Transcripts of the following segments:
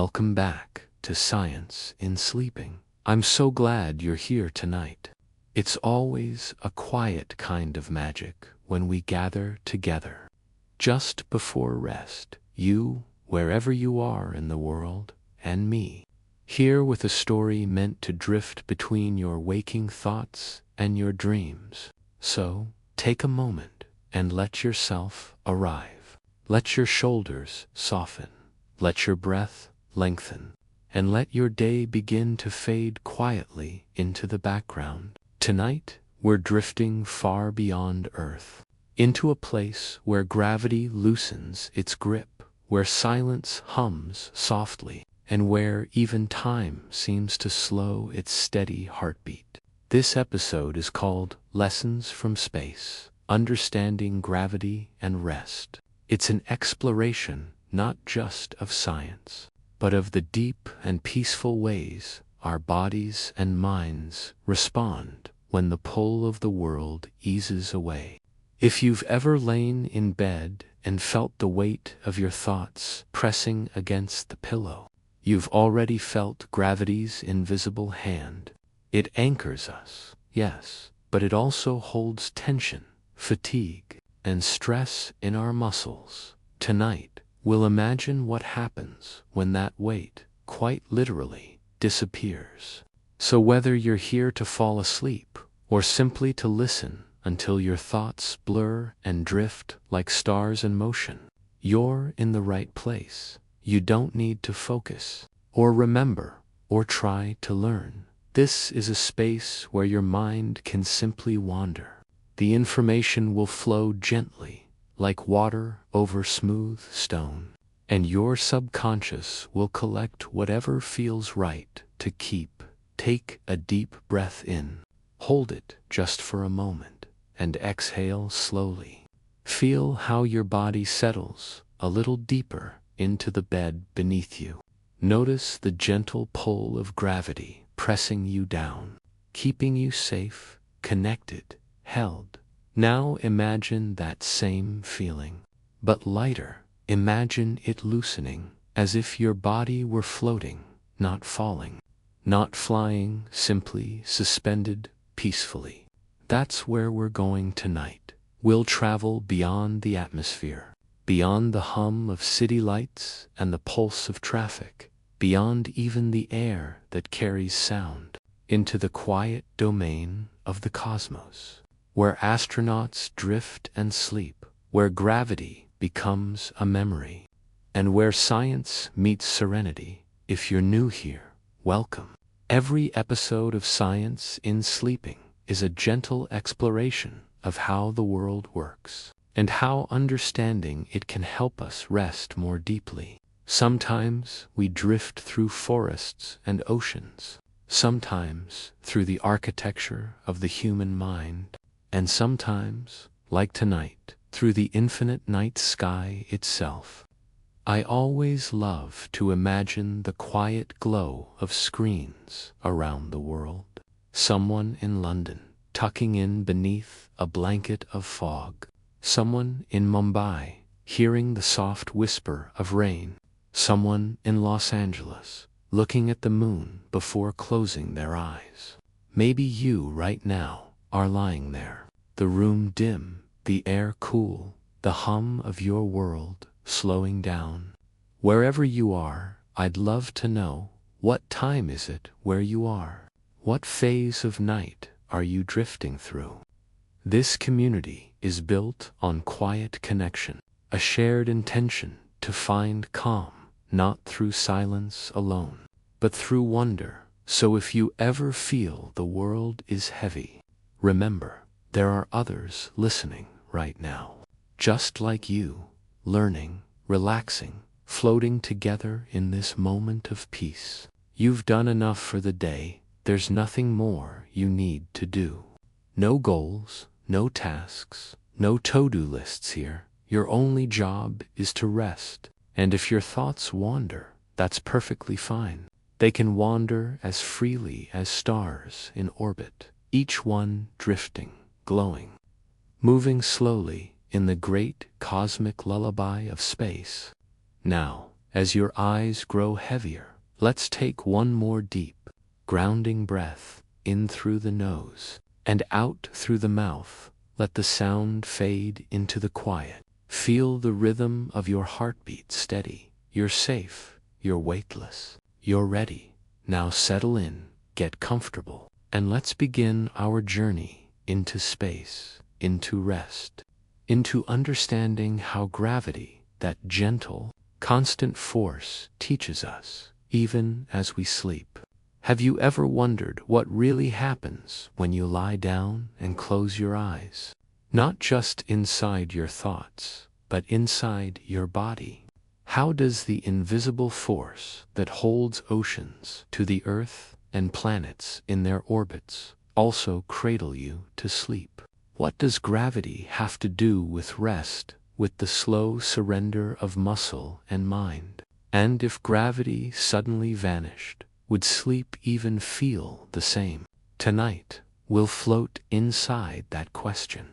Welcome back to Science in Sleeping. I'm so glad you're here tonight. It's always a quiet kind of magic when we gather together. Just before rest, you, wherever you are in the world, and me, here with a story meant to drift between your waking thoughts and your dreams. So, take a moment and let yourself arrive. Let your shoulders soften. Let your breath lengthen. And let your day begin to fade quietly into the background. Tonight, we're drifting far beyond Earth, into a place where gravity loosens its grip, where silence hums softly, and where even time seems to slow its steady heartbeat. This episode is called Lessons from Space, Understanding Gravity and Rest. It's an exploration not just of science, but of the deep and peaceful ways our bodies and minds respond when the pull of the world eases away. If you've ever lain in bed and felt the weight of your thoughts pressing against the pillow, you've already felt gravity's invisible hand. It anchors us, yes, but it also holds tension, fatigue, and stress in our muscles. Tonight, we'll imagine what happens when that weight, quite literally, disappears. So whether you're here to fall asleep, or simply to listen until your thoughts blur and drift like stars in motion, you're in the right place. You don't need to focus, or remember, or try to learn. This is a space where your mind can simply wander. The information will flow gently, like water over smooth stone, and your subconscious will collect whatever feels right to keep. Take a deep breath in. Hold it just for a moment, and exhale slowly. Feel how your body settles a little deeper into the bed beneath you. Notice the gentle pull of gravity pressing you down, keeping you safe, connected, held. Now imagine that same feeling, but lighter. Imagine it loosening, as if your body were floating, not falling, not flying, simply suspended peacefully. That's where we're going tonight. We'll travel beyond the atmosphere, beyond the hum of city lights and the pulse of traffic, beyond even the air that carries sound, into the quiet domain of the cosmos, where astronauts drift and sleep, where gravity becomes a memory, and where science meets serenity. If you're new here, welcome. Every episode of Science in Sleeping is a gentle exploration of how the world works, and how understanding it can help us rest more deeply. Sometimes we drift through forests and oceans, sometimes through the architecture of the human mind, and sometimes, like tonight, through the infinite night sky itself. I always love to imagine the quiet glow of screens around the world. Someone in London, tucking in beneath a blanket of fog. Someone in Mumbai, hearing the soft whisper of rain. Someone in Los Angeles, looking at the moon before closing their eyes. Maybe you right now are lying there, the room dim, the air cool, the hum of your world slowing down. Wherever you are, I'd love to know, what time is it where you are? What phase of night are you drifting through? This community is built on quiet connection, a shared intention to find calm, not through silence alone, but through wonder. So if you ever feel the world is heavy, remember, there are others listening right now, just like you, learning, relaxing, floating together in this moment of peace. You've done enough for the day. There's nothing more you need to do. No goals, no tasks, no to-do lists here. Your only job is to rest. And if your thoughts wander, that's perfectly fine. They can wander as freely as stars in orbit, each one drifting, glowing, moving slowly in the great cosmic lullaby of space. Now, As your eyes grow heavier, let's take one more deep, grounding breath in through the nose and out through the mouth. Let the sound fade into the quiet. Feel the rhythm of your heartbeat steady. You're safe, you're weightless, you're ready. Now settle in, get comfortable, and let's begin our journey into space, into rest, into understanding how gravity, that gentle, constant force, teaches us, even as we sleep. Have you ever wondered what really happens when you lie down and close your eyes? Not just inside your thoughts, but inside your body. How does the invisible force that holds oceans to the earth and planets in their orbits also cradle you to sleep? What does gravity have to do with rest, with the slow surrender of muscle and mind? And if gravity suddenly vanished, would sleep even feel the same? Tonight, we'll float inside that question,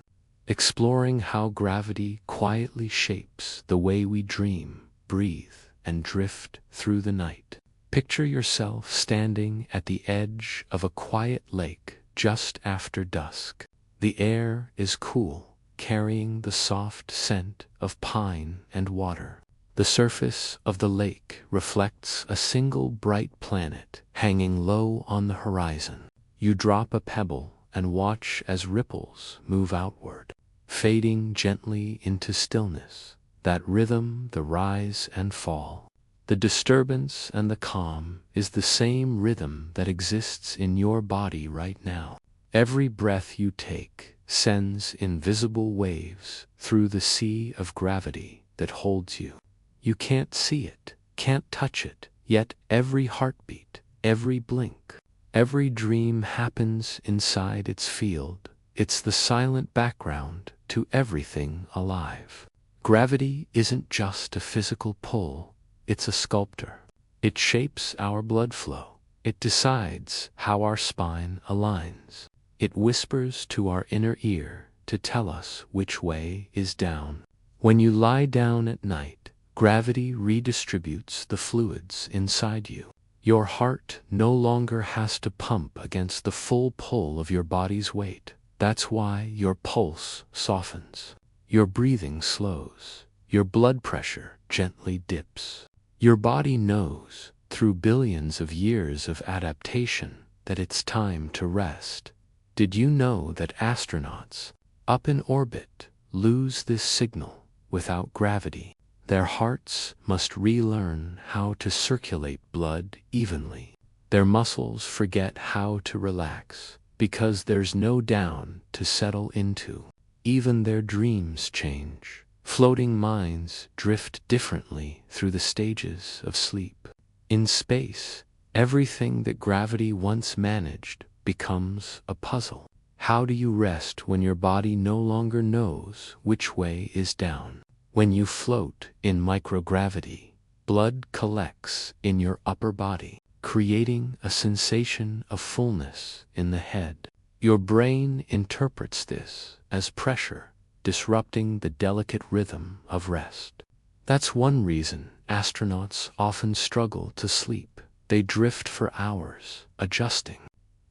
exploring how gravity quietly shapes the way we dream, breathe, and drift through the night. Picture yourself standing at the edge of a quiet lake just after dusk. The air is cool, carrying the soft scent of pine and water. The surface of the lake reflects a single bright planet hanging low on the horizon. You drop a pebble and watch as ripples move outward, fading gently into stillness. That rhythm, the rise and fall, the disturbance and the calm, is the same rhythm that exists in your body right now. Every breath you take sends invisible waves through the sea of gravity that holds you. You can't see it, can't touch it, yet every heartbeat, every blink, every dream happens inside its field. It's the silent background to everything alive. Gravity isn't just a physical pull, it's a sculptor. It shapes our blood flow. It decides how our spine aligns. It whispers to our inner ear to tell us which way is down. When you lie down at night, gravity redistributes the fluids inside you. Your heart no longer has to pump against the full pull of your body's weight. That's why your pulse softens, your breathing slows, your blood pressure gently dips. Your body knows, through billions of years of adaptation, that it's time to rest. Did you know that astronauts, up in orbit, lose this signal without gravity? Their hearts must relearn how to circulate blood evenly. Their muscles forget how to relax because there's no down to settle into. Even their dreams change. Floating minds drift differently through the stages of sleep. In space, everything that gravity once managed becomes a puzzle. How do you rest when your body no longer knows which way is down? When you float in microgravity, blood collects in your upper body, creating a sensation of fullness in the head. Your brain interprets this as pressure, disrupting the delicate rhythm of rest. That's one reason astronauts often struggle to sleep. They drift for hours, adjusting,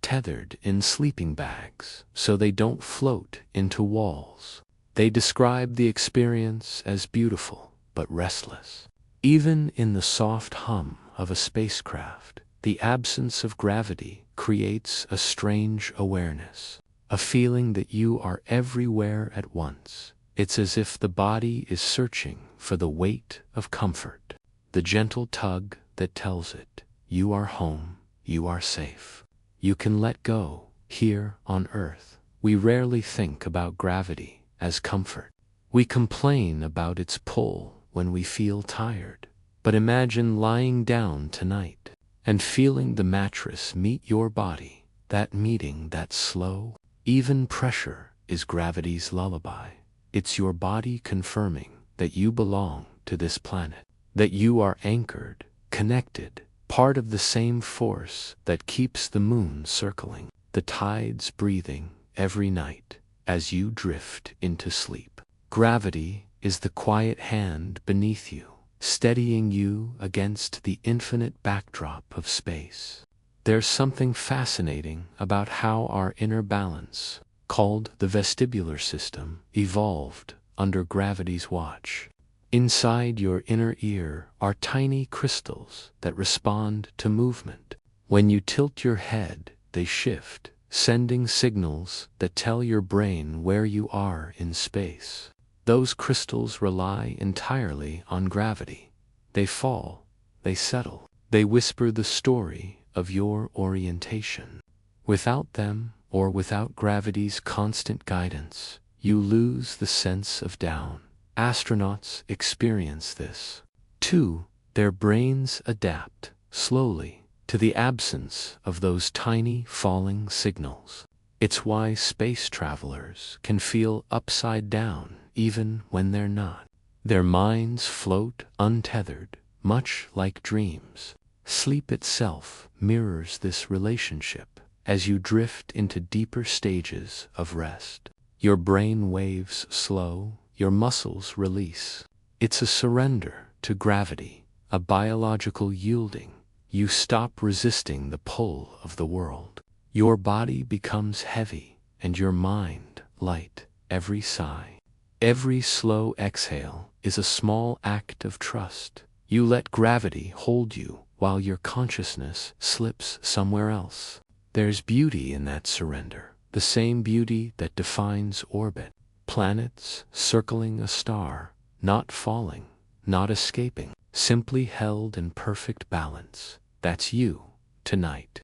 tethered in sleeping bags so they don't float into walls. They describe the experience as beautiful but restless. Even in the soft hum of a spacecraft, the absence of gravity creates a strange awareness, a feeling that you are everywhere at once. It's as if the body is searching for the weight of comfort, the gentle tug that tells it, you are home, you are safe. You can let go. Here on Earth, we rarely think about gravity as comfort. We complain about its pull when we feel tired. But imagine lying down tonight and feeling the mattress meet your body. That meeting, that slow, even pressure is gravity's lullaby. It's your body confirming that you belong to this planet, that you are anchored, connected, part of the same force that keeps the moon circling, the tides breathing every night as you drift into sleep. Gravity is the quiet hand beneath you. steadying you against the infinite backdrop of space. There's something fascinating about how our inner balance, called the vestibular system, evolved under gravity's watch. Inside your inner ear are tiny crystals that respond to movement. When you tilt your head, they shift, sending signals that tell your brain where you are in space. Those crystals rely entirely on gravity. They fall, they settle, they whisper the story of your orientation. Without them, or without gravity's constant guidance, you lose the sense of down. Astronauts experience this. 2. Their brains adapt, slowly, to the absence of those tiny falling signals. It's why space travelers can feel upside down even when they're not. Their minds float untethered, much like dreams. Sleep itself mirrors this relationship as you drift into deeper stages of rest. Your brain waves slow, your muscles release. It's a surrender to gravity, a biological yielding. You stop resisting the pull of the world. Your body becomes heavy and your mind light. Every sigh, every slow exhale is a small act of trust. You let gravity hold you while your consciousness slips somewhere else. There's beauty in that surrender, the same beauty that defines orbit. Planets circling a star, not falling, not escaping, simply held in perfect balance. That's you, tonight,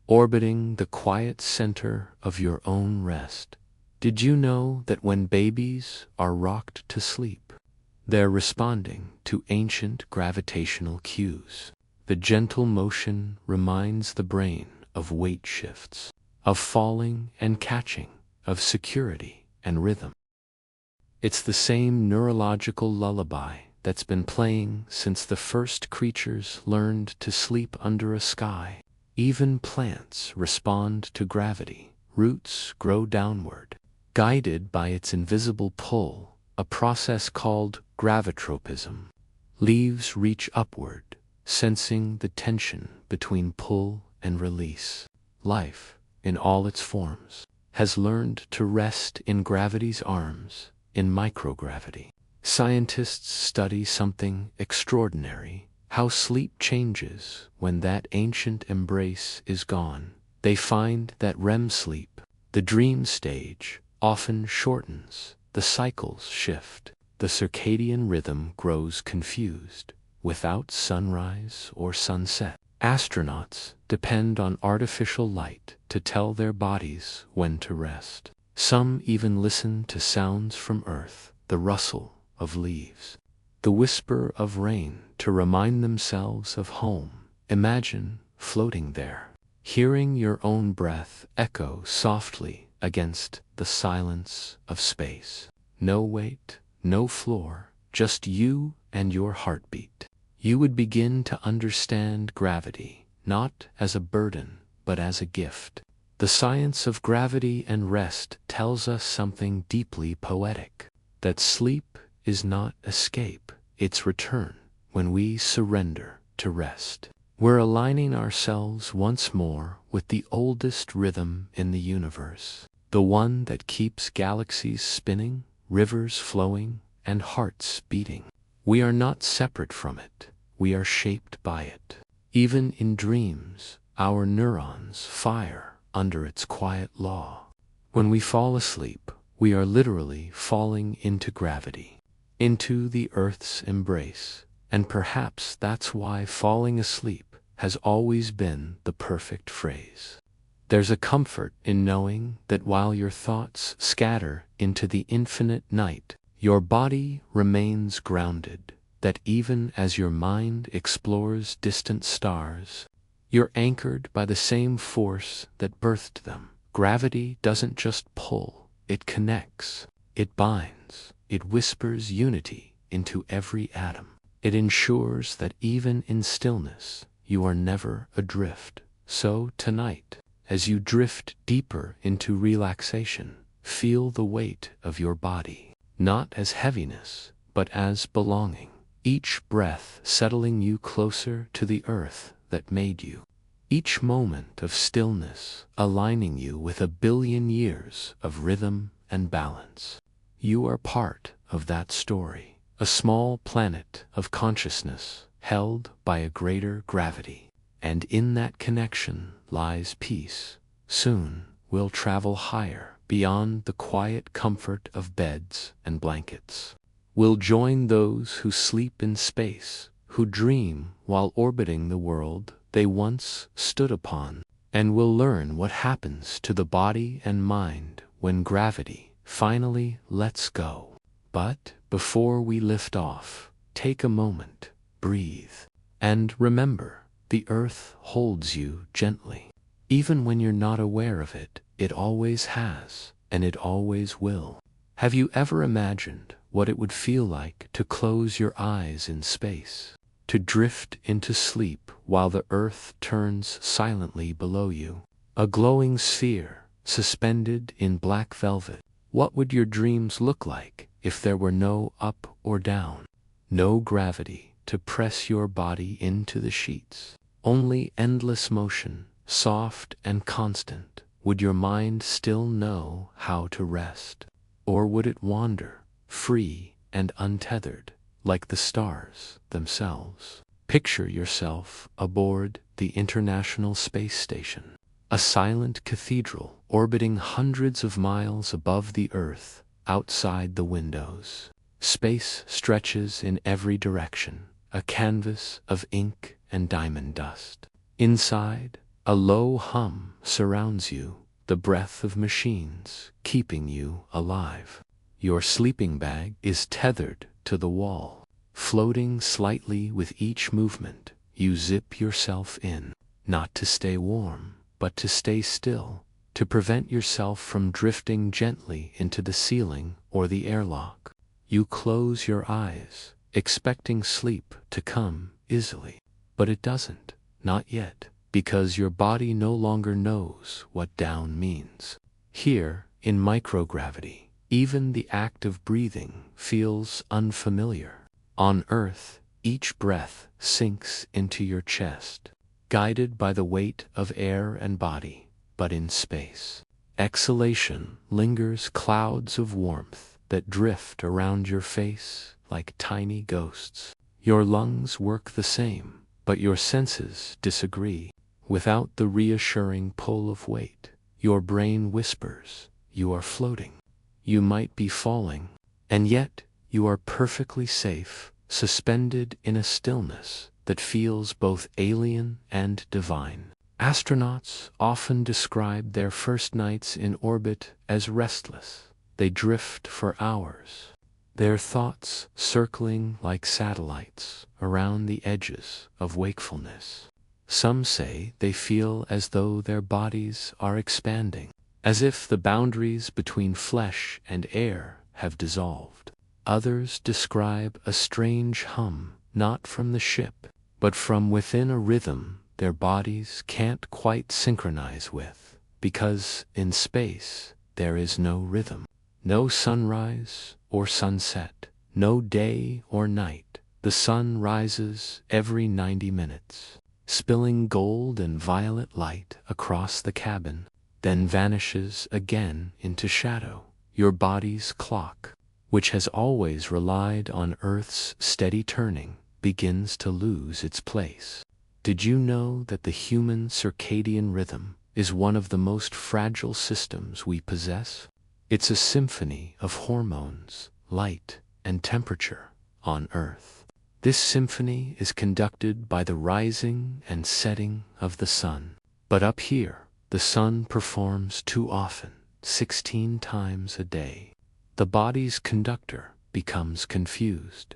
orbiting the quiet center of your own rest. Did you know that when babies are rocked to sleep, they're responding to ancient gravitational cues? The gentle motion reminds the brain of weight shifts, of falling and catching, of security and rhythm. It's the same neurological lullaby that's been playing since the first creatures learned to sleep under a sky. Even plants respond to gravity. Roots grow downward, guided by its invisible pull, a process called gravitropism. Leaves reach upward, sensing the tension between pull and release. Life, in all its forms, has learned to rest in gravity's arms, in microgravity. Scientists study something extraordinary, how sleep changes when that ancient embrace is gone. They find that REM sleep, the dream stage, often shortens, the cycles shift, the circadian rhythm grows confused. Without sunrise or sunset, astronauts depend on artificial light to tell their bodies when to rest. Some even listen to sounds from Earth, the rustle of leaves, the whisper of rain, to remind themselves of home. Imagine floating there, hearing your own breath echo softly against the silence of space. No weight, no floor, just you and your heartbeat. You would begin to understand gravity, not as a burden, but as a gift. The science of gravity and rest tells us something deeply poetic, that sleep is not escape, it's return. When we surrender to rest, we're aligning ourselves once more with the oldest rhythm in the universe, the one that keeps galaxies spinning, rivers flowing, and hearts beating. We are not separate from it, we are shaped by it. Even in dreams, our neurons fire under its quiet law. When we fall asleep, we are literally falling into gravity, into the Earth's embrace, and perhaps that's why falling asleep has always been the perfect phrase. There's a comfort in knowing that while your thoughts scatter into the infinite night, your body remains grounded, that even as your mind explores distant stars, you're anchored by the same force that birthed them. Gravity doesn't just pull, it connects, it binds, it whispers unity into every atom. It ensures that even in stillness, you are never adrift. So tonight, as you drift deeper into relaxation, feel the weight of your body, not as heaviness, but as belonging. each breath settling you closer to the earth that made you. Each moment of stillness aligning you with 1 billion years of rhythm and balance. You are part of that story, a small planet of consciousness held by a greater gravity. And in that connection lies peace. Soon we'll travel higher, beyond the quiet comfort of beds and blankets. We'll join those who sleep in space, who dream while orbiting the world they once stood upon, and we'll learn what happens to the body and mind when gravity finally lets go. But before we lift off, take a moment, breathe, and remember, the earth holds you gently. Even when you're not aware of it, it always has, and it always will. Have you ever imagined what it would feel like to close your eyes in space? To drift into sleep while the earth turns silently below you? A glowing sphere, suspended in black velvet. What would your dreams look like if there were no up or down? No gravity to press your body into the sheets. Only endless motion, soft and constant. Would your mind still know how to rest? Or would it wander, free and untethered, like the stars themselves? Picture yourself aboard the International Space Station, a silent cathedral orbiting hundreds of miles above the Earth, outside the windows. Space stretches in every direction, a canvas of ink and diamond dust. Inside, a low hum surrounds you, the breath of machines keeping you alive. Your sleeping bag is tethered to the wall. Floating slightly with each movement, you zip yourself in, not to stay warm, but to stay still, to prevent yourself from drifting gently into the ceiling or the airlock. You close your eyes, expecting sleep to come easily. But it doesn't, not yet, because your body no longer knows what down means. Here, in microgravity, even the act of breathing feels unfamiliar. On Earth, each breath sinks into your chest, guided by the weight of air and body. But in space, exhalation lingers, clouds of warmth that drift around your face like tiny ghosts. Your lungs work the same, but your senses disagree. Without the reassuring pull of weight, your brain whispers, you are floating. You might be falling, and yet you are perfectly safe, suspended in a stillness that feels both alien and divine. Astronauts often describe their first nights in orbit as restless. They drift for hours, their thoughts circling like satellites around the edges of wakefulness. Some say they feel as though their bodies are expanding, as if the boundaries between flesh and air have dissolved. Others describe a strange hum, not from the ship, but from within a rhythm their bodies can't quite synchronize with, because in space there is no rhythm. No sunrise or sunset, no day or night. The sun rises every 90 minutes, spilling gold and violet light across the cabin, then vanishes again into shadow. Your body's clock, which has always relied on Earth's steady turning, begins to lose its place. Did you know that the human circadian rhythm is one of the most fragile systems we possess? It's a symphony of hormones, light, and temperature on Earth. This symphony is conducted by the rising and setting of the sun. But up here, the sun performs too often, 16 times a day. The body's conductor becomes confused.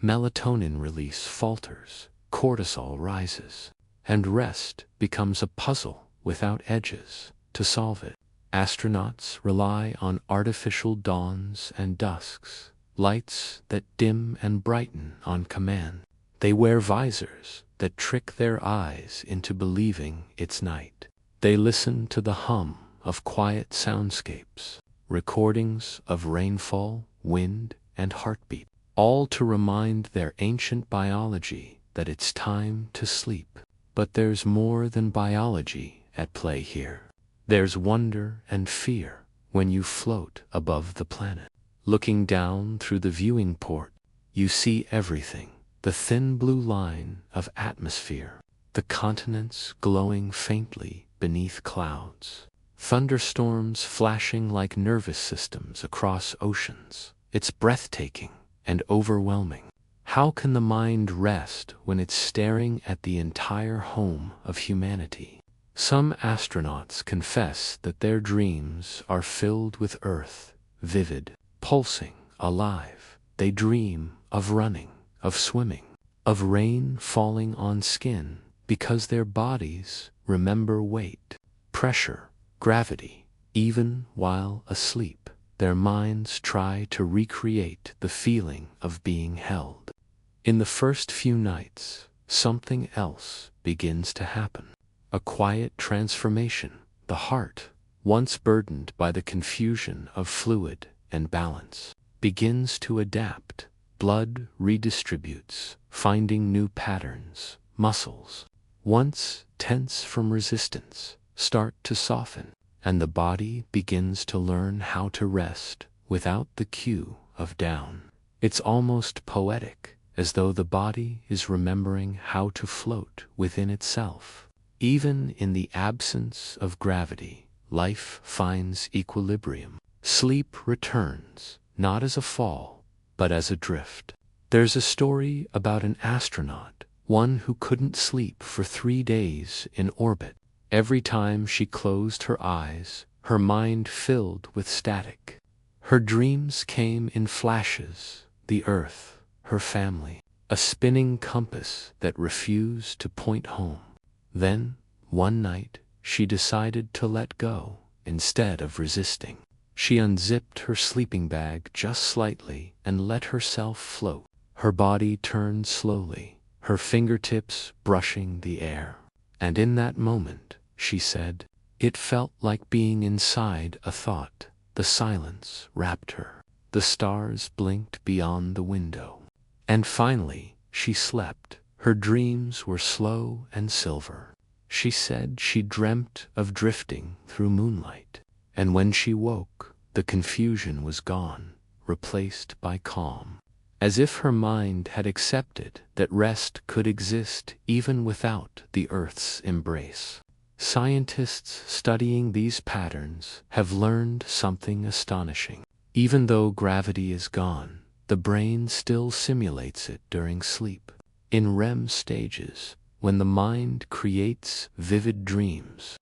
Melatonin release falters, cortisol rises, and rest becomes a puzzle without edges to solve it. Astronauts rely on artificial dawns and dusks, lights that dim and brighten on command. They wear visors that trick their eyes into believing it's night. They listen to the hum of quiet soundscapes, recordings of rainfall, wind, and heartbeat, all to remind their ancient biology that it's time to sleep. But there's more than biology at play here. There's wonder and fear when you float above the planet. Looking down through the viewing port, you see everything: the thin blue line of atmosphere, the continents glowing faintly beneath clouds, thunderstorms flashing like nervous systems across oceans. It's breathtaking and overwhelming. How can the mind rest when it's staring at the entire home of humanity? Some astronauts confess that their dreams are filled with Earth, vivid, pulsing, alive. They dream of running, of swimming, of rain falling on skin, because their bodies remember weight, pressure, gravity. Even while asleep, their minds try to recreate the feeling of being held. In the first few nights, something else begins to happen. A quiet transformation. The heart, once burdened by the confusion of fluid and balance, begins to adapt. Blood redistributes, finding new patterns. Muscles, once tense from resistance, start to soften, and the body begins to learn how to rest without the cue of down. It's almost poetic, as though the body is remembering how to float within itself. Even in the absence of gravity, life finds equilibrium. Sleep returns, not as a fall, but as a drift. There's a story about an astronaut, one who couldn't sleep for 3 days in orbit. Every time she closed her eyes, her mind filled with static. Her dreams came in flashes: the Earth, her family, a spinning compass that refused to point home. Then, one night, she decided to let go instead of resisting. She unzipped her sleeping bag just slightly and let herself float. Her body turned slowly, her fingertips brushing the air. And in that moment, she said, it felt like being inside a thought. The silence wrapped her. The stars blinked beyond the window. And finally, she slept. Her dreams were slow and silver. She said she dreamt of drifting through moonlight. And when she woke, the confusion was gone, replaced by calm. As if her mind had accepted that rest could exist even without the Earth's embrace. Scientists studying these patterns have learned something astonishing. Even though gravity is gone, the brain still simulates it during sleep. In REM stages, when the mind creates vivid dreams,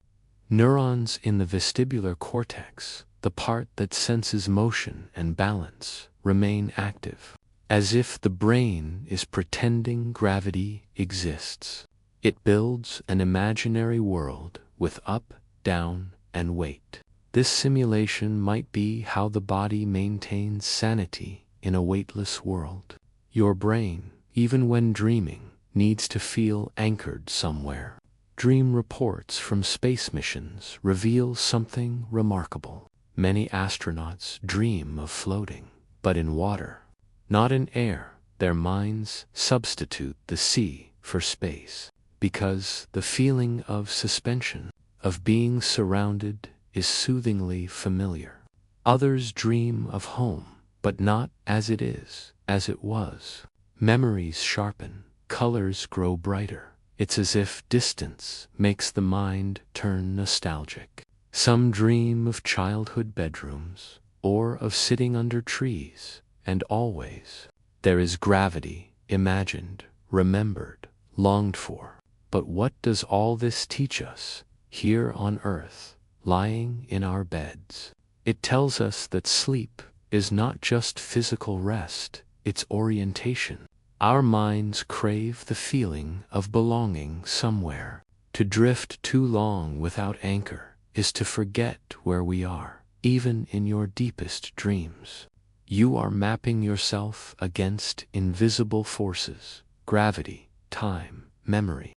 neurons in the vestibular cortex, the part that senses motion and balance, remain active, as if the brain is pretending gravity exists. It builds an imaginary world with up, down, and weight. This simulation might be how the body maintains sanity in a weightless world. Your brain, even when dreaming, needs to feel anchored somewhere. Dream reports from space missions reveal something remarkable. Many astronauts dream of floating, but in water, not in air. Their minds substitute the sea for space, because the feeling of suspension, of being surrounded, is soothingly familiar. Others dream of home, but not as it is, as it was. Memories sharpen, colors grow brighter. It's as if distance makes the mind turn nostalgic. Some dream of childhood bedrooms, or of sitting under trees, and always there is gravity, imagined, remembered, longed for. But what does all this teach us, here on Earth, lying in our beds? It tells us that sleep is not just physical rest, it's orientation. Our minds crave the feeling of belonging somewhere. To drift too long without anchor is to forget where we are, even in your deepest dreams. You are mapping yourself against invisible forces: gravity, time, memory.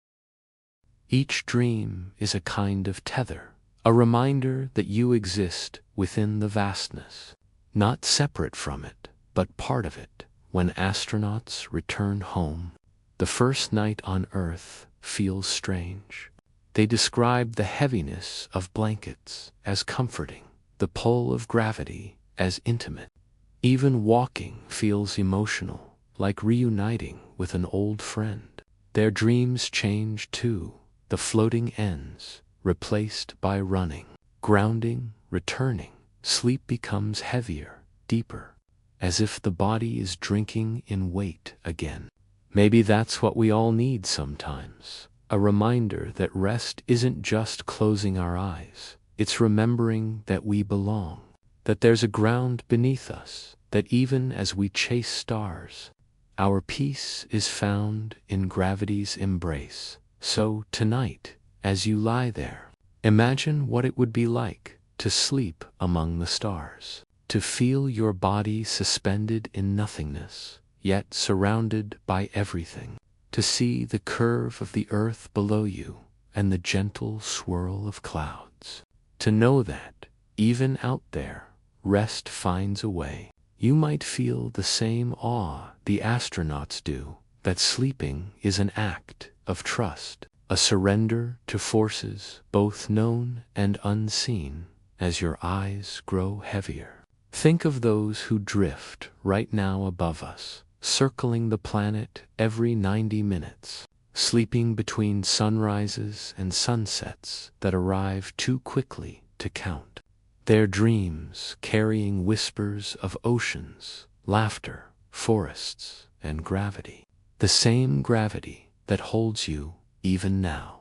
Each dream is a kind of tether, a reminder that you exist within the vastness, not separate from it, but part of it, when astronauts return home. The first night on Earth feels strange. They describe the heaviness of blankets as comforting, the pull of gravity as intimate. Even walking feels emotional, like reuniting with an old friend. Their dreams change too. The floating ends, replaced by running. Grounding, returning. Sleep becomes heavier, deeper, as if the body is drinking in weight again. Maybe that's what we all need sometimes. A reminder that rest isn't just closing our eyes. It's remembering that we belong, that there's a ground beneath us, that even as we chase stars, our peace is found in gravity's embrace. So tonight, as you lie there, imagine what it would be like to sleep among the stars, to feel your body suspended in nothingness, yet surrounded by everything, to see the curve of the earth below you and the gentle swirl of clouds, to know that, even out there, rest finds a way. You might feel the same awe the astronauts do, that sleeping is an act of trust, a surrender to forces both known and unseen. As your eyes grow heavier, think of those who drift right now above us, circling the planet every 90 minutes, sleeping between sunrises and sunsets that arrive too quickly to count. Their dreams carrying whispers of oceans, laughter, forests, and gravity. The same gravity that holds you even now.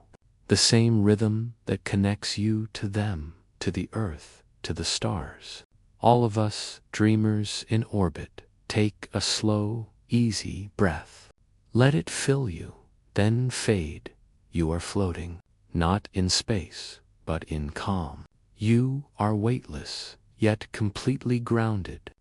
The same rhythm that connects you to them, to the earth, to the stars. All of us, dreamers in orbit, take a slow, easy breath. Let it fill you, then fade. You are floating, not in space, but in calm. You are weightless, yet completely grounded.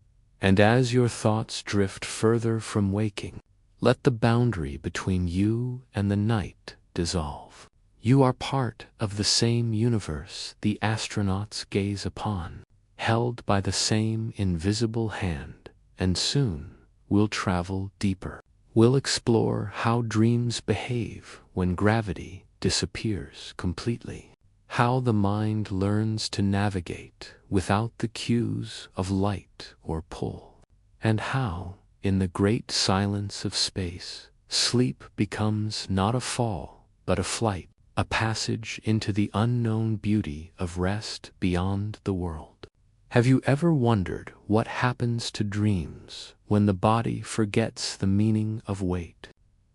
And as your thoughts drift further from waking, let the boundary between you and the night dissolve. You are part of the same universe the astronauts gaze upon, held by the same invisible hand, and soon we'll travel deeper. We'll explore how dreams behave when gravity disappears completely, how the mind learns to navigate without the cues of light or pull, and how, in the great silence of space, sleep becomes not a fall, but a flight. A passage into the unknown beauty of rest beyond the world. Have you ever wondered what happens to dreams when the body forgets the meaning of weight?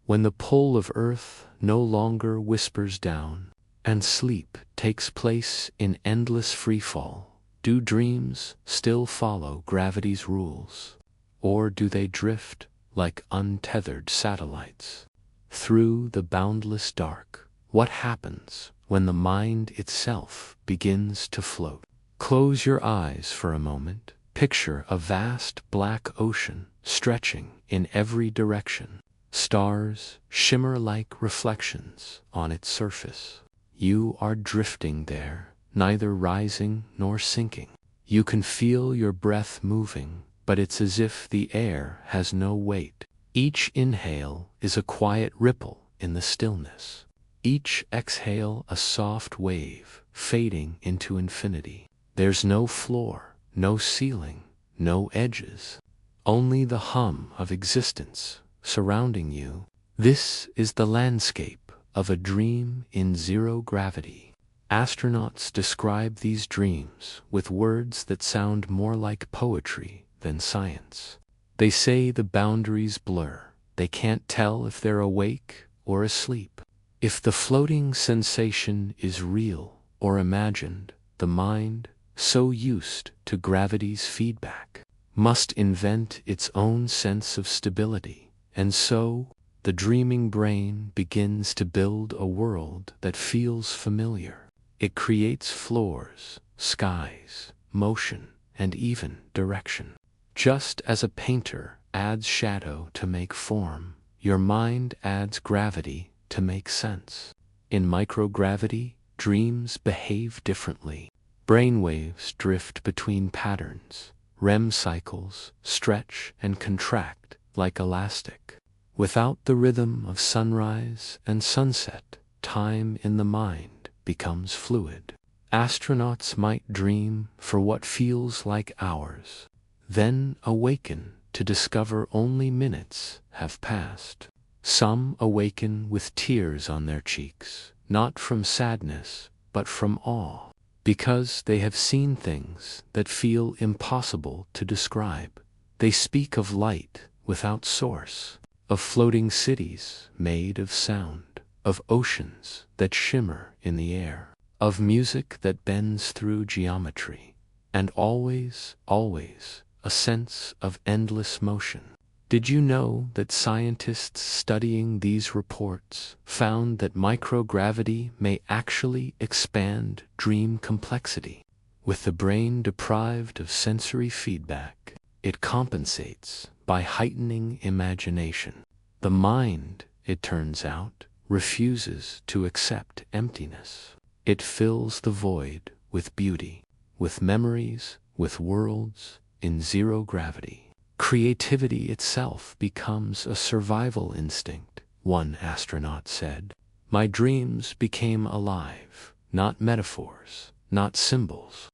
When the pull of earth no longer whispers down, and sleep takes place in endless freefall, do dreams still follow gravity's rules? Or do they drift like untethered satellites through the boundless dark? What happens when the mind itself begins to float? Close your eyes for a moment. Picture a vast black ocean stretching in every direction. Stars shimmer like reflections on its surface. You are drifting there, neither rising nor sinking. You can feel your breath moving, but it's as if the air has no weight. Each inhale is a quiet ripple in the stillness. Each exhale a soft wave, fading into infinity. There's no floor, no ceiling, no edges. Only the hum of existence surrounding you. This is the landscape of a dream in zero gravity. Astronauts describe these dreams with words that sound more like poetry than science. They say the boundaries blur. They can't tell if they're awake or asleep. If the floating sensation is real or imagined, the mind, so used to gravity's feedback, must invent its own sense of stability. And so, the dreaming brain begins to build a world that feels familiar. It creates floors, skies, motion, and even direction. Just as a painter adds shadow to make form, your mind adds gravity to make sense. In microgravity, dreams behave differently. Brainwaves drift between patterns. REM cycles stretch and contract like elastic. Without the rhythm of sunrise and sunset, time in the mind becomes fluid. Astronauts might dream for what feels like hours, then awaken to discover only minutes have passed. Some awaken with tears on their cheeks, not from sadness, but from awe, because they have seen things that feel impossible to describe. They speak of light without source, of floating cities made of sound, of oceans that shimmer in the air, of music that bends through geometry, and always, always, a sense of endless motion. Did you know that scientists studying these reports found that microgravity may actually expand dream complexity? With the brain deprived of sensory feedback, it compensates by heightening imagination. The mind, it turns out, refuses to accept emptiness. It fills the void with beauty, with memories, with worlds in zero gravity. Creativity itself becomes a survival instinct, one astronaut said. My dreams became alive, not metaphors, not symbols,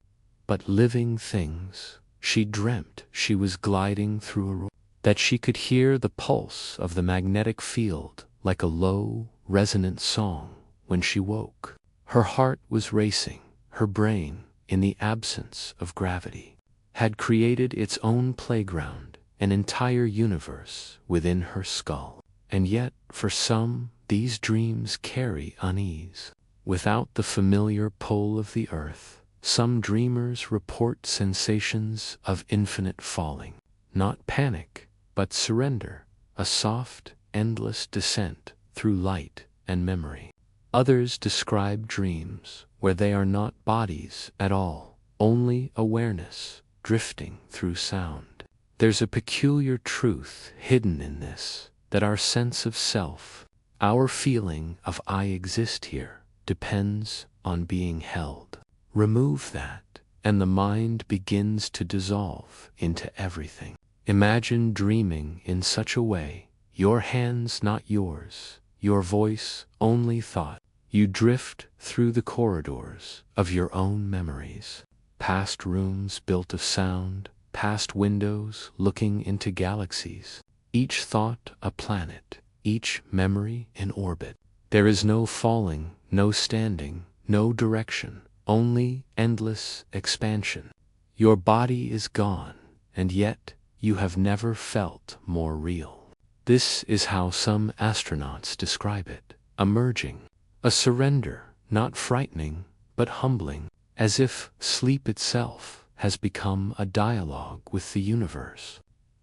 but living things. She dreamt she was gliding through a room, that she could hear the pulse of the magnetic field like a low, resonant song when she woke. Her heart was racing, her brain, in the absence of gravity, had created its own playground, an entire universe within her skull. And yet, for some, these dreams carry unease. Without the familiar pull of the earth, some dreamers report sensations of infinite falling. Not panic, but surrender, a soft, endless descent through light and memory. Others describe dreams where they are not bodies at all, only awareness drifting through sound. There's a peculiar truth hidden in this, that our sense of self, our feeling of I exist here, depends on being held. Remove that, and the mind begins to dissolve into everything. Imagine dreaming in such a way, your hands not yours, your voice only thought. You drift through the corridors of your own memories, past rooms built of sound, past windows looking into galaxies, each thought a planet, each memory in orbit. There is no falling, no standing, no direction, only endless expansion. Your body is gone, and yet you have never felt more real. This is how some astronauts describe it, a merging, a surrender, not frightening, but humbling, as if sleep itself has become a dialogue with the universe.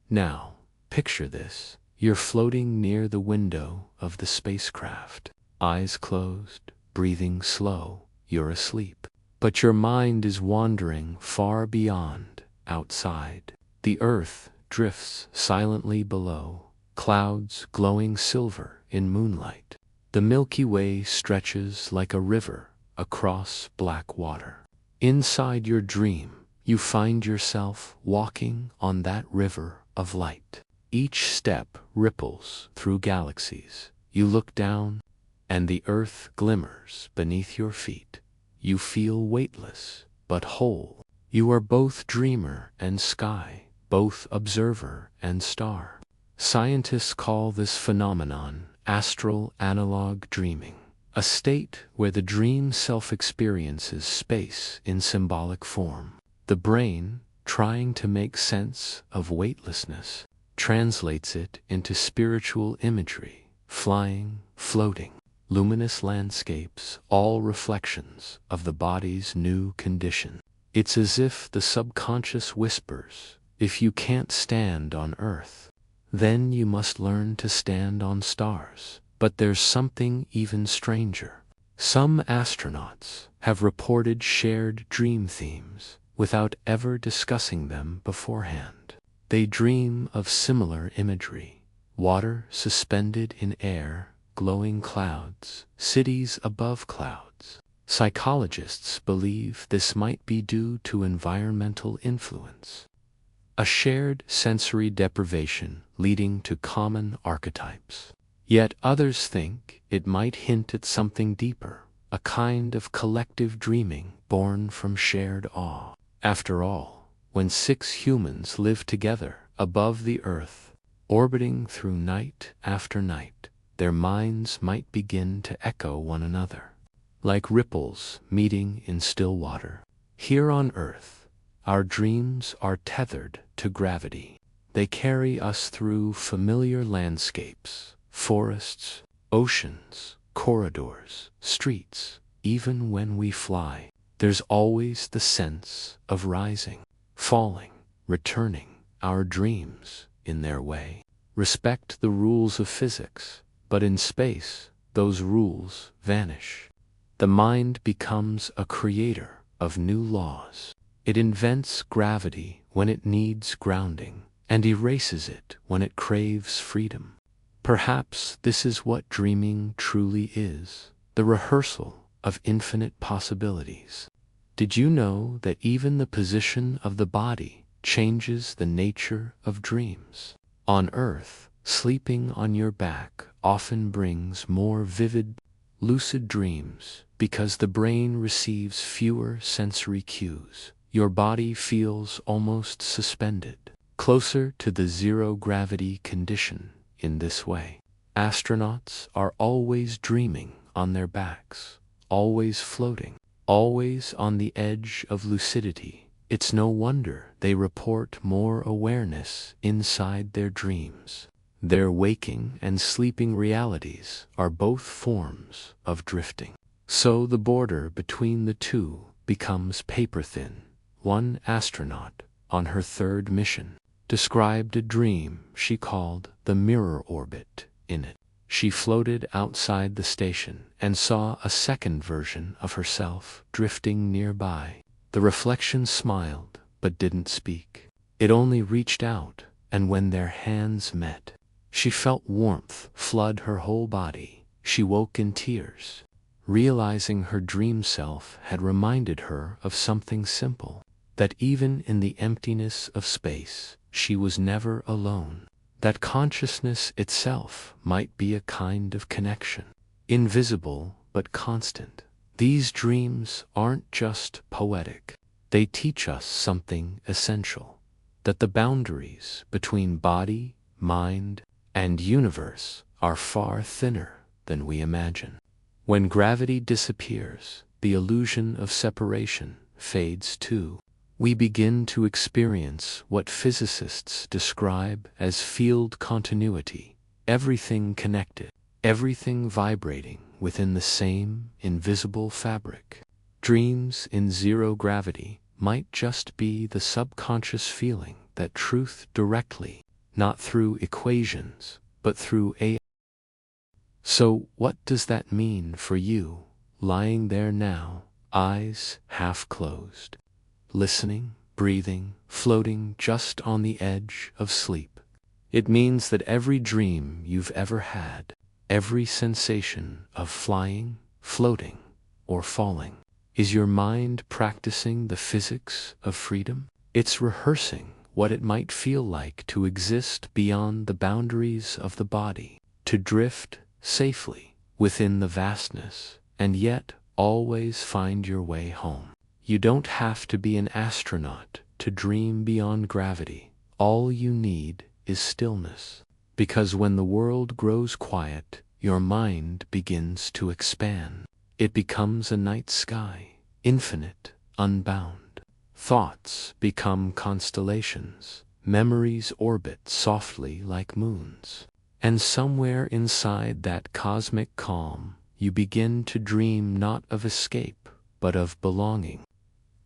Now, picture this. You're floating near the window of the spacecraft, eyes closed, breathing slow, you're asleep. But your mind is wandering far beyond, outside. The Earth drifts silently below, clouds glowing silver in moonlight. The Milky Way stretches like a river across black water. Inside your dream, you find yourself walking on that river of light. Each step ripples through galaxies. You look down, and the earth glimmers beneath your feet. You feel weightless, but whole. You are both dreamer and sky, both observer and star. Scientists call this phenomenon astral analog dreaming, a state where the dream self experiences space in symbolic form. The brain, trying to make sense of weightlessness, translates it into spiritual imagery, flying, floating, luminous landscapes, all reflections of the body's new condition. It's as if the subconscious whispers, if you can't stand on Earth, then you must learn to stand on stars. But there's something even stranger. Some astronauts have reported shared dream themes without ever discussing them beforehand. They dream of similar imagery: water suspended in air, glowing clouds, cities above clouds. Psychologists believe this might be due to environmental influence. A shared sensory deprivation leading to common archetypes. Yet others think it might hint at something deeper, a kind of collective dreaming born from shared awe. After all, when 6 humans live together above the earth, orbiting through night after night, their minds might begin to echo one another, like ripples meeting in still water. Here on earth, our dreams are tethered to gravity. They carry us through familiar landscapes, forests, oceans, corridors, streets. Even when we fly, there's always the sense of rising, falling, returning. Our dreams, in their way, respect the rules of physics, but in space, those rules vanish. The mind becomes a creator of new laws. It invents gravity when it needs grounding, and erases it when it craves freedom. Perhaps this is what dreaming truly is, the rehearsal of infinite possibilities. Did you know that even the position of the body changes the nature of dreams? On Earth, sleeping on your back often brings more vivid, lucid dreams because the brain receives fewer sensory cues. Your body feels almost suspended, closer to the zero-gravity condition. In this way, astronauts are always dreaming on their backs, always floating, always on the edge of lucidity. It's no wonder they report more awareness inside their dreams. Their waking and sleeping realities are both forms of drifting. So the border between the two becomes paper-thin. One astronaut, on her 3rd mission, described a dream she called the mirror orbit. In it, she floated outside the station and saw a second version of herself drifting nearby. The reflection smiled but didn't speak. It only reached out, and when their hands met, she felt warmth flood her whole body. She woke in tears, realizing her dream self had reminded her of something simple, that even in the emptiness of space, she was never alone, that consciousness itself might be a kind of connection, invisible but constant. These dreams aren't just poetic. They teach us something essential, that the boundaries between body, mind, and universe are far thinner than we imagine. When gravity disappears, the illusion of separation fades too. We begin to experience what physicists describe as field continuity, everything connected, everything vibrating within the same invisible fabric. Dreams in zero gravity might just be the subconscious feeling that truth directly, not through equations, but through a. So what does that mean for you, lying there now, eyes half closed? Listening, breathing, floating just on the edge of sleep. It means that every dream you've ever had, every sensation of flying, floating, or falling, is your mind practicing the physics of freedom? It's rehearsing what it might feel like to exist beyond the boundaries of the body, to drift safely within the vastness, and yet always find your way home. You don't have to be an astronaut to dream beyond gravity. All you need is stillness. Because when the world grows quiet, your mind begins to expand. It becomes a night sky, infinite, unbound. Thoughts become constellations. Memories orbit softly like moons. And somewhere inside that cosmic calm, you begin to dream not of escape, but of belonging.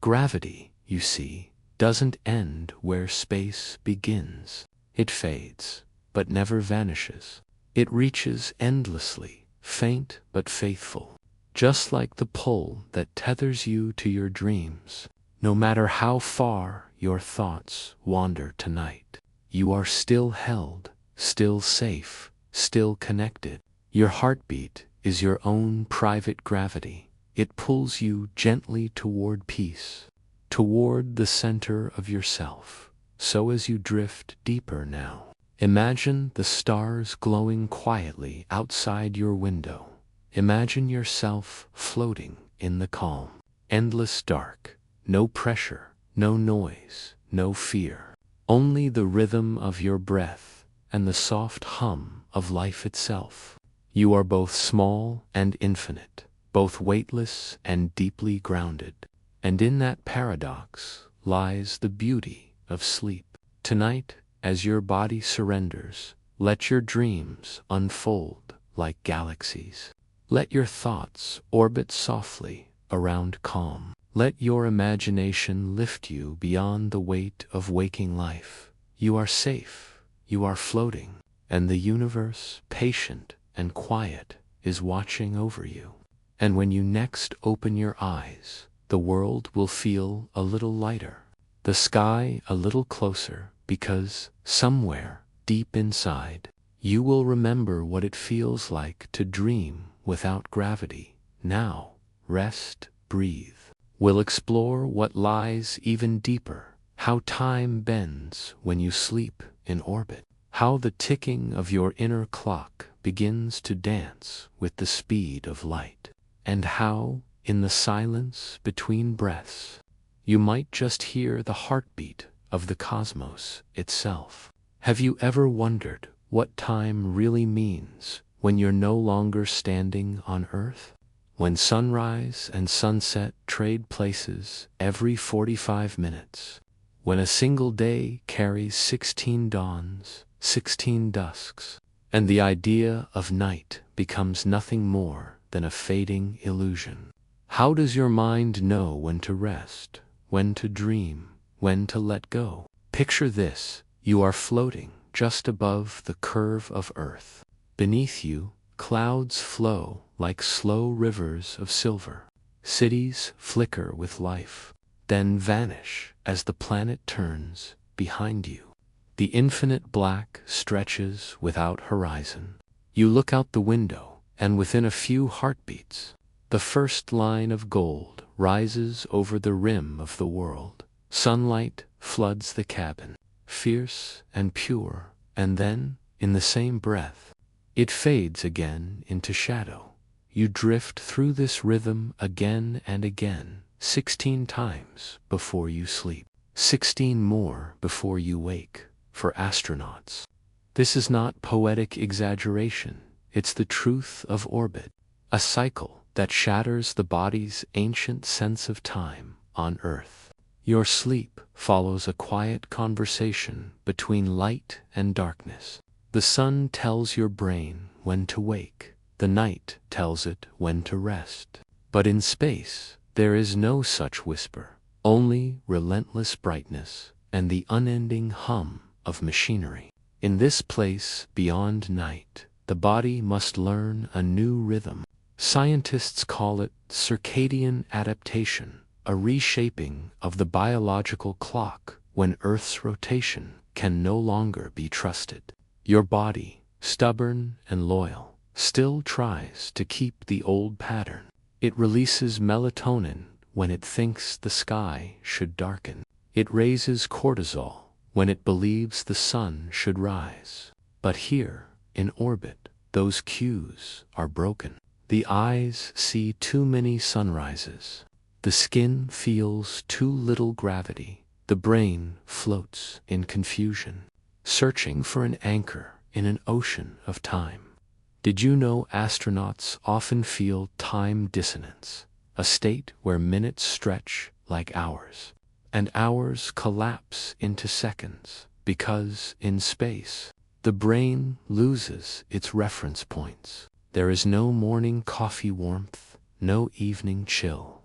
Gravity, you see, doesn't end where space begins. It fades, but never vanishes. It reaches endlessly, faint but faithful, just like the pull that tethers you to your dreams. No matter how far your thoughts wander tonight, you are still held, still safe, still connected. Your heartbeat is your own private gravity. It pulls you gently toward peace, toward the center of yourself. So as you drift deeper now, Imagine the stars glowing quietly outside your window. Imagine yourself floating in the calm. Endless dark. No pressure, no noise, no fear. Only the rhythm of your breath and the soft hum of life itself. You are both small and infinite, both weightless and deeply grounded. And in that paradox lies the beauty of sleep. Tonight, as your body surrenders, let your dreams unfold like galaxies. Let your thoughts orbit softly around calm. Let your imagination lift you beyond the weight of waking life. You are safe, you are floating, and the universe, patient and quiet, is watching over you. And when you next open your eyes, the world will feel a little lighter, the sky a little closer, because somewhere deep inside, you will remember what it feels like to dream without gravity. Now, rest, breathe. We'll explore what lies even deeper, how time bends when you sleep in orbit, how the ticking of your inner clock begins to dance with the speed of light, and how, in the silence between breaths, you might just hear the heartbeat of the cosmos itself. Have you ever wondered what time really means when you're no longer standing on Earth? When sunrise and sunset trade places every 45 minutes, when a single day carries 16 dawns, 16 dusks, and the idea of night becomes nothing more than a fading illusion. How does your mind know when to rest, when to dream, when to let go? Picture this: you are floating just above the curve of Earth. Beneath you, clouds flow like slow rivers of silver. Cities flicker with life, then vanish as the planet turns behind you. The infinite black stretches without horizon. You look out the window, and within a few heartbeats, the first line of gold rises over the rim of the world. Sunlight floods the cabin, fierce and pure, and then, in the same breath, it fades again into shadow. You drift through this rhythm again and again, 16 times before you sleep, 16 more before you wake. For astronauts, this is not poetic exaggeration, it's the truth of orbit, a cycle that shatters the body's ancient sense of time on Earth. Your sleep follows a quiet conversation between light and darkness. The sun tells your brain when to wake, the night tells it when to rest. But in space, there is no such whisper, only relentless brightness and the unending hum of machinery. In this place beyond night, the body must learn a new rhythm. Scientists call it circadian adaptation, a reshaping of the biological clock when Earth's rotation can no longer be trusted. Your body, stubborn and loyal, still tries to keep the old pattern. It releases melatonin when it thinks the sky should darken. It raises cortisol when it believes the sun should rise. But here, in orbit, those cues are broken. The eyes see too many sunrises. The skin feels too little gravity. The brain floats in confusion, searching for an anchor in an ocean of time. Did you know astronauts often feel time dissonance, a state where minutes stretch like hours, and hours collapse into seconds, because, in space, the brain loses its reference points. There is no morning coffee warmth, no evening chill,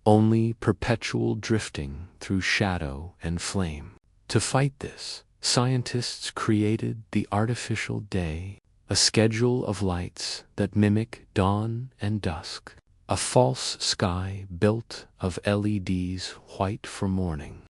only perpetual drifting through shadow and flame. To fight this, scientists created the artificial day, a schedule of lights that mimic dawn and dusk, a false sky built of LEDs, white for morning,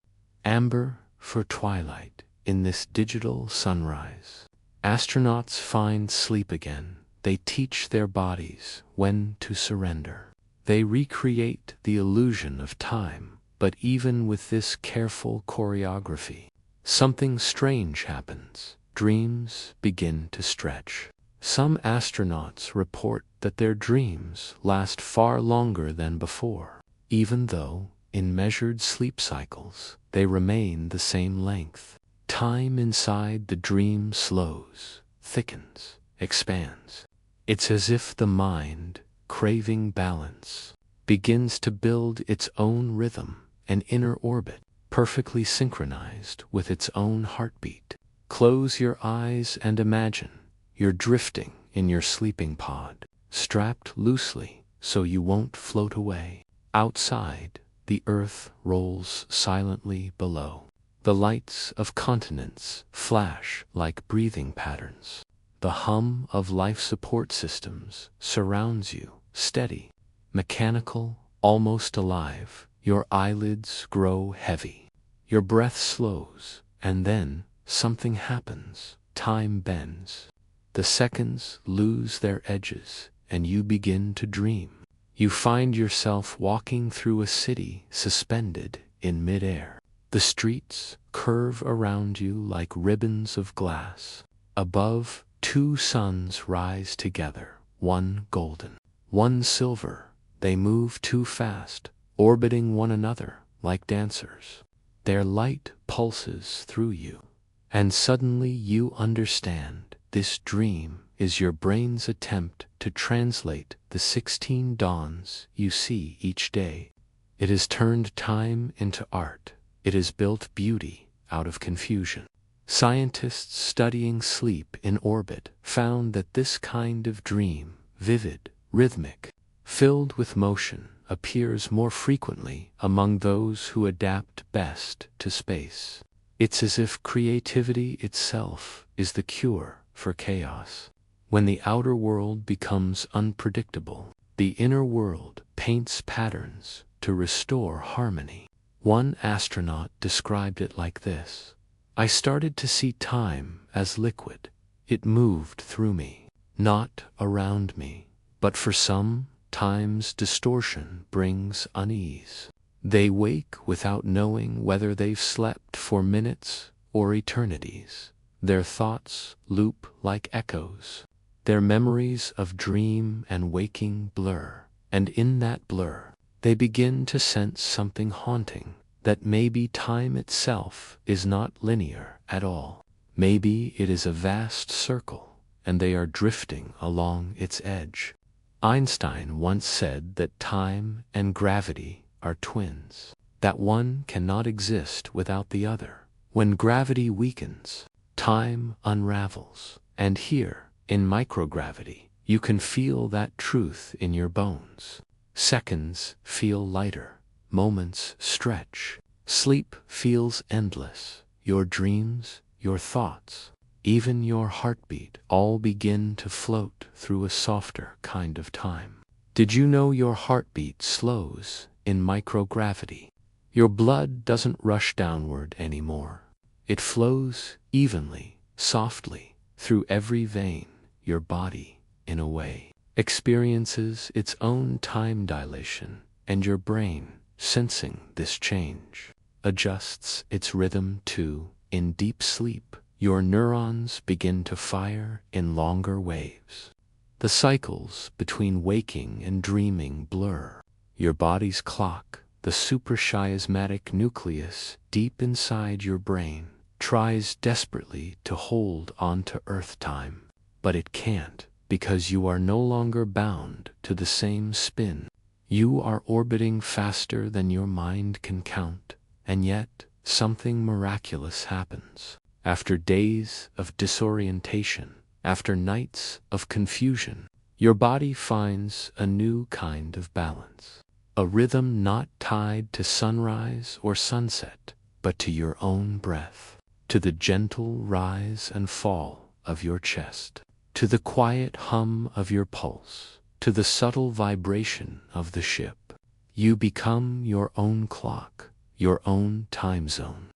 amber for twilight. In this digital sunrise, astronauts find sleep again. They teach their bodies when to surrender. They recreate the illusion of time, but even with this careful choreography, something strange happens. dreams begin to stretch. Some astronauts report that their dreams last far longer than before, even though, in measured sleep cycles, they remain the same length. Time inside the dream slows, thickens, expands. It's as if the mind, craving balance, begins to build its own rhythm, an inner orbit, perfectly synchronized with its own heartbeat. Close your eyes and imagine you're drifting in your sleeping pod, strapped loosely so you won't float away. Outside, the earth rolls silently below. The lights of continents flash like breathing patterns. The hum of life support systems surrounds you, steady, mechanical, almost alive. Your eyelids grow heavy. Your breath slows, and then something happens. Time bends. The seconds lose their edges, and you begin to dream. You find yourself walking through a city suspended in midair. The streets curve around you like ribbons of glass. Above, two suns rise together, one golden, one silver. They move too fast, orbiting one another like dancers. Their light pulses through you, and suddenly you understand this dream is your brain's attempt to translate the 16 dawns you see each day. It has turned time into art. It has built beauty out of confusion. Scientists studying sleep in orbit found that this kind of dream, vivid, rhythmic, filled with motion, appears more frequently among those who adapt best to space. It's as if creativity itself is the cure for chaos. When the outer world becomes unpredictable, the inner world paints patterns to restore harmony. One astronaut described it like this: I started to see time as liquid. It moved through me, not around me. But for some, time's distortion brings unease. They wake without knowing whether they've slept for minutes or eternities. Their thoughts loop like echoes. Their memories of dream and waking blur. And in that blur, they begin to sense something haunting, that maybe time itself is not linear at all. Maybe it is a vast circle, and they are drifting along its edge. Einstein once said that time and gravity are twins, that one cannot exist without the other. When gravity weakens, time unravels, and here, in microgravity, you can feel that truth in your bones. Seconds feel lighter, moments stretch, sleep feels endless, your dreams, your thoughts, even your heartbeat all begin to float through a softer kind of time. Did you know your heartbeat slows in microgravity? Your blood doesn't rush downward anymore. It flows evenly, softly, through every vein. Your body, in a way, experiences its own time dilation, and your brain, sensing this change, adjusts its rhythm too. In deep sleep, your neurons begin to fire in longer waves. The cycles between waking and dreaming blur. Your body's clock, the suprachiasmatic nucleus deep inside your brain, tries desperately to hold on to Earth time. But it can't, because you are no longer bound to the same spin. You are orbiting faster than your mind can count, and yet something miraculous happens. After days of disorientation, after nights of confusion, your body finds a new kind of balance. A rhythm not tied to sunrise or sunset, but to your own breath, to the gentle rise and fall of your chest, to the quiet hum of your pulse, to the subtle vibration of the ship. You become your own clock, your own time zone.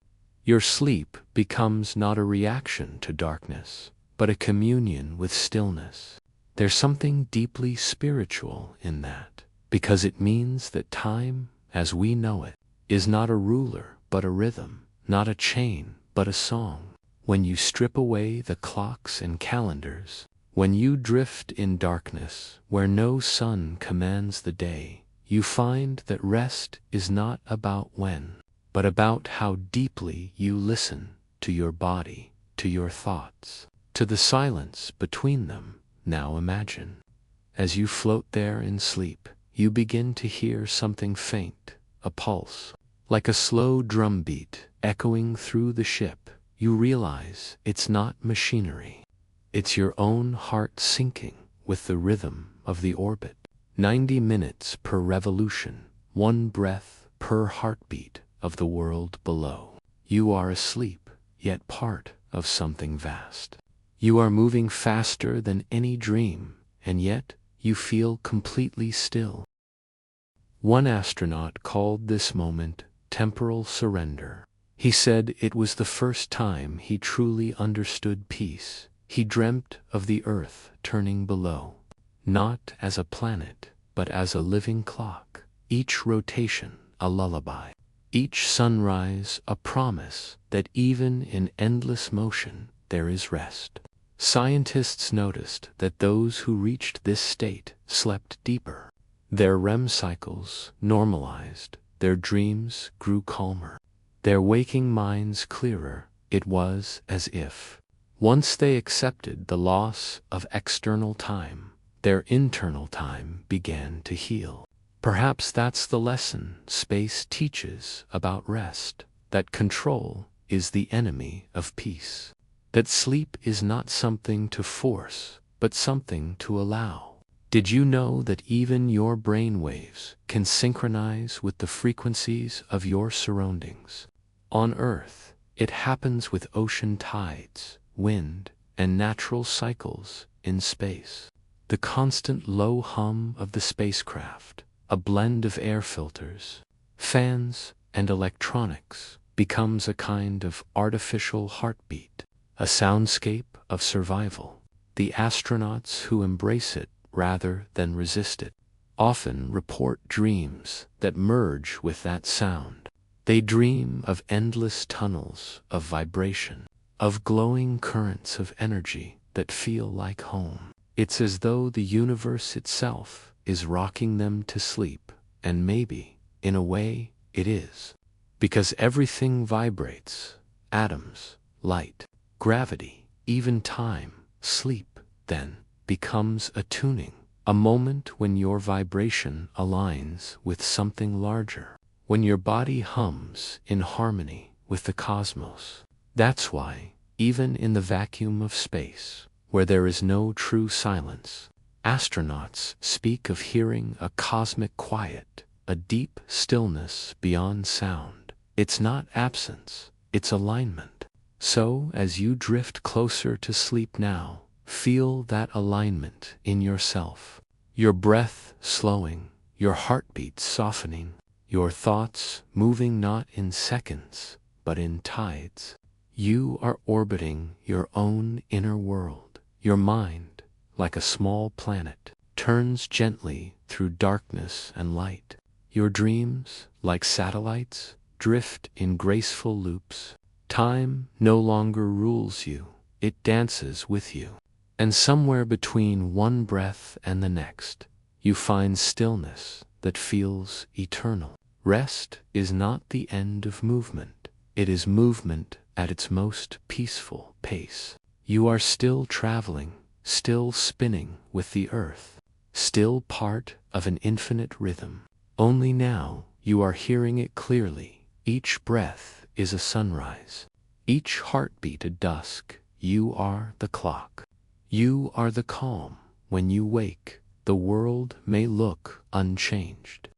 Your sleep becomes not a reaction to darkness, but a communion with stillness. There's something deeply spiritual in that, because it means that time, as we know it, is not a ruler but a rhythm, not a chain but a song. when you strip away the clocks and calendars, when you drift in darkness where no sun commands the day, you find that rest is not about when, but about how deeply you listen to your body, to your thoughts, to the silence between them. Now imagine, as you float there in sleep, you begin to hear something faint, a pulse, like a slow drumbeat echoing through the ship. You realize it's not machinery. It's your own heart syncing with the rhythm of the orbit. 90 minutes per revolution, one breath per heartbeat of the world below. You are asleep, yet part of something vast. You are moving faster than any dream, and yet you feel completely still. One astronaut called this moment temporal surrender. He said it was the first time he truly understood peace. He dreamt of the Earth turning below, not as a planet, but as a living clock, each rotation a lullaby, each sunrise a promise that even in endless motion there is rest. Scientists noticed that those who reached this state slept deeper. Their REM cycles normalized, their dreams grew calmer, their waking minds clearer. It was as if, once they accepted the loss of external time, their internal time began to heal. Perhaps that's the lesson space teaches about rest, that control is the enemy of peace, that sleep is not something to force, but something to allow. Did you know that even your brain waves can synchronize with the frequencies of your surroundings? On Earth, it happens with ocean tides, wind, and natural cycles. In space, the constant low hum of the spacecraft, a blend of air filters, fans, and electronics, becomes a kind of artificial heartbeat, a soundscape of survival. The astronauts who embrace it rather than resist it often report dreams that merge with that sound. They dream of endless tunnels of vibration, of glowing currents of energy that feel like home. It's as though the universe itself is rocking them to sleep, and maybe, in a way, it is. Because everything vibrates, atoms, light, gravity, even time. Sleep, then, becomes a tuning, a moment when your vibration aligns with something larger, when your body hums in harmony with the cosmos. That's why, even in the vacuum of space, where there is no true silence, astronauts speak of hearing a cosmic quiet, a deep stillness beyond sound. It's not absence, it's alignment. So, as you drift closer to sleep now, feel that alignment in yourself. Your breath slowing, your heartbeat softening, your thoughts moving not in seconds, but in tides. You are orbiting your own inner world. Your mind, like a small planet, turns gently through darkness and light. Your dreams, like satellites, drift in graceful loops. Time no longer rules you, it dances with you. And somewhere between one breath and the next, you find stillness that feels eternal. Rest is not the end of movement, it is movement at its most peaceful pace. You are still traveling, still spinning with the earth, still part of an infinite rhythm. Only now you are hearing it clearly. Each breath is a sunrise, each heartbeat a dusk. You are the clock. You are the calm. When you wake, the world may look unchanged,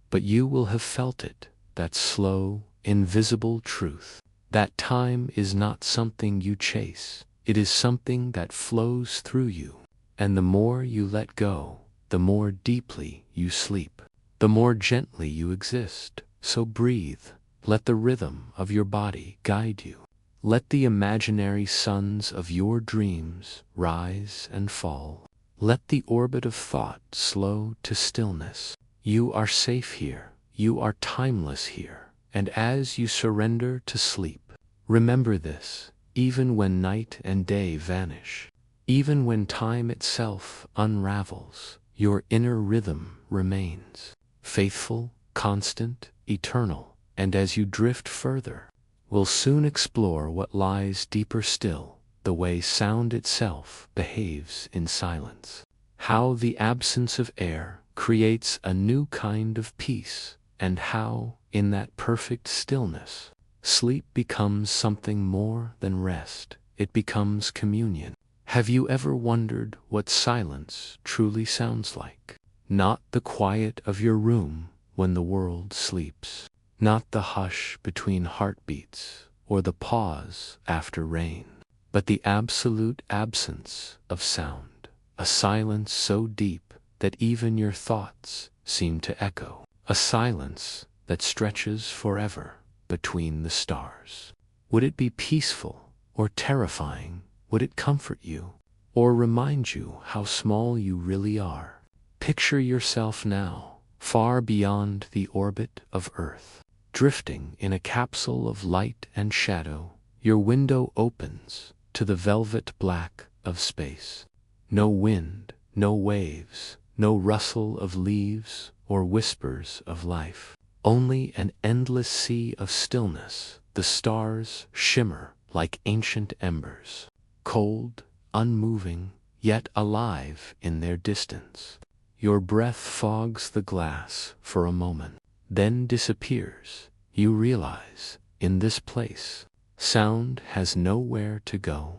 but you will have felt it, that slow, invisible truth, that time is not something you chase, it is something that flows through you. And the more you let go, the more deeply you sleep, the more gently you exist. So breathe, let the rhythm of your body guide you. Let the imaginary suns of your dreams rise and fall. Let the orbit of thought slow to stillness. You are safe here, you are timeless here, and as you surrender to sleep, remember this, even when night and day vanish. Even when time itself unravels, your inner rhythm remains. Faithful, constant, eternal, and as you drift further, we'll soon explore what lies deeper still, the way sound itself behaves in silence. How the absence of air creates a new kind of peace, and how, in that perfect stillness, sleep becomes something more than rest. It becomes communion. Have you ever wondered what silence truly sounds like? Not the quiet of your room when the world sleeps, not the hush between heartbeats or the pause after rain, but the absolute absence of sound, a silence so deep that even your thoughts seem to echo, a silence that stretches forever between the stars. Would it be peaceful or terrifying? Would it comfort you or remind you how small you really are? Picture yourself now, far beyond the orbit of Earth, drifting in a capsule of light and shadow. Your window opens to the velvet black of space. No wind, no waves, no rustle of leaves or whispers of life. Only an endless sea of stillness. The stars shimmer like ancient embers, cold, unmoving, yet alive in their distance. Your breath fogs the glass for a moment, then disappears. You realize, in this place, sound has nowhere to go.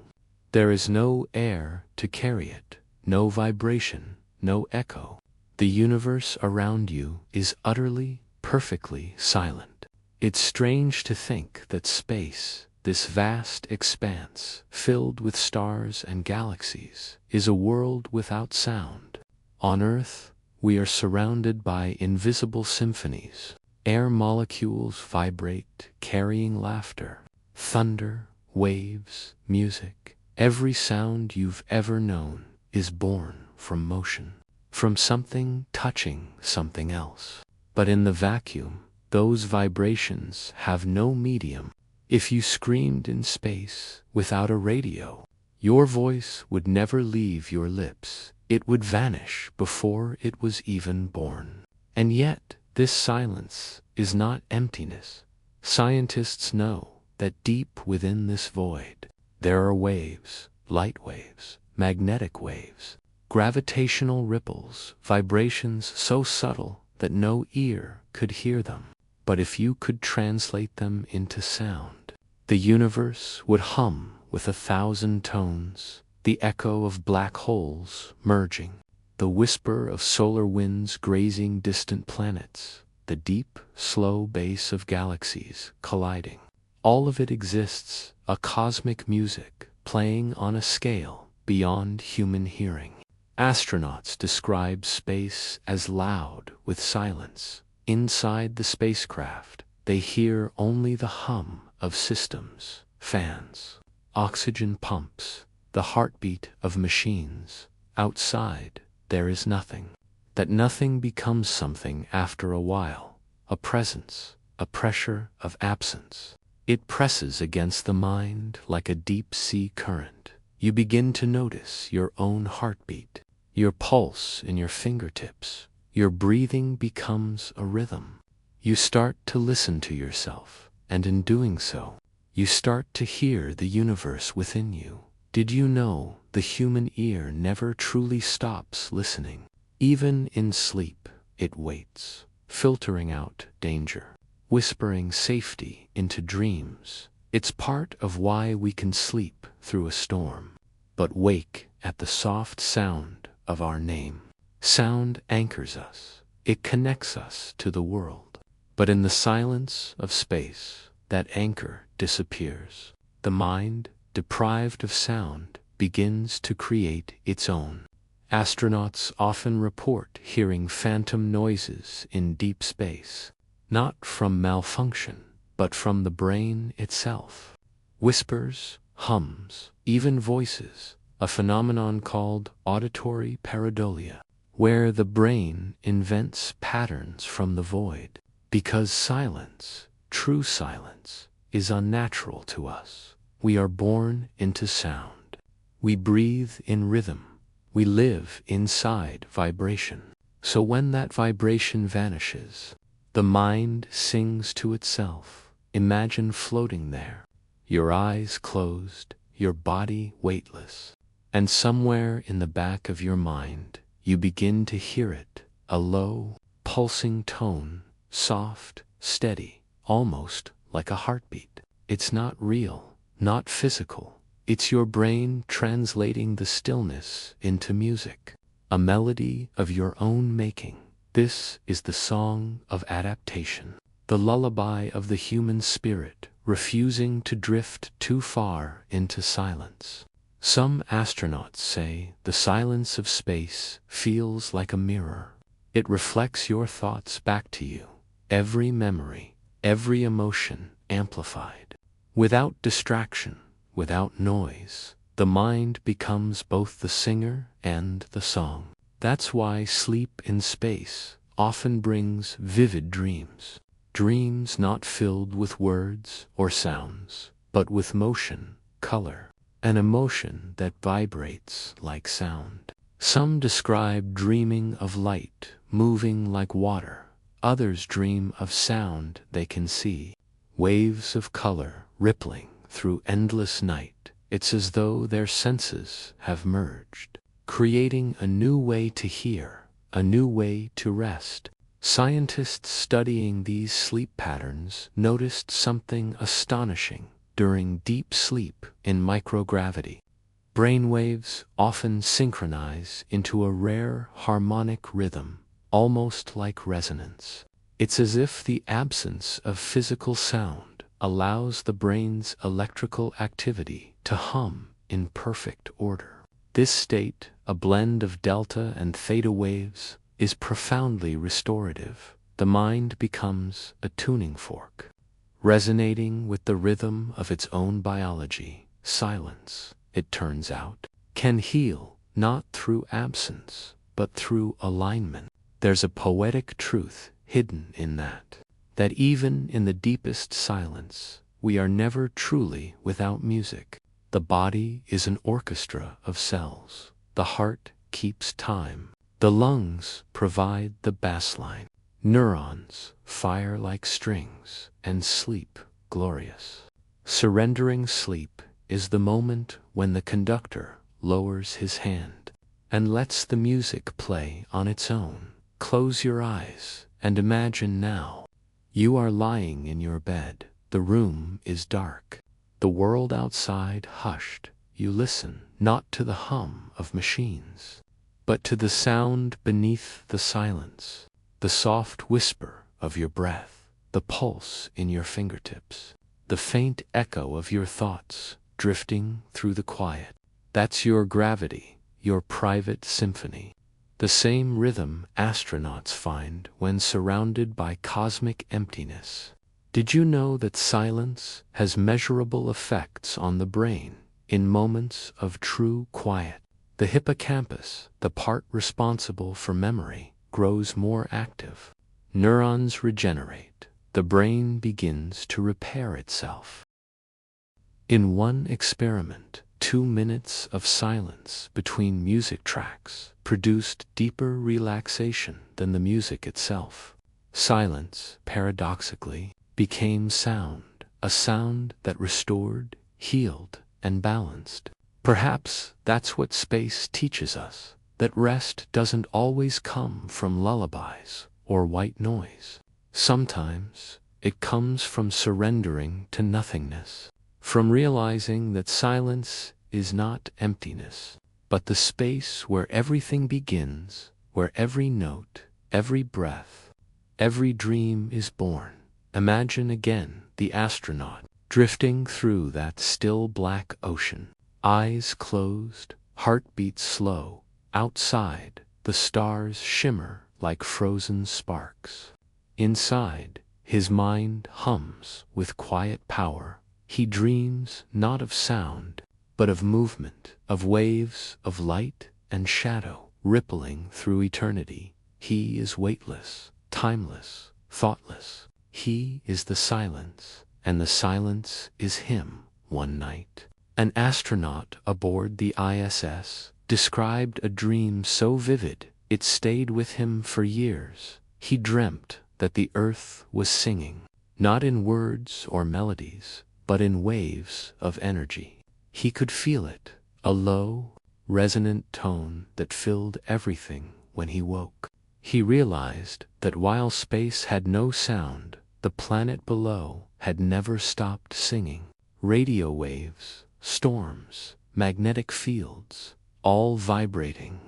There is no air to carry it, no vibration, no echo. The universe around you is utterly, perfectly silent. It's strange to think that space, this vast expanse filled with stars and galaxies, is a world without sound. On Earth, we are surrounded by invisible symphonies. Air molecules vibrate, carrying laughter, thunder, waves, music. Every sound you've ever known is born from motion, from something touching something else. But in the vacuum, those vibrations have no medium. If you screamed in space without a radio, your voice would never leave your lips. It would vanish before it was even born. And yet, this silence is not emptiness. Scientists know that deep within this void, there are waves, light waves, magnetic waves, gravitational ripples, vibrations so subtle that no ear could hear them. But if you could translate them into sound, the universe would hum with 1,000 tones, the echo of black holes merging, the whisper of solar winds grazing distant planets, the deep, slow bass of galaxies colliding. All of it exists, a cosmic music playing on a scale beyond human hearing. Astronauts describe space as loud with silence. Inside the spacecraft, they hear only the hum of systems, fans, oxygen pumps, the heartbeat of machines. Outside, there is nothing. That nothing becomes something after a while, a presence, a pressure of absence. It presses against the mind like a deep-sea current. You begin to notice your own heartbeat, your pulse in your fingertips. Your breathing becomes a rhythm. You start to listen to yourself, and in doing so, you start to hear the universe within you. Did you know the human ear never truly stops listening? Even in sleep, it waits, filtering out danger, whispering safety into dreams. It's part of why we can sleep through a storm, but wake at the soft sound of our name. Sound anchors us. It connects us to the world. But in the silence of space, that anchor disappears. The mind, deprived of sound, begins to create its own. Astronauts often report hearing phantom noises in deep space, not from malfunction, but from the brain itself. Whispers, hums, even voices, a phenomenon called auditory pareidolia, where the brain invents patterns from the void. Because silence, true silence, is unnatural to us. We are born into sound. We breathe in rhythm. We live inside vibration. So when that vibration vanishes, the mind sings to itself. Imagine floating there, your eyes closed, your body weightless. And somewhere in the back of your mind, you begin to hear it, a low, pulsing tone, soft, steady, almost like a heartbeat. It's not real, not physical. It's your brain translating the stillness into music, a melody of your own making. This is the song of adaptation, the lullaby of the human spirit, refusing to drift too far into silence. Some astronauts say the silence of space feels like a mirror. It reflects your thoughts back to you, every memory, every emotion amplified. Without distraction, without noise, the mind becomes both the singer and the song. That's why sleep in space often brings vivid dreams. Dreams not filled with words or sounds, but with motion, color, an emotion that vibrates like sound. Some describe dreaming of light moving like water. Others dream of sound they can see. Waves of color rippling through endless night. It's as though their senses have merged, creating a new way to hear, a new way to rest. Scientists studying these sleep patterns noticed something astonishing. During deep sleep in microgravity, brainwaves often synchronize into a rare harmonic rhythm, almost like resonance. It's as if the absence of physical sound allows the brain's electrical activity to hum in perfect order. This state, a blend of delta and theta waves, is profoundly restorative. The mind becomes a tuning fork, resonating with the rhythm of its own biology. Silence, it turns out, can heal not through absence, but through alignment. There's a poetic truth hidden in that even in the deepest silence, we are never truly without music. The body is an orchestra of cells. The heart keeps time. The lungs provide the bassline. Neurons fire like strings, and sleep glorious. Surrendering sleep is the moment when the conductor lowers his hand and lets the music play on its own. Close your eyes and imagine now. You are lying in your bed. The room is dark. The world outside hushed. You listen not to the hum of machines, but to the sound beneath the silence, the soft whisper of your breath, the pulse in your fingertips, the faint echo of your thoughts drifting through the quiet. That's your gravity, your private symphony. The same rhythm astronauts find when surrounded by cosmic emptiness. Did you know that silence has measurable effects on the brain in moments of true quiet? The hippocampus, the part responsible for memory, grows more active. Neurons regenerate. The brain begins to repair itself. In one experiment, 2 minutes of silence between music tracks produced deeper relaxation than the music itself. Silence, paradoxically, became sound, a sound that restored, healed, and balanced. Perhaps that's what space teaches us, that rest doesn't always come from lullabies or white noise. Sometimes it comes from surrendering to nothingness, from realizing that silence is not emptiness, but the space where everything begins, where every note, every breath, every dream is born. Imagine again the astronaut drifting through that still black ocean, eyes closed, heartbeat slow. Outside, the stars shimmer like frozen sparks. Inside, his mind hums with quiet power. He dreams not of sound, but of movement, of waves of light and shadow rippling through eternity. He is weightless, timeless, thoughtless. He is the silence, and the silence is him, one night. An astronaut aboard the ISS described a dream so vivid it stayed with him for years. He dreamt that the Earth was singing, not in words or melodies, but in waves of energy. He could feel it, a low, resonant tone that filled everything when he woke. He realized that while space had no sound, the planet below had never stopped singing. Radio waves, storms, magnetic fields, all vibrating.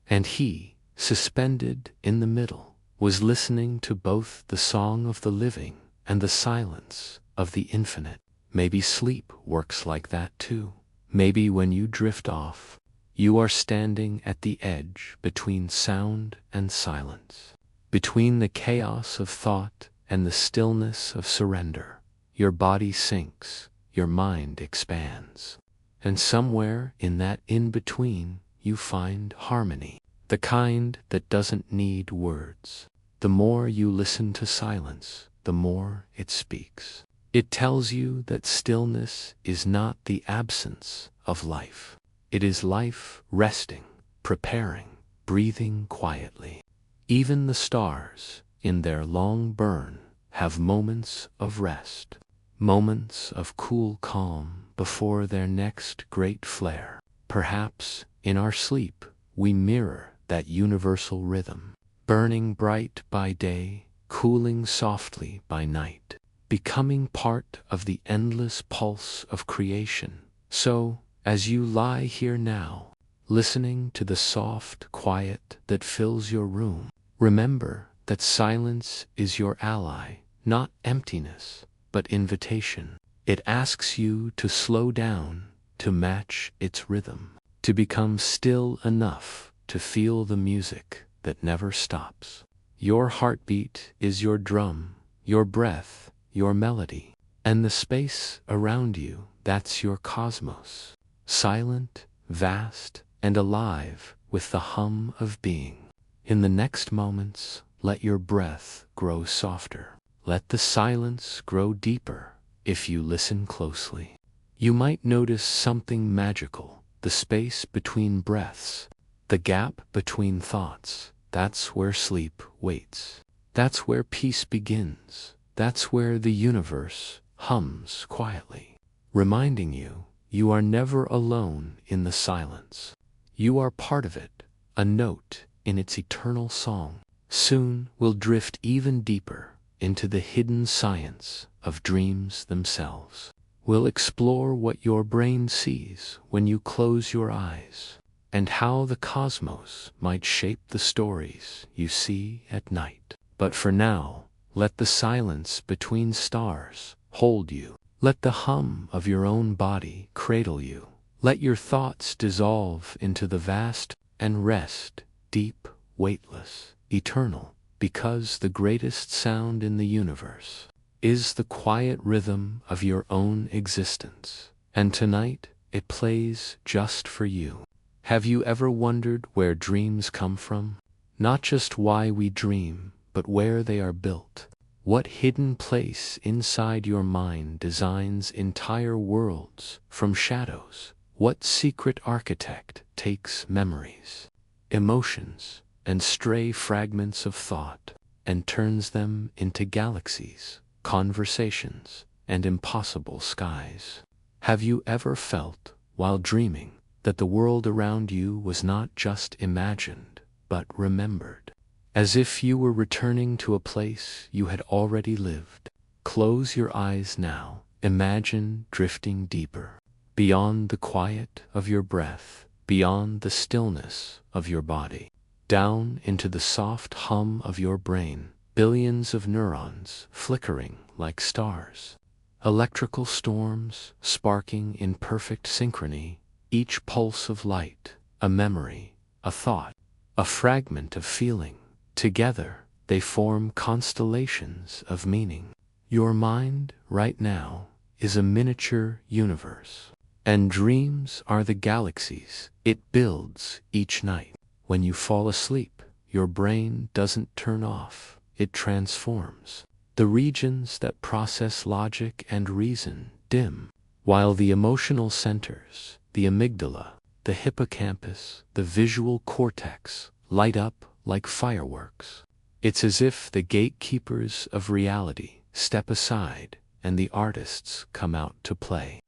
And he, suspended in the middle, was listening to both the song of the living and the silence of the infinite. Maybe sleep works like that too. Maybe when you drift off, you are standing at the edge between sound and silence, between the chaos of thought and the stillness of surrender. Your body sinks, your mind expands, and somewhere in that in-between you find harmony, the kind that doesn't need words. The more you listen to silence, the more it speaks. It tells you that stillness is not the absence of life. It is life resting, preparing, breathing quietly. Even the stars, in their long burn, have moments of rest, moments of cool calm before their next great flare. Perhaps, in our sleep, we mirror that universal rhythm, burning bright by day, cooling softly by night, becoming part of the endless pulse of creation. So, as you lie here now, listening to the soft quiet that fills your room, remember that silence is your ally, not emptiness, but invitation. It asks you to slow down, to match its rhythm, to become still enough to feel the music that never stops. Your heartbeat is your drum, your breath, your melody, and the space around you, that's your cosmos. Silent, vast, and alive with the hum of being. In the next moments, let your breath grow softer. Let the silence grow deeper if you listen closely. You might notice something magical, the space between breaths, the gap between thoughts. That's where sleep waits. That's where peace begins. That's where the universe hums quietly, reminding you you are never alone in the silence. You are part of it, a note in its eternal song. Soon we'll drift even deeper into the hidden science of dreams themselves. We'll explore what your brain sees when you close your eyes, and how the cosmos might shape the stories you see at night. But for now, let the silence between stars hold you. Let the hum of your own body cradle you. Let your thoughts dissolve into the vast and rest deep, weightless, eternal, because the greatest sound in the universe is the quiet rhythm of your own existence. And tonight, it plays just for you. Have you ever wondered where dreams come from? Not just why we dream, but where they are built. What hidden place inside your mind designs entire worlds from shadows? What secret architect takes memories, emotions, and stray fragments of thought and turns them into galaxies, conversations, and impossible skies? Have you ever felt, while dreaming, that the world around you was not just imagined, but remembered? As if you were returning to a place you had already lived. Close your eyes now. Imagine drifting deeper, beyond the quiet of your breath, beyond the stillness of your body, down into the soft hum of your brain, billions of neurons flickering like stars, electrical storms sparking in perfect synchrony, each pulse of light, a memory, a thought, a fragment of feeling. Together, they form constellations of meaning. Your mind, right now, is a miniature universe, and dreams are the galaxies it builds each night. When you fall asleep, your brain doesn't turn off, it transforms. The regions that process logic and reason dim, while the emotional centers, the amygdala, the hippocampus, the visual cortex, light up like fireworks. It's as if the gatekeepers of reality step aside and the artists come out to play.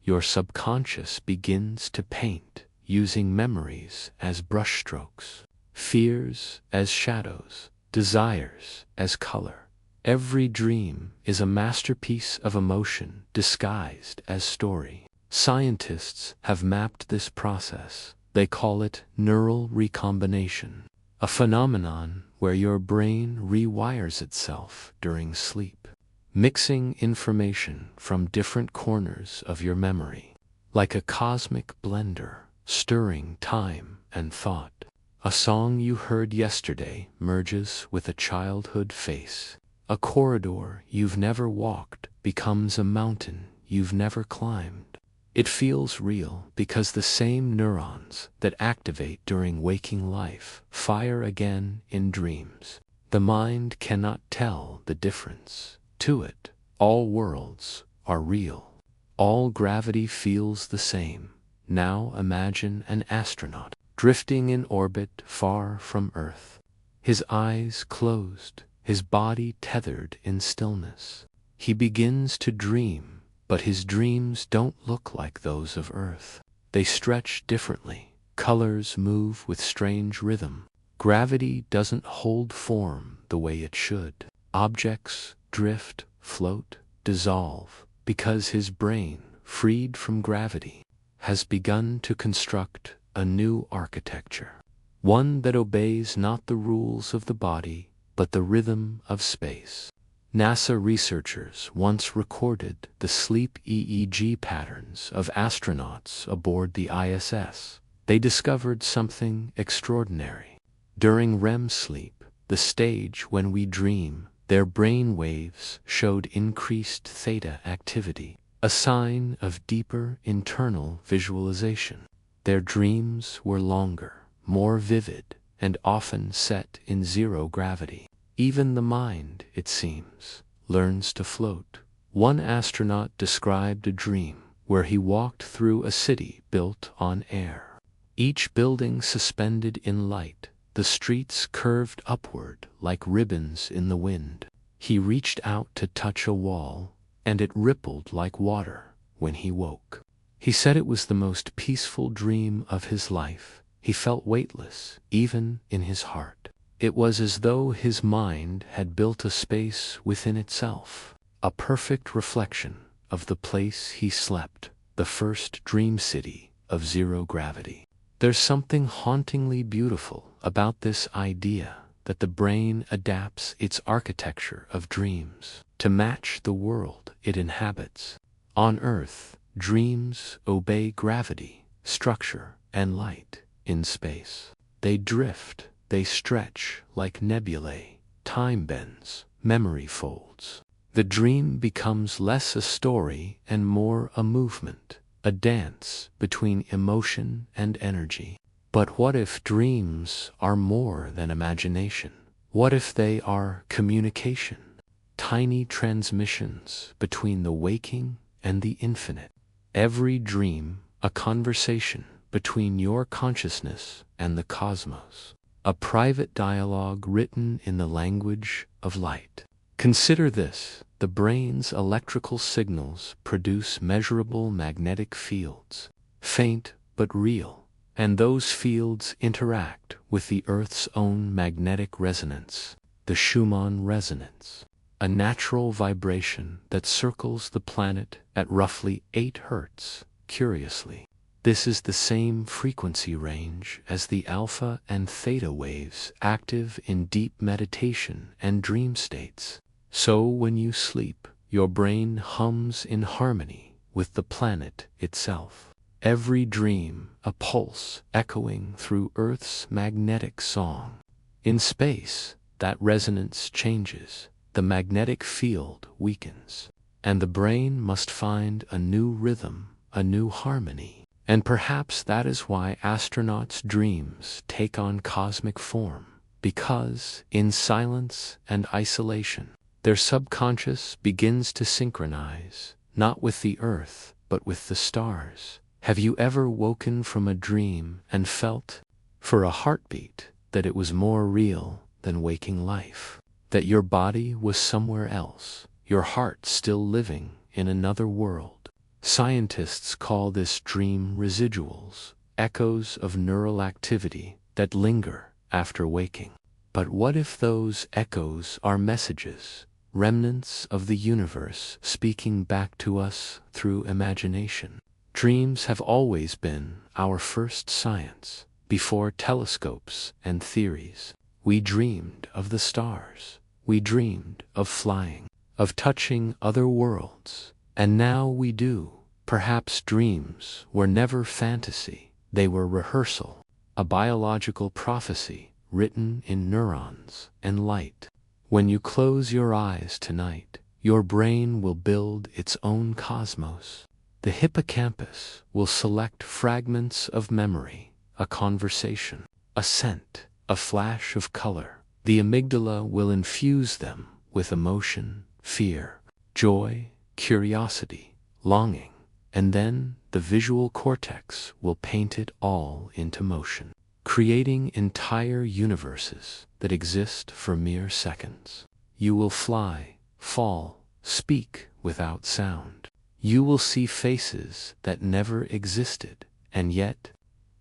Your subconscious begins to paint, using memories as brushstrokes, fears as shadows, desires as color. Every dream is a masterpiece of emotion disguised as story. Scientists have mapped this process. They call it neural recombination, a phenomenon where your brain rewires itself during sleep, mixing information from different corners of your memory, like a cosmic blender, stirring time and thought. A song you heard yesterday merges with a childhood face. A corridor you've never walked becomes a mountain you've never climbed. It feels real because the same neurons that activate during waking life fire again in dreams. The mind cannot tell the difference. To it, all worlds are real. All gravity feels the same. Now imagine an astronaut drifting in orbit far from Earth. His eyes closed, his body tethered in stillness. He begins to dream, but his dreams don't look like those of Earth. They stretch differently. Colors move with strange rhythm. Gravity doesn't hold form the way it should. Objects drift, float, dissolve, because his brain, freed from gravity, has begun to construct a new architecture. One that obeys not the rules of the body, but the rhythm of space. NASA researchers once recorded the sleep EEG patterns of astronauts aboard the ISS. They discovered something extraordinary. During REM sleep, the stage when we dream, their brain waves showed increased theta activity, a sign of deeper internal visualization. Their dreams were longer, more vivid, and often set in zero gravity. Even the mind, it seems, learns to float. One astronaut described a dream where he walked through a city built on air. Each building suspended in light, the streets curved upward like ribbons in the wind. He reached out to touch a wall, and it rippled like water when he woke. He said it was the most peaceful dream of his life. He felt weightless, even in his heart. It was as though his mind had built a space within itself, a perfect reflection of the place he slept, the first dream city of zero gravity. There's something hauntingly beautiful about this idea that the brain adapts its architecture of dreams to match the world it inhabits. On Earth, dreams obey gravity, structure, and light. In space, they drift. They stretch like nebulae, time bends, memory folds. The dream becomes less a story and more a movement, a dance between emotion and energy. But what if dreams are more than imagination? What if they are communication? Tiny transmissions between the waking and the infinite. Every dream, a conversation between your consciousness and the cosmos. A private dialogue written in the language of light. Consider this: the brain's electrical signals produce measurable magnetic fields, faint but real, and those fields interact with the Earth's own magnetic resonance, the Schumann resonance, a natural vibration that circles the planet at roughly 8 Hz, curiously. This is the same frequency range as the alpha and theta waves active in deep meditation and dream states. So when you sleep, your brain hums in harmony with the planet itself. Every dream a pulse echoing through Earth's magnetic song. In space, that resonance changes, the magnetic field weakens, and the brain must find a new rhythm, a new harmony. And perhaps that is why astronauts' dreams take on cosmic form, because, in silence and isolation, their subconscious begins to synchronize, not with the Earth, but with the stars. Have you ever woken from a dream and felt, for a heartbeat, that it was more real than waking life? That your body was somewhere else, your heart still living in another world? Scientists call this dream residuals, echoes of neural activity that linger after waking. But what if those echoes are messages, remnants of the universe speaking back to us through imagination? Dreams have always been our first science. Before telescopes and theories, we dreamed of the stars. We dreamed of flying, of touching other worlds. And now we do. Perhaps dreams were never fantasy. They were rehearsal, a biological prophecy written in neurons and light. When you close your eyes tonight, your brain will build its own cosmos. The hippocampus will select fragments of memory, a conversation, a scent, a flash of color. The amygdala will infuse them with emotion, fear, joy, curiosity, longing, and then the visual cortex will paint it all into motion, creating entire universes that exist for mere seconds. You will fly, fall, speak without sound. You will see faces that never existed, and yet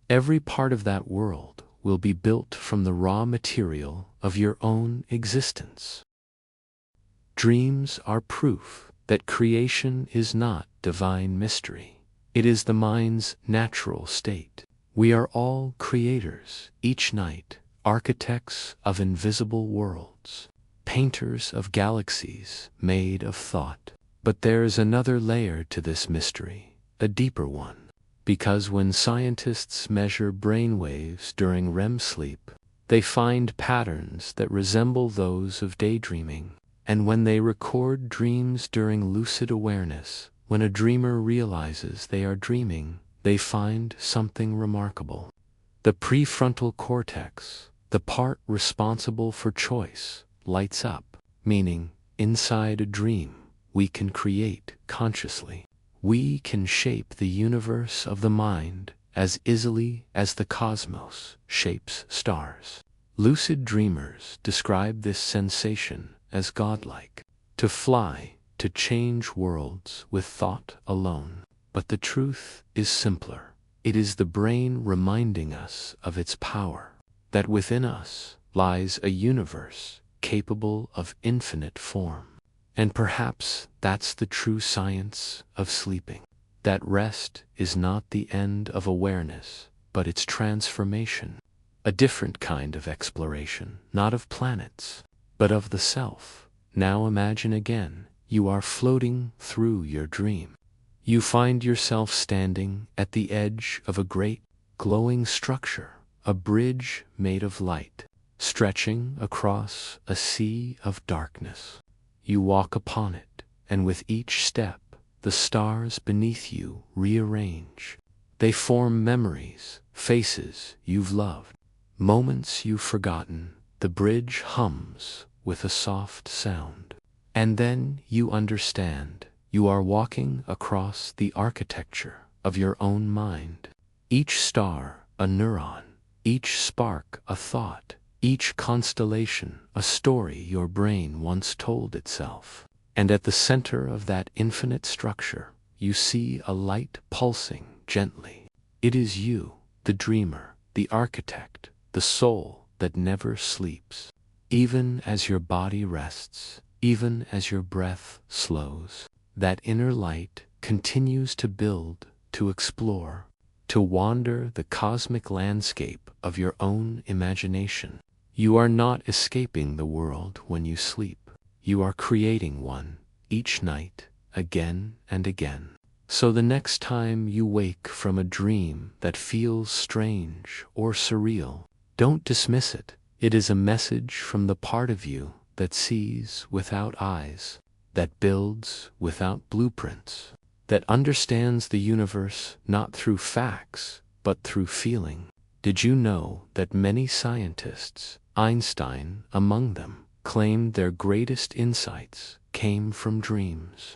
every part of that world will be built from the raw material of your own existence. Dreams are proof that creation is not divine mystery. It is the mind's natural state. We are all creators, each night, architects of invisible worlds, painters of galaxies made of thought. But there's another layer to this mystery, a deeper one. Because when scientists measure brainwaves during REM sleep, they find patterns that resemble those of daydreaming. And when they record dreams during lucid awareness, when a dreamer realizes they are dreaming, they find something remarkable. The prefrontal cortex, the part responsible for choice, lights up, meaning inside a dream, we can create consciously. We can shape the universe of the mind as easily as the cosmos shapes stars. Lucid dreamers describe this sensation as godlike. To fly, to change worlds with thought alone. But the truth is simpler. It is the brain reminding us of its power, that within us lies a universe capable of infinite form. And perhaps that's the true science of sleeping. That rest is not the end of awareness, but its transformation. A different kind of exploration, not of planets, but of the self. Now imagine again, you are floating through your dream. You find yourself standing at the edge of a great, glowing structure, a bridge made of light, stretching across a sea of darkness. You walk upon it, and with each step, the stars beneath you rearrange. They form memories, faces you've loved, moments you've forgotten. The bridge hums with a soft sound. And then you understand, you are walking across the architecture of your own mind. Each star, a neuron, each spark, a thought, each constellation, a story your brain once told itself. And at the center of that infinite structure, you see a light pulsing gently. It is you, the dreamer, the architect, the soul that never sleeps. Even as your body rests, even as your breath slows, that inner light continues to build, to explore, to wander the cosmic landscape of your own imagination. You are not escaping the world when you sleep. You are creating one, each night, again and again. So the next time you wake from a dream that feels strange or surreal, don't dismiss it. It is a message from the part of you that sees without eyes, that builds without blueprints, that understands the universe not through facts, but through feeling. Did you know that many scientists, Einstein among them, claimed their greatest insights came from dreams?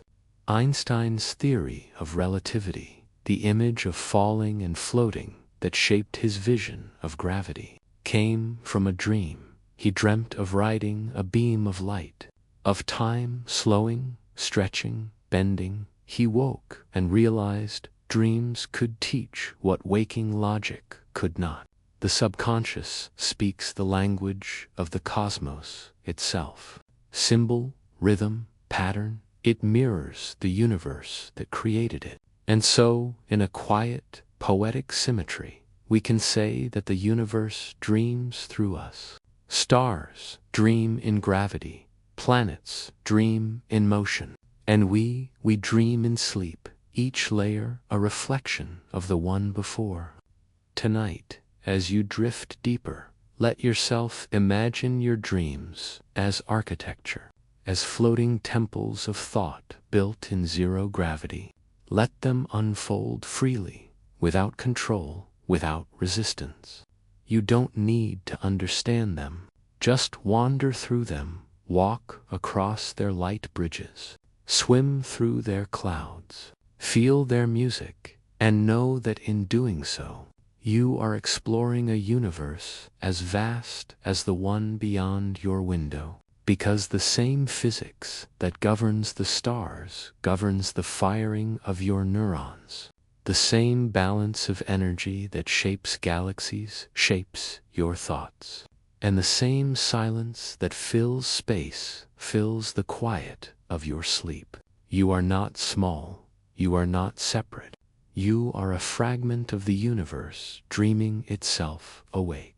Einstein's theory of relativity, the image of falling and floating that shaped his vision of gravity, came from a dream. He dreamt of riding a beam of light, of time slowing, stretching, bending. He woke and realized dreams could teach what waking logic could not. The subconscious speaks the language of the cosmos itself. Symbol, rhythm, pattern, it mirrors the universe that created it. And so, in a quiet, poetic symmetry, we can say that the universe dreams through us. Stars dream in gravity, planets dream in motion, and we dream in sleep, each layer a reflection of the one before. Tonight, as you drift deeper, let yourself imagine your dreams as architecture, as floating temples of thought built in zero gravity. Let them unfold freely, without control, without resistance. You don't need to understand them. Just wander through them, walk across their light bridges, swim through their clouds, feel their music, and know that in doing so, you are exploring a universe as vast as the one beyond your window. Because the same physics that governs the stars governs the firing of your neurons. The same balance of energy that shapes galaxies shapes your thoughts. And the same silence that fills space fills the quiet of your sleep. You are not small. You are not separate. You are a fragment of the universe dreaming itself awake.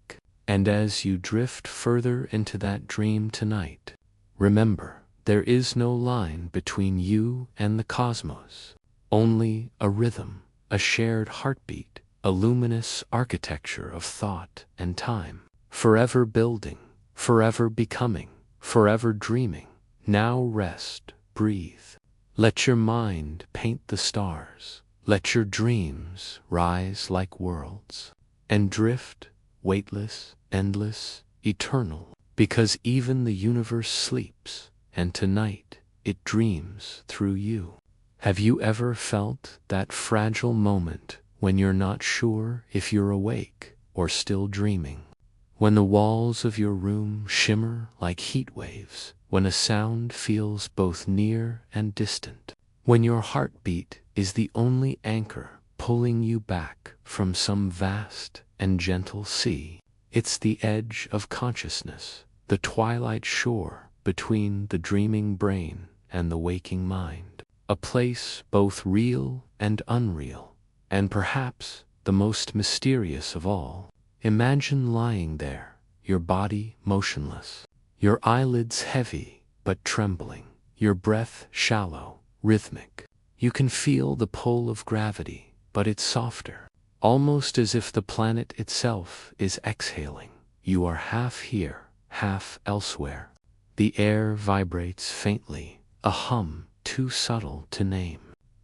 And as you drift further into that dream tonight, remember, there is no line between you and the cosmos. Only a rhythm, a shared heartbeat, a luminous architecture of thought and time. Forever building, forever becoming, forever dreaming. Now rest, breathe. Let your mind paint the stars. Let your dreams rise like worlds. And drift, weightless, endless, eternal, because even the universe sleeps, and tonight it dreams through you. Have you ever felt that fragile moment when you're not sure if you're awake or still dreaming? When the walls of your room shimmer like heat waves, when a sound feels both near and distant, when your heartbeat is the only anchor pulling you back from some vast and gentle sea. It's the edge of consciousness, the twilight shore between the dreaming brain and the waking mind, a place both real and unreal, and perhaps the most mysterious of all. Imagine lying there, your body motionless, your eyelids heavy but trembling, your breath shallow, rhythmic. You can feel the pull of gravity, but it's softer. Almost as if the planet itself is exhaling. You are half here, half elsewhere. The air vibrates faintly, a hum too subtle to name.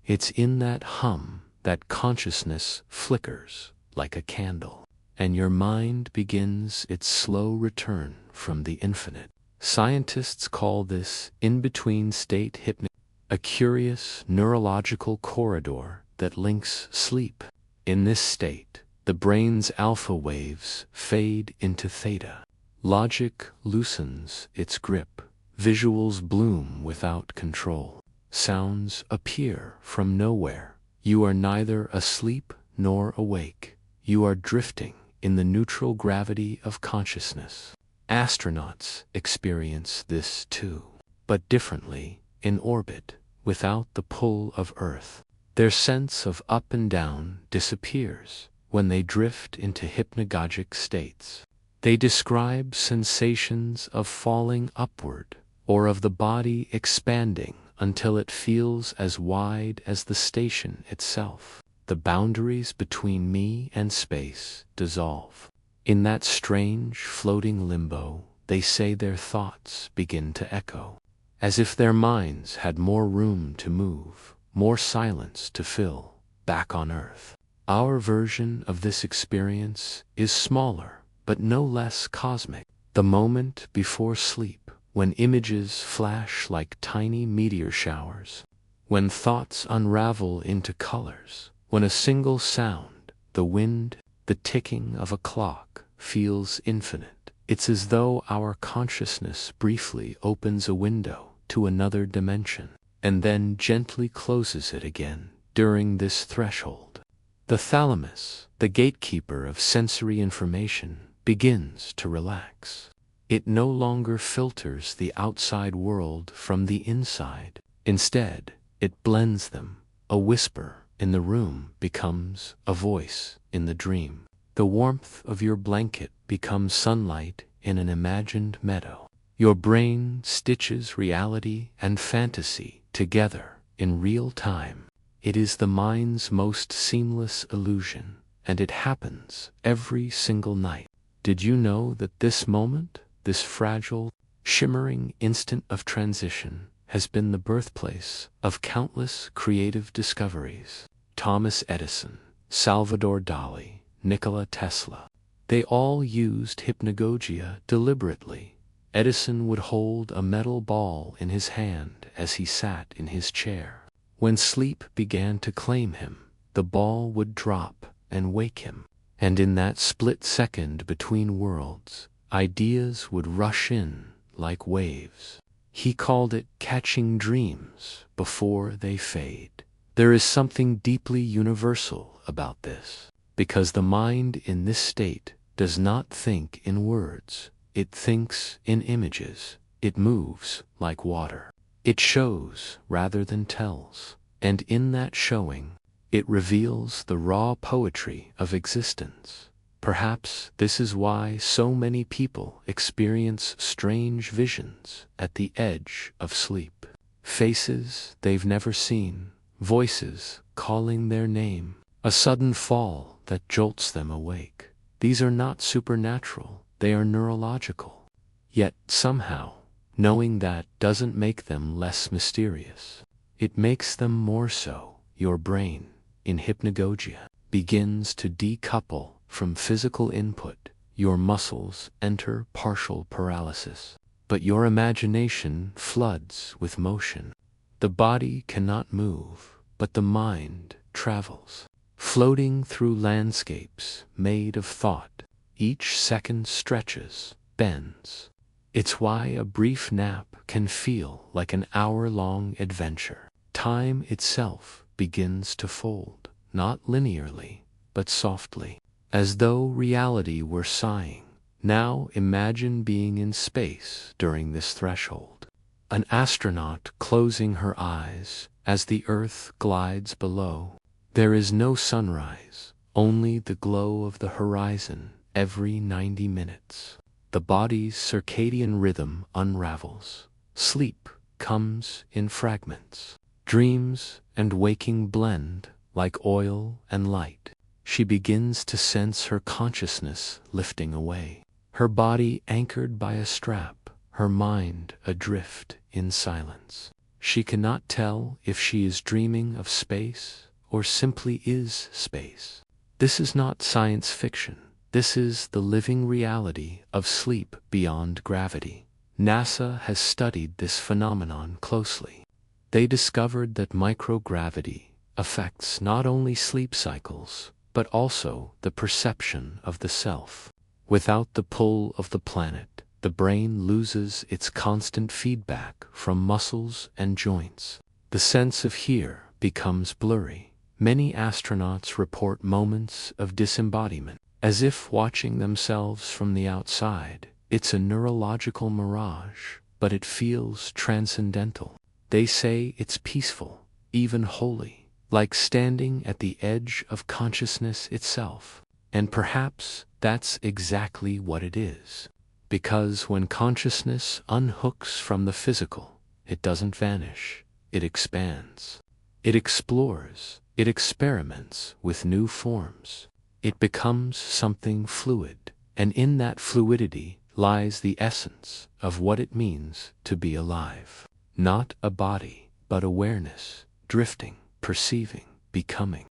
It's in that hum that consciousness flickers like a candle, and your mind begins its slow return from the infinite. Scientists call this in-between state hypnosis, a curious neurological corridor that links sleep. In this state, the brain's alpha waves fade into theta. Logic loosens its grip. Visuals bloom without control. Sounds appear from nowhere. You are neither asleep nor awake. You are drifting in the neutral gravity of consciousness. Astronauts experience this too, but differently, in orbit, without the pull of Earth. Their sense of up and down disappears when they drift into hypnagogic states. They describe sensations of falling upward or of the body expanding until it feels as wide as the station itself. The boundaries between me and space dissolve. In that strange floating limbo, they say their thoughts begin to echo, as if their minds had more room to move, more silence to fill, back on Earth. Our version of this experience is smaller, but no less cosmic. The moment before sleep, when images flash like tiny meteor showers. when thoughts unravel into colors, when a single sound, the wind, the ticking of a clock, feels infinite. It's as though our consciousness briefly opens a window to another dimension, and then gently closes it again during this threshold. The thalamus, the gatekeeper of sensory information, begins to relax. It no longer filters the outside world from the inside. Instead, it blends them. A whisper in the room becomes a voice in the dream. The warmth of your blanket becomes sunlight in an imagined meadow. Your brain stitches reality and fantasy together in real time. It is the mind's most seamless illusion, and it happens every single night. Did you know that this moment, this fragile, shimmering instant of transition, has been the birthplace of countless creative discoveries? Thomas Edison, Salvador Dali, Nikola Tesla. They all used hypnagogia deliberately. Edison would hold a metal ball in his hand as he sat in his chair. When sleep began to claim him, the ball would drop and wake him. And in that split second between worlds, ideas would rush in like waves. He called it catching dreams before they fade. There is something deeply universal about this, because the mind in this state does not think in words. It thinks in images. It moves like water. It shows rather than tells, and in that showing, it reveals the raw poetry of existence. Perhaps this is why so many people experience strange visions at the edge of sleep. Faces they've never seen, voices calling their name, a sudden fall that jolts them awake. These are not supernatural, they are neurological. Yet somehow, knowing that doesn't make them less mysterious. It makes them more so. Your brain, in hypnagogia, begins to decouple from physical input. Your muscles enter partial paralysis, but your imagination floods with motion. The body cannot move, but the mind travels, floating through landscapes made of thought. Each second stretches, bends. It's why a brief nap can feel like an hour-long adventure. Time itself begins to fold, not linearly, but softly, as though reality were sighing. Now imagine being in space during this threshold. An astronaut closing her eyes as the Earth glides below. There is no sunrise, only the glow of the horizon every 90 minutes. The body's circadian rhythm unravels. Sleep comes in fragments. Dreams and waking blend like oil and light. She begins to sense her consciousness lifting away. Her body anchored by a strap, her mind adrift in silence. She cannot tell if she is dreaming of space or simply is space. This is not science fiction. This is the living reality of sleep beyond gravity. NASA has studied this phenomenon closely. They discovered that microgravity affects not only sleep cycles, but also the perception of the self. Without the pull of the planet, the brain loses its constant feedback from muscles and joints. The sense of here becomes blurry. Many astronauts report moments of disembodiment, as if watching themselves from the outside. It's a neurological mirage, but it feels transcendental. They say it's peaceful, even holy, like standing at the edge of consciousness itself. And perhaps that's exactly what it is. Because when consciousness unhooks from the physical, it doesn't vanish, it expands. It explores, it experiments with new forms. It becomes something fluid, and in that fluidity lies the essence of what it means to be alive. Not a body, but awareness, drifting, perceiving, becoming.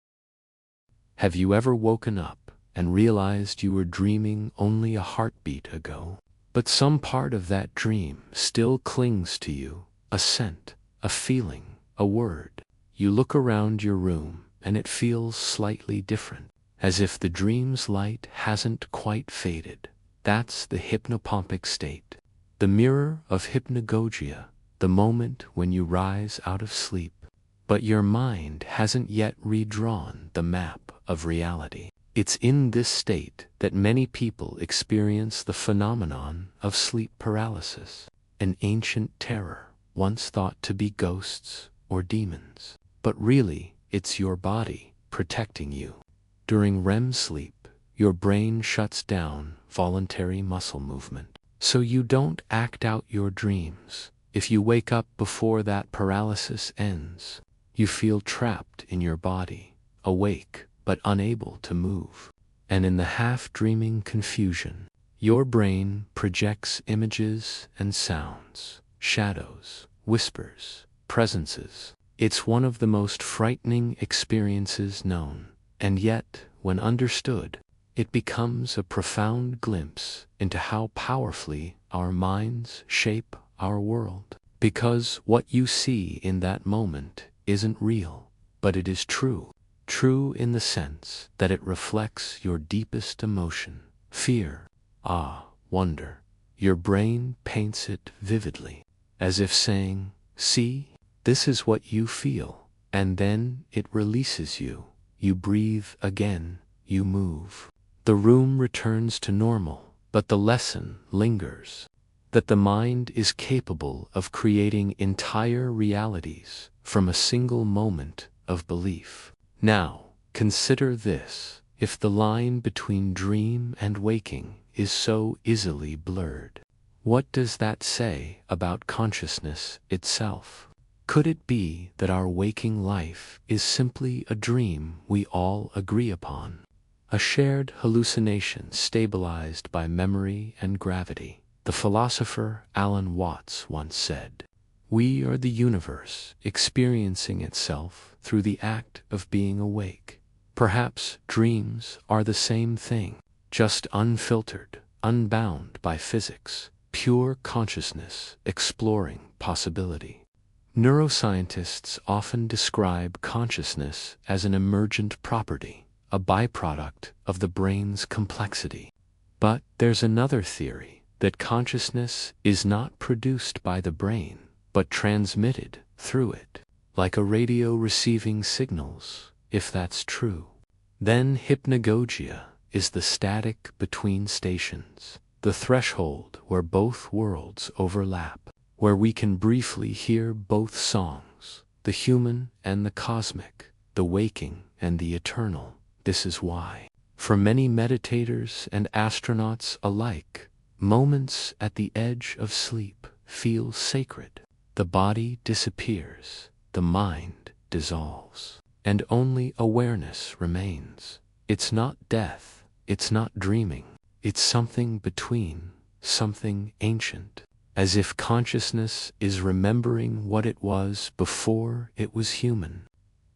Have you ever woken up and realized you were dreaming only a heartbeat ago? But some part of that dream still clings to you, a scent, a feeling, a word. you look around your room and it feels slightly different, as if the dream's light hasn't quite faded. That's the hypnopompic state, the mirror of hypnagogia, the moment when you rise out of sleep, but your mind hasn't yet redrawn the map of reality. It's in this state that many people experience the phenomenon of sleep paralysis, an ancient terror once thought to be ghosts or demons. But really, it's your body protecting you. During REM sleep, your brain shuts down voluntary muscle movement, so you don't act out your dreams. If you wake up before that paralysis ends, you feel trapped in your body, awake but unable to move. And in the half-dreaming confusion, your brain projects images and sounds, shadows, whispers, presences. It's one of the most frightening experiences known, and yet, when understood, it becomes a profound glimpse into how powerfully our minds shape our world. Because what you see in that moment isn't real, but it is true. True in the sense that it reflects your deepest emotion, fear, awe, wonder. Your brain paints it vividly, as if saying, "See, this is what you feel," and then it releases you. You breathe again, you move. The room returns to normal, but the lesson lingers, that the mind is capable of creating entire realities from a single moment of belief. Now, consider this: if the line between dream and waking is so easily blurred, what does that say about consciousness itself? Could it be that our waking life is simply a dream we all agree upon? A shared hallucination stabilized by memory and gravity. The philosopher Alan Watts once said, "We are the universe experiencing itself through the act of being awake." Perhaps dreams are the same thing, just unfiltered, unbound by physics, pure consciousness exploring possibility. Neuroscientists often describe consciousness as an emergent property, a byproduct of the brain's complexity. But there's another theory, that consciousness is not produced by the brain, but transmitted through it, like a radio receiving signals. If that's true, then hypnagogia is the static between stations, the threshold where both worlds overlap, where we can briefly hear both songs, the human and the cosmic, the waking and the eternal. This is why, for many meditators and astronauts alike, moments at the edge of sleep feel sacred. The body disappears, the mind dissolves, and only awareness remains. It's not death, it's not dreaming, it's something between, something ancient, as if consciousness is remembering what it was before it was human.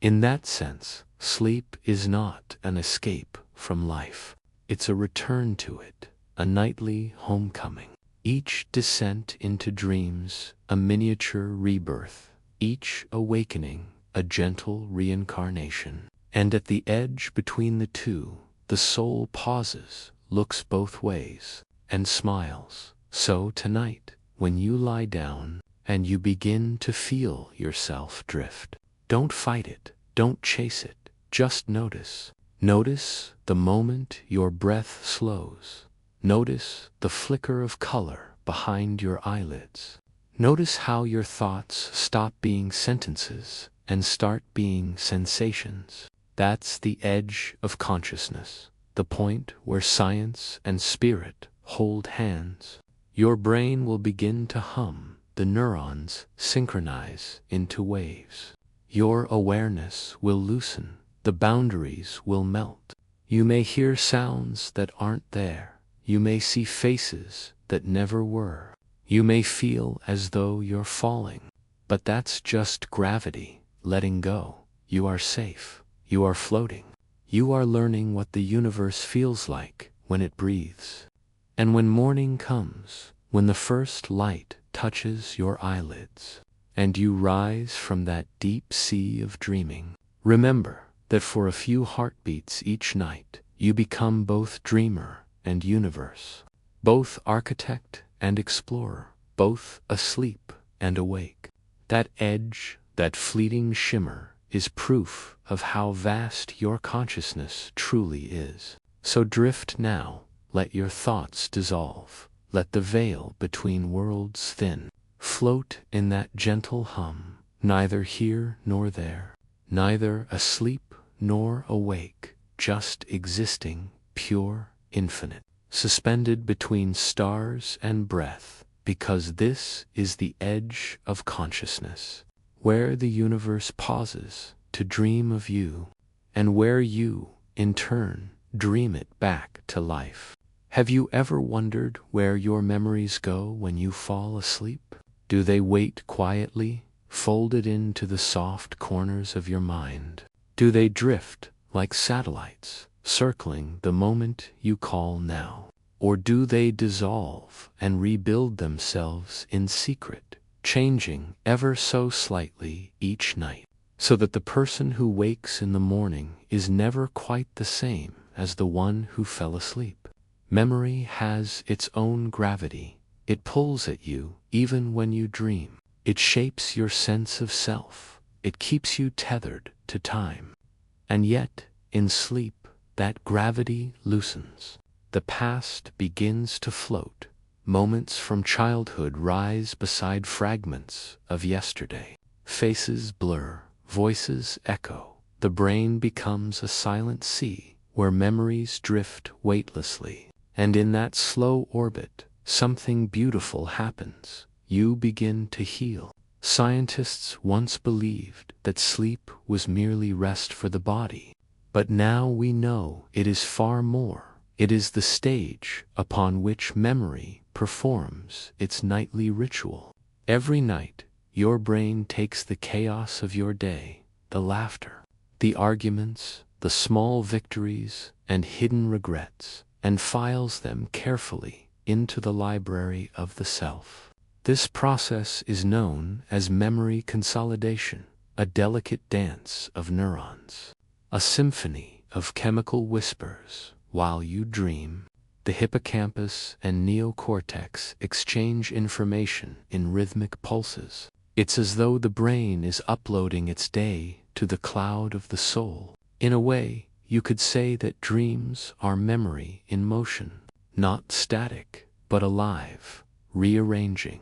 In that sense, sleep is not an escape from life. It's a return to it, a nightly homecoming. Each descent into dreams, a miniature rebirth, each awakening, a gentle reincarnation. And at the edge between the two, the soul pauses, looks both ways, and smiles. So tonight, when you lie down and you begin to feel yourself drift, don't fight it, don't chase it, just notice. Notice the moment your breath slows. Notice the flicker of color behind your eyelids. Notice how your thoughts stop being sentences and start being sensations. That's the edge of consciousness, the point where science and spirit hold hands. Your brain will begin to hum, the neurons synchronize into waves. Your awareness will loosen, the boundaries will melt. You may hear sounds that aren't there. You may see faces that never were. You may feel as though you're falling. But that's just gravity letting go. You are safe. You are floating. You are learning what the universe feels like when it breathes. And when morning comes, when the first light touches your eyelids, and you rise from that deep sea of dreaming. Remember that for a few heartbeats each night, you become both dreamer and universe, both architect and explorer, both asleep and awake. That edge, that fleeting shimmer, is proof of how vast your consciousness truly is. So drift now, let your thoughts dissolve, let the veil between worlds thin. Float in that gentle hum, neither here nor there, neither asleep nor awake, just existing, pure, infinite, suspended between stars and breath, because this is the edge of consciousness, where the universe pauses to dream of you, and where you, in turn, dream it back to life. Have you ever wondered where your memories go when you fall asleep? Do they wait quietly, folded into the soft corners of your mind? Do they drift like satellites, circling the moment you call now? Or do they dissolve and rebuild themselves in secret, changing ever so slightly each night, so that the person who wakes in the morning is never quite the same as the one who fell asleep? Memory has its own gravity. It pulls at you even when you dream. It shapes your sense of self. It keeps you tethered to time. And yet, in sleep, that gravity loosens. The past begins to float. Moments from childhood rise beside fragments of yesterday. Faces blur, voices echo. The brain becomes a silent sea where memories drift weightlessly. And in that slow orbit, something beautiful happens. You begin to heal. Scientists once believed that sleep was merely rest for the body. But now we know it is far more. It is the stage upon which memory performs its nightly ritual. Every night, your brain takes the chaos of your day, the laughter, the arguments, the small victories, and hidden regrets, and files them carefully into the library of the self. This process is known as memory consolidation, a delicate dance of neurons, a symphony of chemical whispers. While you dream, the hippocampus and neocortex exchange information in rhythmic pulses. It's as though the brain is uploading its day to the cloud of the soul. In a way, you could say that dreams are memory in motion, not static, but alive, rearranging,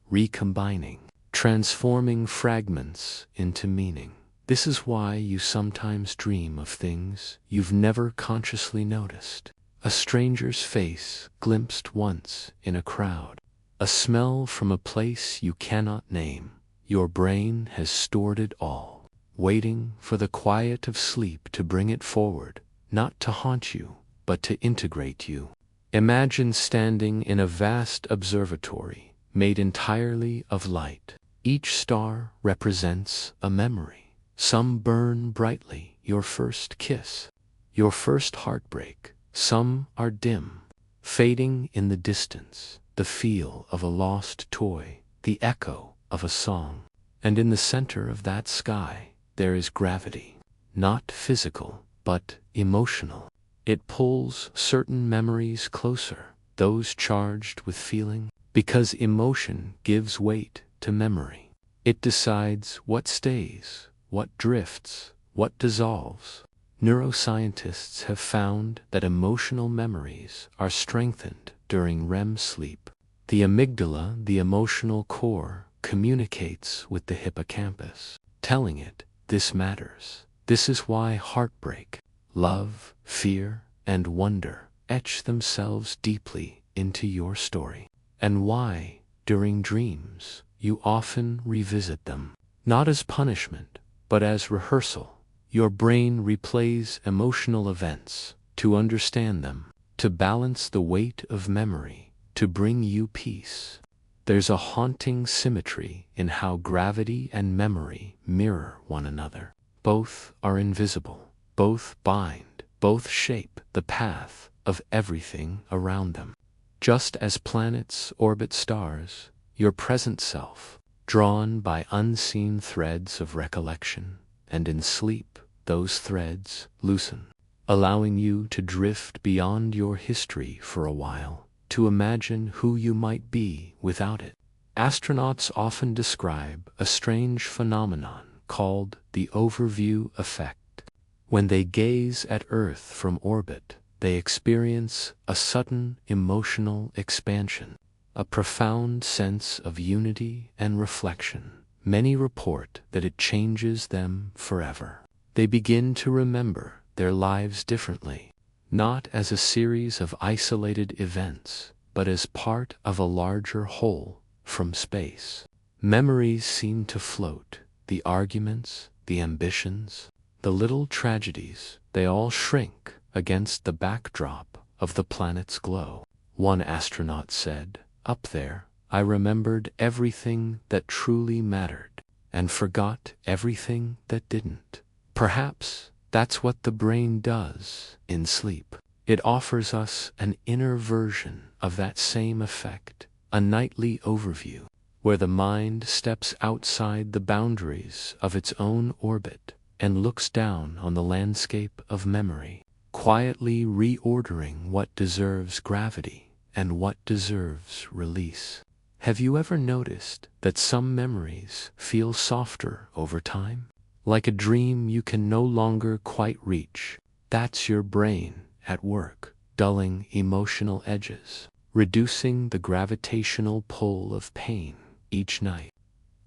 recombining, transforming fragments into meaning. This is why you sometimes dream of things you've never consciously noticed. A stranger's face glimpsed once in a crowd. A smell from a place you cannot name. Your brain has stored it all, waiting for the quiet of sleep to bring it forward, not to haunt you, but to integrate you. Imagine standing in a vast observatory made entirely of light. Each star represents a memory. Some burn brightly, your first kiss, your first heartbreak. Some are dim, fading in the distance, the feel of a lost toy, the echo of a song. And in the center of that sky, there is gravity, not physical, but emotional. It pulls certain memories closer, those charged with feeling, because emotion gives weight to memory. It decides what stays, what drifts, what dissolves. Neuroscientists have found that emotional memories are strengthened during REM sleep. The amygdala, the emotional core, communicates with the hippocampus, telling it, this matters. This is why heartbreak, love, fear, and wonder etch themselves deeply into your story. And why, during dreams, you often revisit them, not as punishment, but as rehearsal. Your brain replays emotional events to understand them, to balance the weight of memory, to bring you peace. There's a haunting symmetry in how gravity and memory mirror one another. Both are invisible, both bind, both shape the path of everything around them. Just as planets orbit stars, your present self, drawn by unseen threads of recollection, and in sleep those threads loosen, allowing you to drift beyond your history for a while, to imagine who you might be without it. Astronauts often describe a strange phenomenon called the overview effect. When they gaze at Earth from orbit, they experience a sudden emotional expansion, a profound sense of unity and reflection. Many report that it changes them forever. They begin to remember their lives differently, not as a series of isolated events, but as part of a larger whole from space. Memories seem to float, the arguments, the ambitions, the little tragedies, they all shrink against the backdrop of the planet's glow. One astronaut said, "Up there, I remembered everything that truly mattered, and forgot everything that didn't." Perhaps that's what the brain does in sleep. It offers us an inner version of that same effect, a nightly overview, where the mind steps outside the boundaries of its own orbit and looks down on the landscape of memory, quietly reordering what deserves gravity and what deserves release. Have you ever noticed that some memories feel softer over time? Like a dream you can no longer quite reach. That's your brain at work, dulling emotional edges, reducing the gravitational pull of pain each night.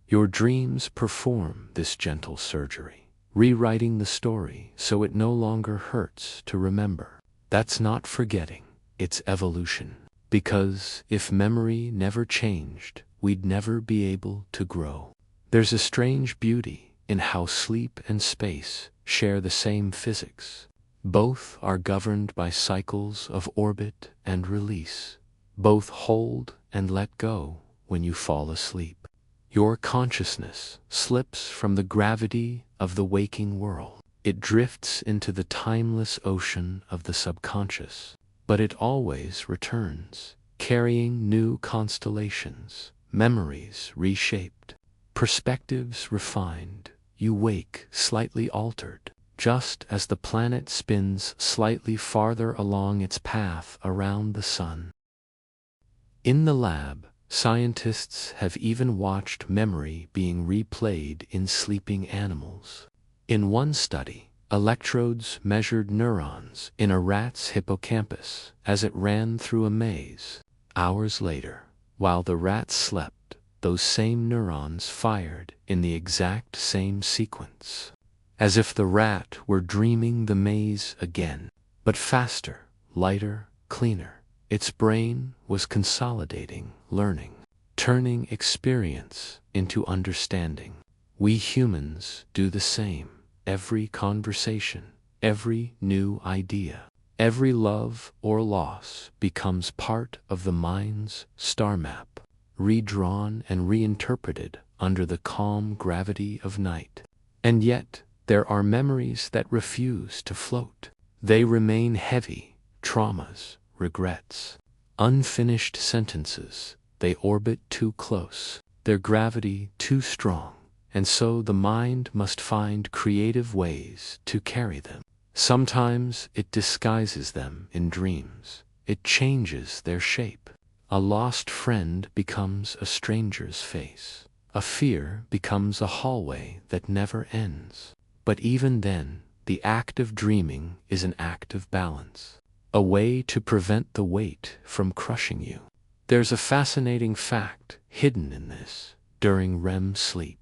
Your dreams perform this gentle surgery, rewriting the story so it no longer hurts to remember. That's not forgetting, it's evolution. Because if memory never changed, we'd never be able to grow. There's a strange beauty in how sleep and space share the same physics. Both are governed by cycles of orbit and release. Both hold and let go when you fall asleep. Your consciousness slips from the gravity of the waking world. It drifts into the timeless ocean of the subconscious. But it always returns, carrying new constellations, memories reshaped, perspectives refined. You wake slightly altered, just as the planet spins slightly farther along its path around the sun. In the lab, scientists have even watched memory being replayed in sleeping animals. In one study, electrodes measured neurons in a rat's hippocampus as it ran through a maze. Hours later, while the rat slept, those same neurons fired in the exact same sequence, as if the rat were dreaming the maze again, but faster, lighter, cleaner. Its brain was consolidating, learning, turning experience into understanding. We humans do the same. Every conversation, every new idea, every love or loss becomes part of the mind's star map, redrawn and reinterpreted under the calm gravity of night. And yet, there are memories that refuse to float. They remain heavy, traumas, regrets, unfinished sentences. They orbit too close, their gravity too strong. And so the mind must find creative ways to carry them. Sometimes it disguises them in dreams. It changes their shape. A lost friend becomes a stranger's face. A fear becomes a hallway that never ends. But even then, the act of dreaming is an act of balance, a way to prevent the weight from crushing you. There's a fascinating fact hidden in this. During REM sleep,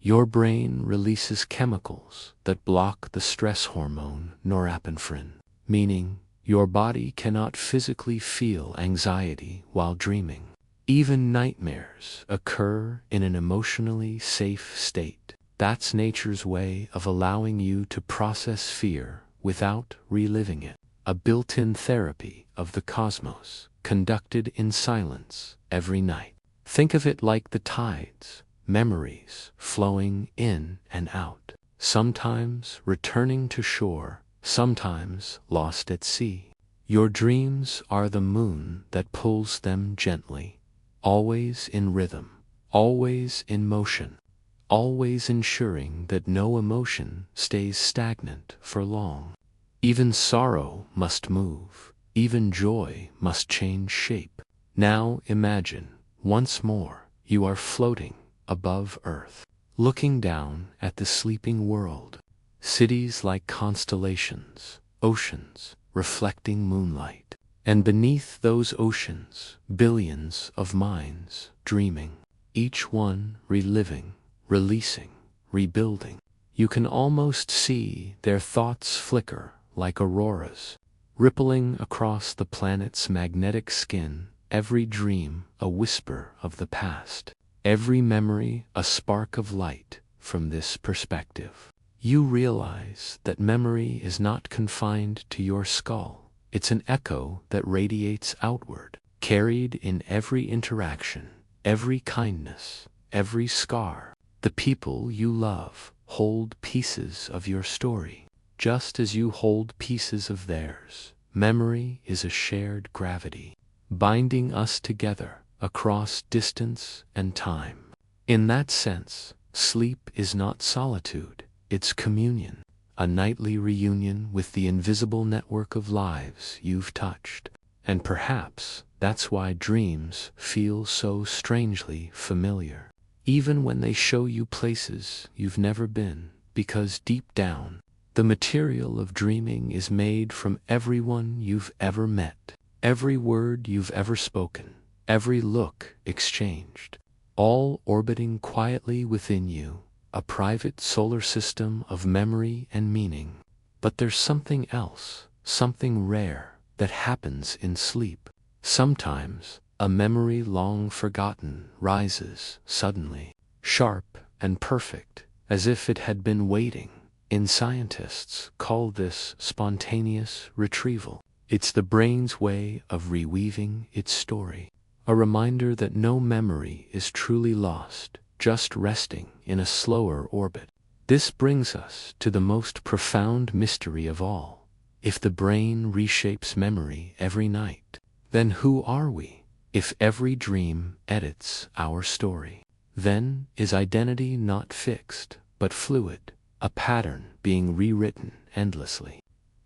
your brain releases chemicals that block the stress hormone norepinephrine, meaning your body cannot physically feel anxiety while dreaming. Even nightmares occur in an emotionally safe state. That's nature's way of allowing you to process fear without reliving it. A built-in therapy of the cosmos, conducted in silence every night. Think of it like the tides. Memories flowing in and out, sometimes returning to shore, sometimes lost at sea. Your dreams are the moon that pulls them gently, always in rhythm, always in motion, always ensuring that no emotion stays stagnant for long. Even sorrow must move, even joy must change shape. Now imagine, once more, you are floating above Earth, looking down at the sleeping world. Cities like constellations, oceans reflecting moonlight, and beneath those oceans, billions of minds dreaming, each one reliving, releasing, rebuilding. You can almost see their thoughts flicker like auroras, rippling across the planet's magnetic skin, every dream a whisper of the past, every memory a spark of light. From this perspective, you realize that memory is not confined to your skull. It's an echo that radiates outward, carried in every interaction, every kindness, every scar. The people you love hold pieces of your story, just as you hold pieces of theirs. Memory is a shared gravity, binding us together across distance and time. In that sense, sleep is not solitude, it's communion, a nightly reunion with the invisible network of lives you've touched. And perhaps that's why dreams feel so strangely familiar, even when they show you places you've never been, because deep down, the material of dreaming is made from everyone you've ever met, every word you've ever spoken, every look exchanged, all orbiting quietly within you, a private solar system of memory and meaning. But there's something else, something rare, that happens in sleep. Sometimes, a memory long forgotten rises suddenly, sharp and perfect, as if it had been waiting. Scientists call this spontaneous retrieval. It's the brain's way of reweaving its story, a reminder that no memory is truly lost, just resting in a slower orbit. This brings us to the most profound mystery of all. If the brain reshapes memory every night, then who are we? If every dream edits our story, then is identity not fixed, but fluid, a pattern being rewritten endlessly.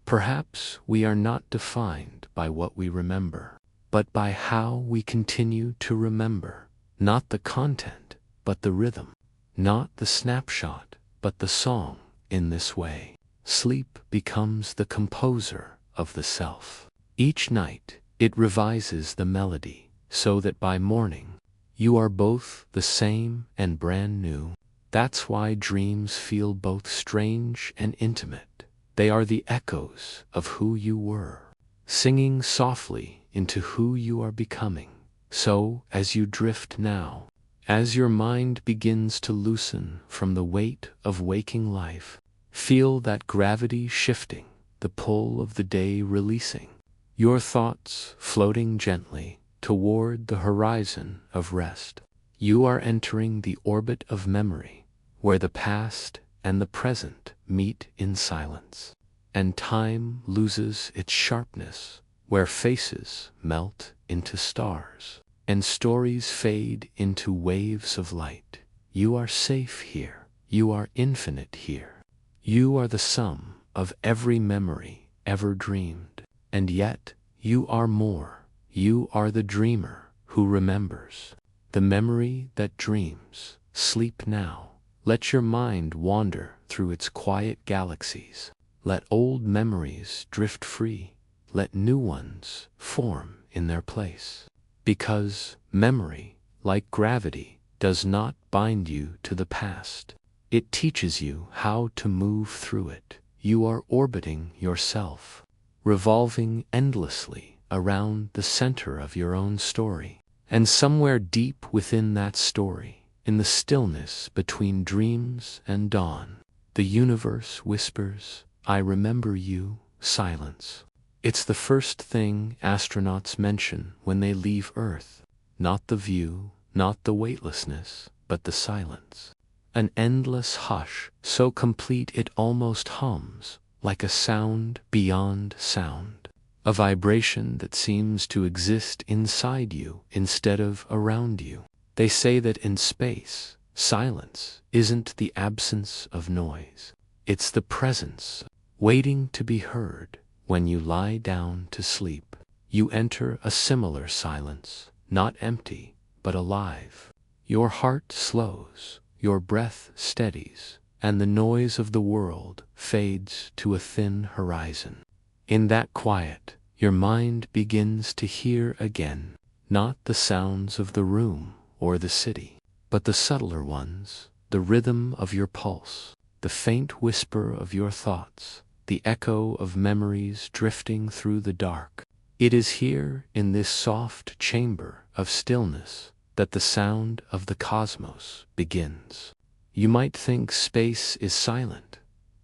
Perhaps we are not defined by what we remember, but by how we continue to remember, not the content, but the rhythm, not the snapshot, but the song. In this way, sleep becomes the composer of the self. Each night, it revises the melody, so that by morning, you are both the same and brand new. That's why dreams feel both strange and intimate. They are the echoes of who you were, singing softly into who you are becoming. So, as you drift now, as your mind begins to loosen from the weight of waking life, feel that gravity shifting, the pull of the day releasing, your thoughts floating gently toward the horizon of rest. You are entering the orbit of memory, where the past and the present meet in silence, and time loses its sharpness, where faces melt into stars, and stories fade into waves of light. You are safe here. You are infinite here. You are the sum of every memory ever dreamed. And yet, you are more. You are the dreamer who remembers, the memory that dreams. Sleep now. Let your mind wander through its quiet galaxies. Let old memories drift free. Let new ones form in their place. Because memory, like gravity, does not bind you to the past. It teaches you how to move through it. You are orbiting yourself, revolving endlessly around the center of your own story. And somewhere deep within that story, in the stillness between dreams and dawn, the universe whispers, "I remember you." Silence. It's the first thing astronauts mention when they leave Earth. Not the view, not the weightlessness, but the silence. An endless hush, so complete it almost hums, like a sound beyond sound. A vibration that seems to exist inside you instead of around you. They say that in space, silence isn't the absence of noise. It's the presence, waiting to be heard. When you lie down to sleep, you enter a similar silence, not empty, but alive. Your heart slows, your breath steadies, and the noise of the world fades to a thin horizon. In that quiet, your mind begins to hear again, not the sounds of the room or the city, but the subtler ones, the rhythm of your pulse, the faint whisper of your thoughts, the echo of memories drifting through the dark. It is here, in this soft chamber of stillness, that the sound of the cosmos begins. You might think space is silent,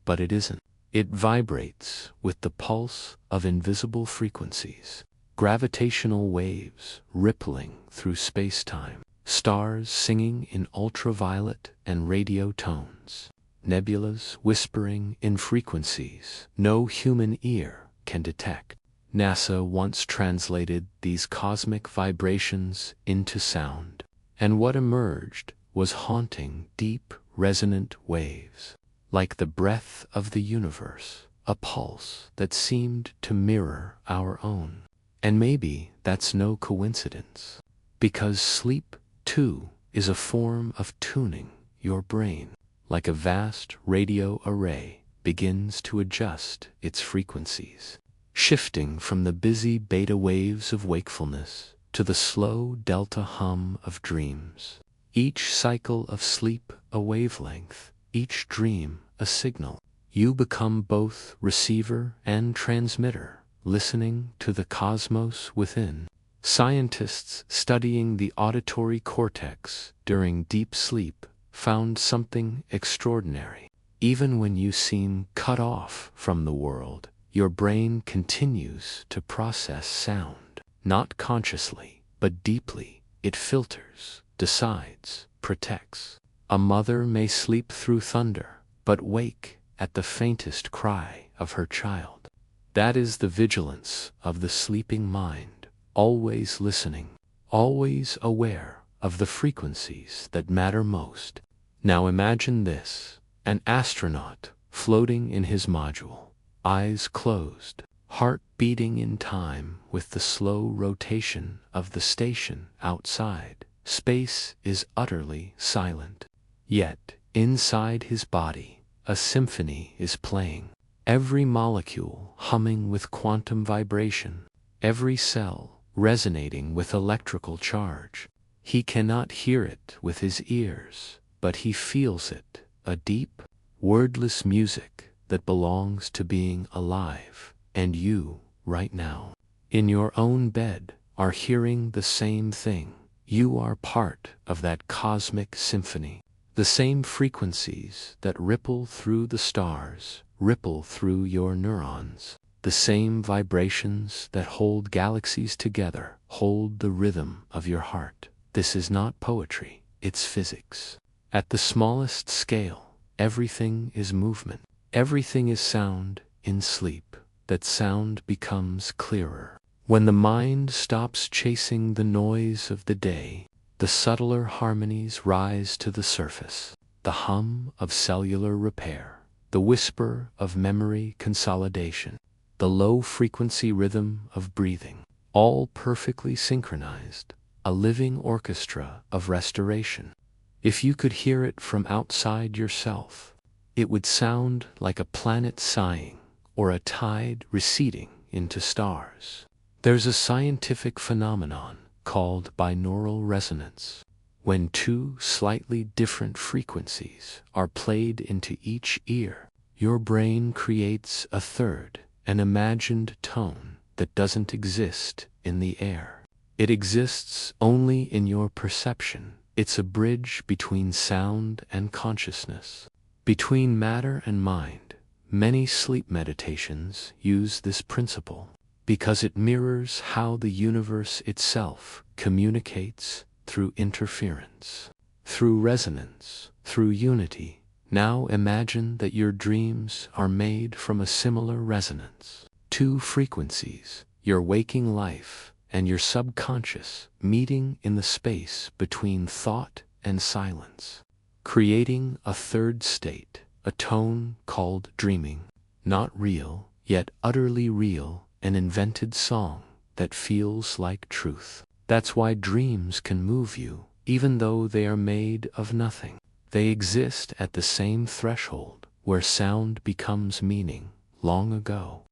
but it isn't. It vibrates with the pulse of invisible frequencies, gravitational waves rippling through space-time, stars singing in ultraviolet and radio tones, nebulas whispering in frequencies no human ear can detect. NASA once translated these cosmic vibrations into sound, and what emerged was haunting, deep, resonant waves, like the breath of the universe, a pulse that seemed to mirror our own. And maybe that's no coincidence, because sleep, too, is a form of tuning. Your brain, like a vast radio array, begins to adjust its frequencies, shifting from the busy beta waves of wakefulness to the slow delta hum of dreams. Each cycle of sleep a wavelength, each dream a signal. You become both receiver and transmitter, listening to the cosmos within. Scientists studying the auditory cortex during deep sleep found something extraordinary. Even when you seem cut off from the world, your brain continues to process sound, not consciously, but deeply. It filters, decides, protects. A mother may sleep through thunder, but wake at the faintest cry of her child. That is the vigilance of the sleeping mind, always listening, always aware of the frequencies that matter most. Now imagine this: an astronaut floating in his module, eyes closed, heart beating in time with the slow rotation of the station outside. Space is utterly silent. Yet, inside his body, a symphony is playing, every molecule humming with quantum vibration, every cell resonating with electrical charge. He cannot hear it with his ears, but he feels it, a deep, wordless music that belongs to being alive. And you, right now, in your own bed, are hearing the same thing. You are part of that cosmic symphony. The same frequencies that ripple through the stars ripple through your neurons. The same vibrations that hold galaxies together hold the rhythm of your heart. This is not poetry, it's physics. At the smallest scale, everything is movement. Everything is sound in sleep. That sound becomes clearer. When the mind stops chasing the noise of the day, the subtler harmonies rise to the surface. The hum of cellular repair, the whisper of memory consolidation, the low-frequency rhythm of breathing, all perfectly synchronized, a living orchestra of restoration. If you could hear it from outside yourself, it would sound like a planet sighing or a tide receding into stars. There's a scientific phenomenon called binaural resonance. When two slightly different frequencies are played into each ear, your brain creates a third, an imagined tone that doesn't exist in the air. It exists only in your perception. It's a bridge between sound and consciousness, between matter and mind. Many sleep meditations use this principle because it mirrors how the universe itself communicates through interference, through resonance, through unity. Now imagine that your dreams are made from a similar resonance. Two frequencies, your waking life and your subconscious meeting in the space between thought and silence, creating a third state, a tone called dreaming. Not real, yet utterly real, an invented song that feels like truth. That's why dreams can move you, even though they are made of nothing. They exist at the same threshold where sound becomes meaning. Long ago,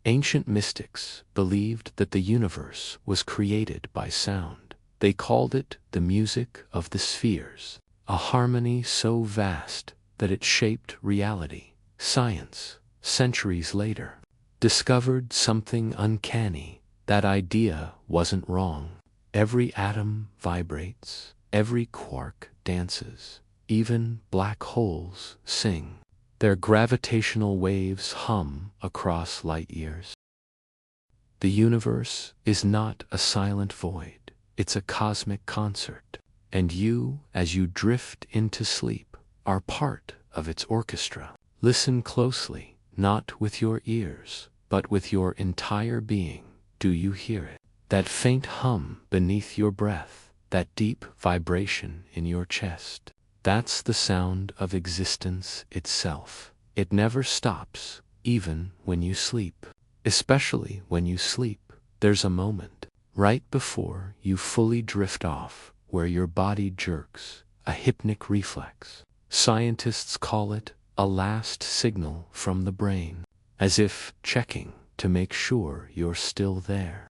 ancient mystics believed that the universe was created by sound. They called it the music of the spheres, a harmony so vast that it shaped reality. Science, centuries later, discovered something uncanny. That idea wasn't wrong. Every atom vibrates, every quark dances, even black holes sing. Their gravitational waves hum across light years. The universe is not a silent void, it's a cosmic concert. And you, as you drift into sleep, are part of its orchestra. Listen closely, not with your ears, but with your entire being. Do you hear it? That faint hum beneath your breath, that deep vibration in your chest. That's the sound of existence itself. It never stops, even when you sleep. Especially when you sleep, there's a moment, right before you fully drift off, where your body jerks, a hypnic reflex. Scientists call it a last signal from the brain, as if checking to make sure you're still there.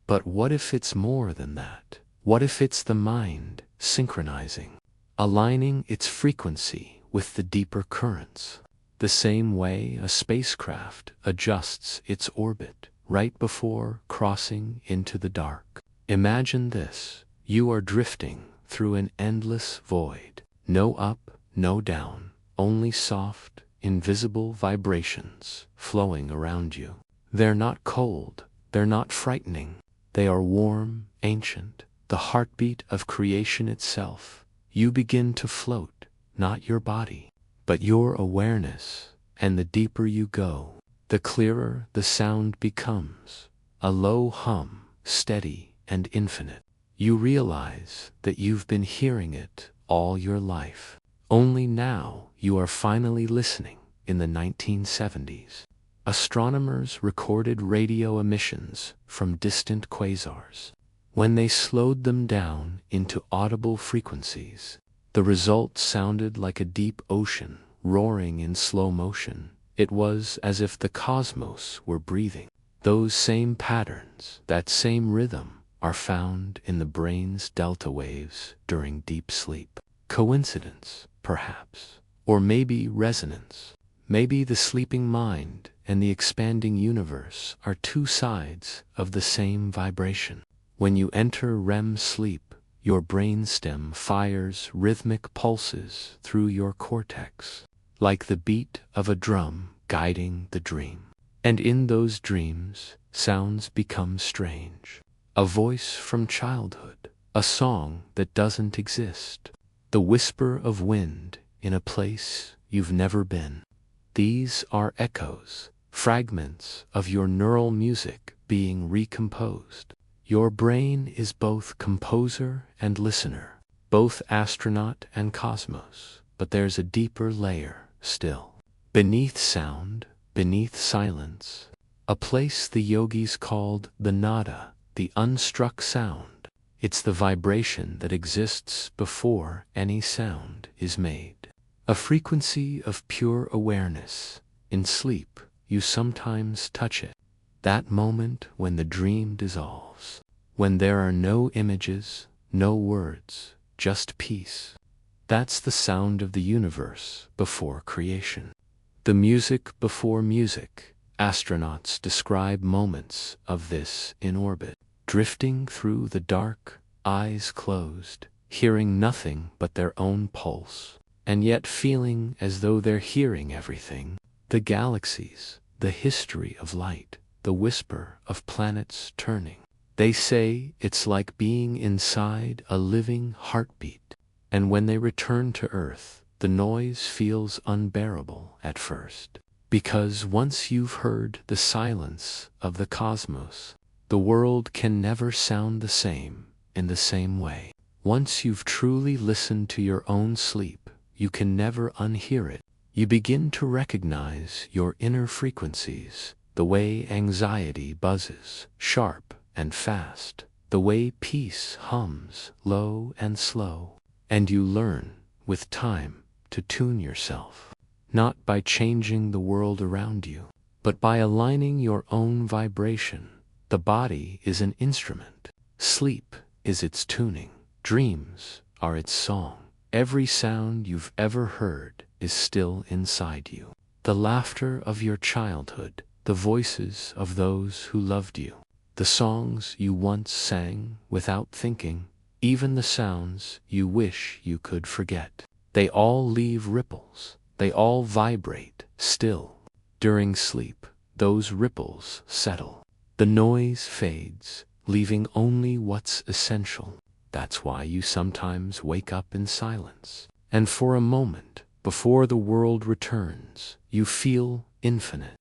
But what if it's more than that? What if it's the mind synchronizing, aligning its frequency with the deeper currents? The same way a spacecraft adjusts its orbit right before crossing into the dark. Imagine this: you are drifting through an endless void. No up, no down, only soft, invisible vibrations flowing around you. They're not cold, they're not frightening. They are warm, ancient, the heartbeat of creation itself. You begin to float, not your body, but your awareness, and the deeper you go, the clearer the sound becomes, a low hum, steady and infinite. You realize that you've been hearing it all your life. Only now you are finally listening. In the 1970s, astronomers recorded radio emissions from distant quasars. When they slowed them down into audible frequencies, the result sounded like a deep ocean roaring in slow motion. It was as if the cosmos were breathing. Those same patterns, that same rhythm, are found in the brain's delta waves during deep sleep. Coincidence, perhaps, or maybe resonance. Maybe the sleeping mind and the expanding universe are two sides of the same vibration. When you enter REM sleep, your brainstem fires rhythmic pulses through your cortex, like the beat of a drum guiding the dream. And in those dreams, sounds become strange. A voice from childhood, a song that doesn't exist, the whisper of wind in a place you've never been. These are echoes, fragments of your neural music being recomposed. Your brain is both composer and listener, both astronaut and cosmos, but there's a deeper layer still. Beneath sound, beneath silence, a place the yogis called the nada, the unstruck sound. It's the vibration that exists before any sound is made. A frequency of pure awareness. In sleep, you sometimes touch it. That moment when the dream dissolves, when there are no images, no words, just peace. That's the sound of the universe before creation. The music before music. Astronauts describe moments of this in orbit, drifting through the dark, eyes closed, hearing nothing but their own pulse, and yet feeling as though they're hearing everything. The galaxies, the history of light, the whisper of planets turning. They say it's like being inside a living heartbeat. And when they return to Earth, the noise feels unbearable at first. Because once you've heard the silence of the cosmos, The world can never sound the same in the same way. Once you've truly listened to your own sleep, you can never unhear it. You begin to recognize your inner frequencies, the way anxiety buzzes, sharp and fast, the way peace hums, low and slow. And you learn, with time, to tune yourself, not by changing the world around you, but by aligning your own vibration. The body is an instrument. Sleep is its tuning. Dreams are its song. Every sound you've ever heard is still inside you. The laughter of your childhood, the voices of those who loved you, the songs you once sang without thinking, even the sounds you wish you could forget. They all leave ripples. They all vibrate still. During sleep, those ripples settle. The noise fades, leaving only what's essential. That's why you sometimes wake up in silence. And for a moment, before the world returns, you feel infinite,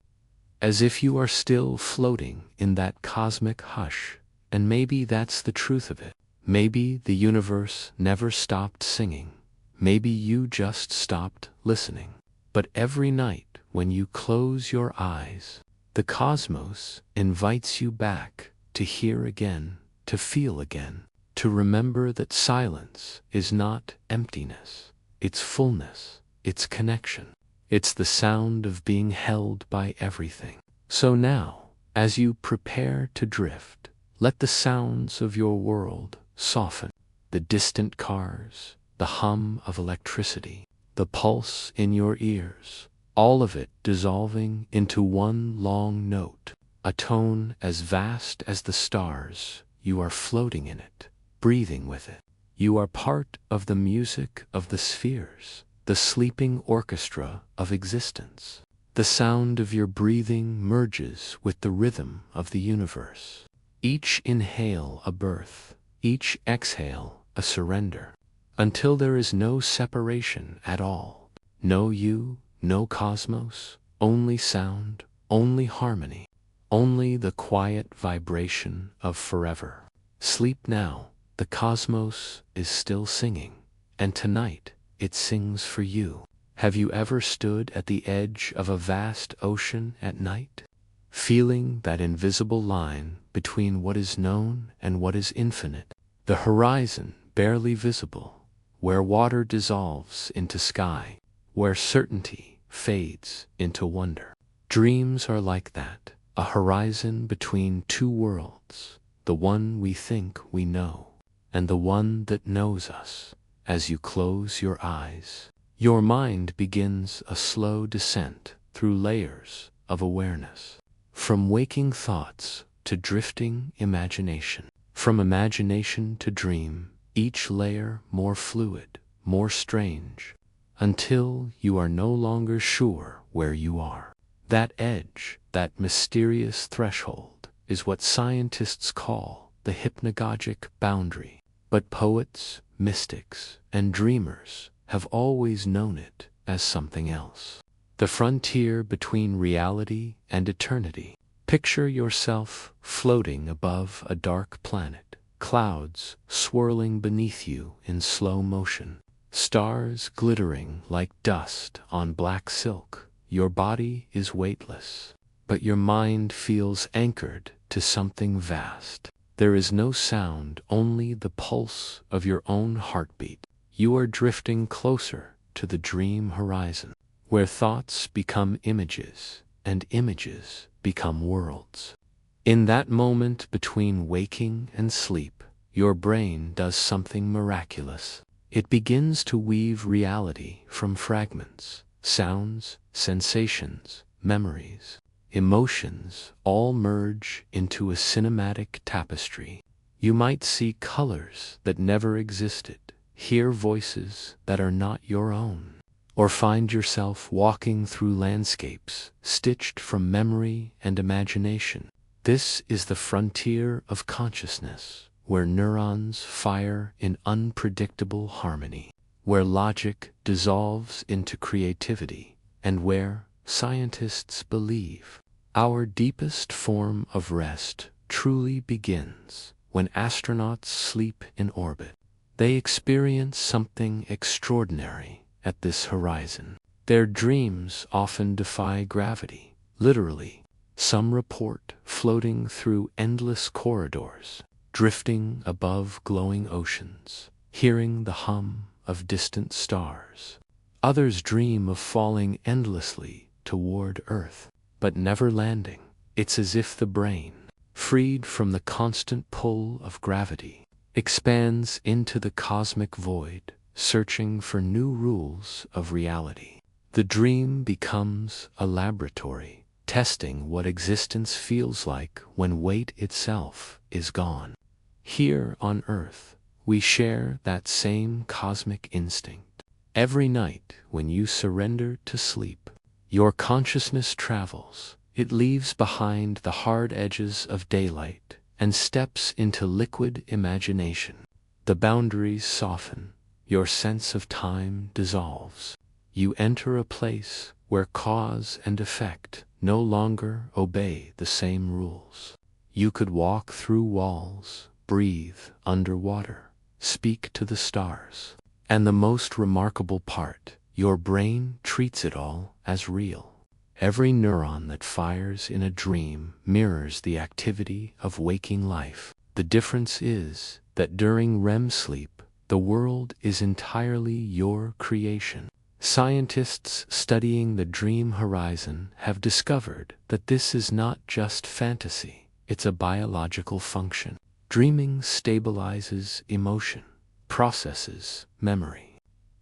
as if you are still floating in that cosmic hush. And maybe that's the truth of it. Maybe the universe never stopped singing. Maybe you just stopped listening. But every night when you close your eyes, the cosmos invites you back to hear again, to feel again, to remember that silence is not emptiness. It's fullness, it's connection. It's the sound of being held by everything. So now, as you prepare to drift, let the sounds of your world soften. The distant cars, the hum of electricity, the pulse in your ears, all of it dissolving into one long note, a tone as vast as the stars. You are floating in it, breathing with it. You are part of the music of the spheres, the sleeping orchestra of existence. The sound of your breathing merges with the rhythm of the universe. Each inhale a birth, each exhale a surrender, until there is no separation at all. No you, no cosmos, only sound, only harmony, only the quiet vibration of forever. Sleep now, the cosmos is still singing, and tonight it sings for you. Have you ever stood at the edge of a vast ocean at night, feeling that invisible line between what is known and what is infinite, the horizon barely visible, where water dissolves into sky, where certainty fades into wonder? Dreams are like that, a horizon between two worlds, the one we think we know, and the one that knows us. As you close your eyes, your mind begins a slow descent through layers of awareness, from waking thoughts to drifting imagination, from imagination to dream, each layer more fluid, more strange, until you are no longer sure where you are. That edge, that mysterious threshold, is what scientists call the hypnagogic boundary. But poets, mystics, and dreamers have always known it as something else. The frontier between reality and eternity. Picture yourself floating above a dark planet, clouds swirling beneath you in slow motion, stars glittering like dust on black silk. Your body is weightless, but your mind feels anchored to something vast. There is no sound, only the pulse of your own heartbeat. You are drifting closer to the dream horizon, where thoughts become images, and images become worlds. In that moment between waking and sleep, your brain does something miraculous. It begins to weave reality from fragments, sounds, sensations, memories, emotions, all merge into a cinematic tapestry. You might see colors that never existed, hear voices that are not your own, or find yourself walking through landscapes stitched from memory and imagination. This is the frontier of consciousness, where neurons fire in unpredictable harmony, where logic dissolves into creativity, and where, scientists believe, our deepest form of rest truly begins when astronauts sleep in orbit. They experience something extraordinary at this horizon. Their dreams often defy gravity, literally. Some report floating through endless corridors, drifting above glowing oceans, hearing the hum of distant stars. Others dream of falling endlessly toward Earth, but never landing. It's as if the brain, freed from the constant pull of gravity, expands into the cosmic void, searching for new rules of reality. The dream becomes a laboratory, testing what existence feels like when weight itself is gone. Here on Earth, we share that same cosmic instinct. Every night when you surrender to sleep, your consciousness travels. It leaves behind the hard edges of daylight and steps into liquid imagination. The boundaries soften, your sense of time dissolves. You enter a place where cause and effect no longer obey the same rules. You could walk through walls, breathe underwater, speak to the stars. And the most remarkable part, your brain treats it all as real. Every neuron that fires in a dream mirrors the activity of waking life. The difference is that during REM sleep, the world is entirely your creation. Scientists studying the dream horizon have discovered that this is not just fantasy, it's a biological function. Dreaming stabilizes emotion, processes memory,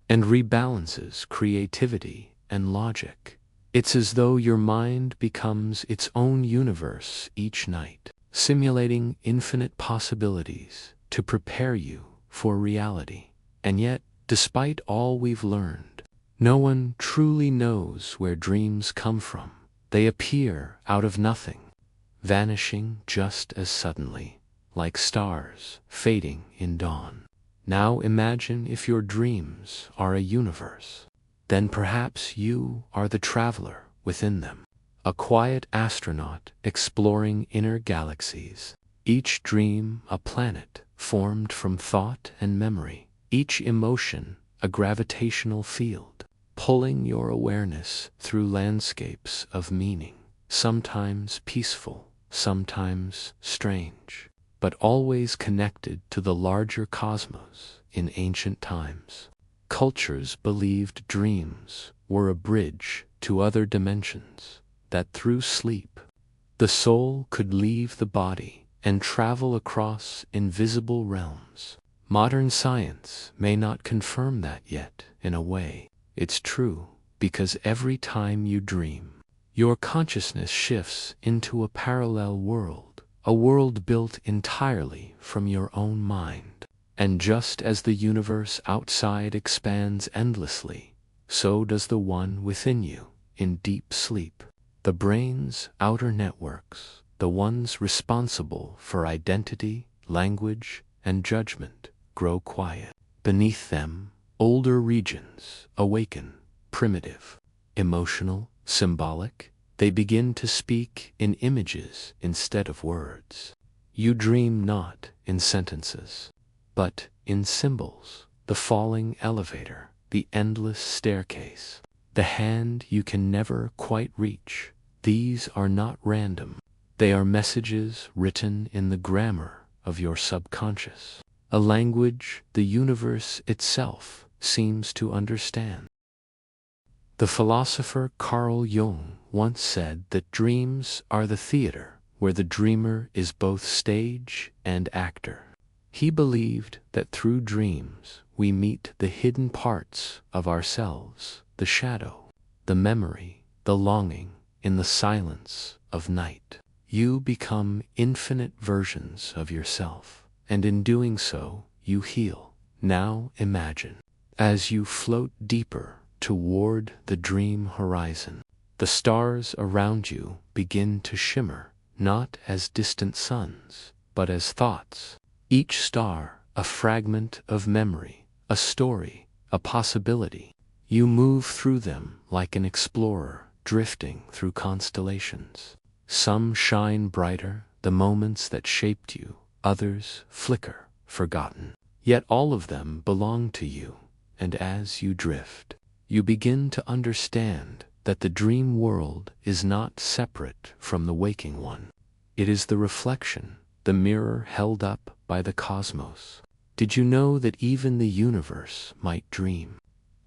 and rebalances creativity and logic. It's as though your mind becomes its own universe each night, simulating infinite possibilities to prepare you for reality. And yet, despite all we've learned, no one truly knows where dreams come from. They appear out of nothing, vanishing just as suddenly, like stars fading in dawn. Now imagine if your dreams are a universe. Then perhaps you are the traveler within them, a quiet astronaut exploring inner galaxies. Each dream a planet formed from thought and memory, each emotion a gravitational field, pulling your awareness through landscapes of meaning, sometimes peaceful, sometimes strange, but always connected to the larger cosmos. In ancient times, cultures believed dreams were a bridge to other dimensions, that through sleep, the soul could leave the body and travel across invisible realms. Modern science may not confirm that yet. In a way, it's true, because every time you dream, your consciousness shifts into a parallel world, a world built entirely from your own mind. And just as the universe outside expands endlessly, so does the one within you in deep sleep. The brain's outer networks, the ones responsible for identity, language, and judgment, grow quiet. Beneath them, older regions awaken, primitive, emotional, symbolic. They begin to speak in images instead of words. You dream not in sentences, but in symbols: the falling elevator, the endless staircase, the hand you can never quite reach. These are not random. They are messages written in the grammar of your subconscious, a language the universe itself seems to understand. The philosopher Carl Jung once said that dreams are the theater where the dreamer is both stage and actor. He believed that through dreams we meet the hidden parts of ourselves, the shadow, the memory, the longing. In the silence of night, you become infinite versions of yourself, and in doing so, you heal. Now imagine, as you float deeper toward the dream horizon, the stars around you begin to shimmer, not as distant suns, but as thoughts. Each star a fragment of memory, a story, a possibility. You move through them like an explorer, drifting through constellations. Some shine brighter the moments that shaped you, others flicker, forgotten. Yet all of them belong to you, and as you drift, you begin to understand that the dream world is not separate from the waking one. It is the reflection, the mirror held up by the cosmos. Did you know that even the universe might dream?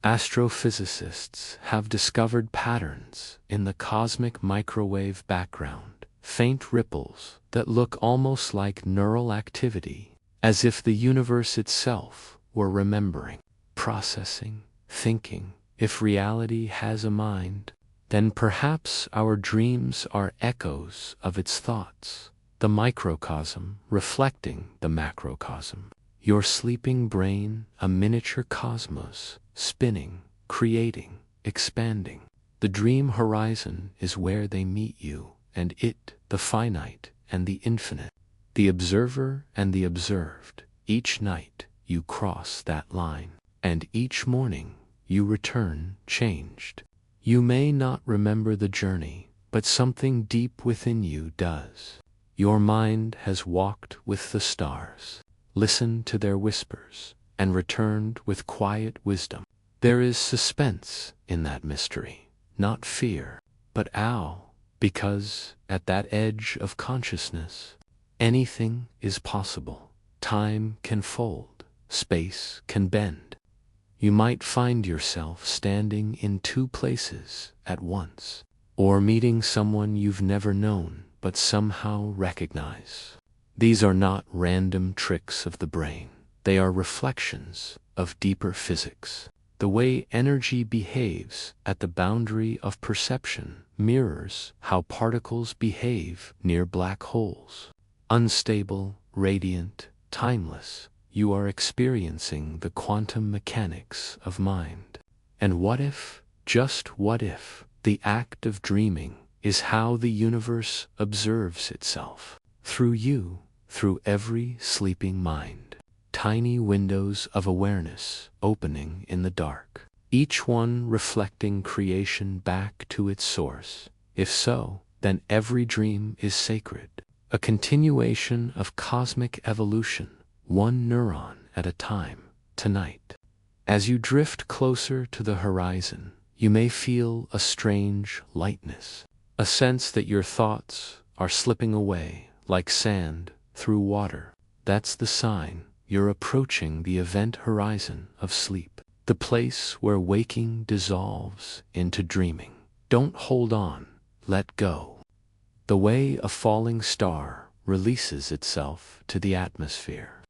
Astrophysicists have discovered patterns in the cosmic microwave background, faint ripples that look almost like neural activity, as if the universe itself were remembering, processing, thinking. If reality has a mind, then perhaps our dreams are echoes of its thoughts, the microcosm reflecting the macrocosm. Your sleeping brain, a miniature cosmos, spinning, creating, expanding. The dream horizon is where they meet you, and it, the finite and the infinite, the observer and the observed. Each night you cross that line, and each morning you return changed. You may not remember the journey, but something deep within you does. Your mind has walked with the stars, listened to their whispers, and returned with quiet wisdom. There is suspense in that mystery, not fear, but awe, because at that edge of consciousness, anything is possible. Time can fold, space can bend. You might find yourself standing in two places at once, or meeting someone you've never known but somehow recognize. These are not random tricks of the brain. They are reflections of deeper physics. The way energy behaves at the boundary of perception mirrors how particles behave near black holes. Unstable, radiant, timeless, you are experiencing the quantum mechanics of mind. And what if, just what if, the act of dreaming is how the universe observes itself? Through you, through every sleeping mind. Tiny windows of awareness opening in the dark, each one reflecting creation back to its source. If so, then every dream is sacred, a continuation of cosmic evolution, one neuron at a time. Tonight, as you drift closer to the horizon, you may feel a strange lightness, a sense that your thoughts are slipping away like sand through water. That's the sign you're approaching the event horizon of sleep, the place where waking dissolves into dreaming. Don't hold on, let go. The way a falling star releases itself to the atmosphere.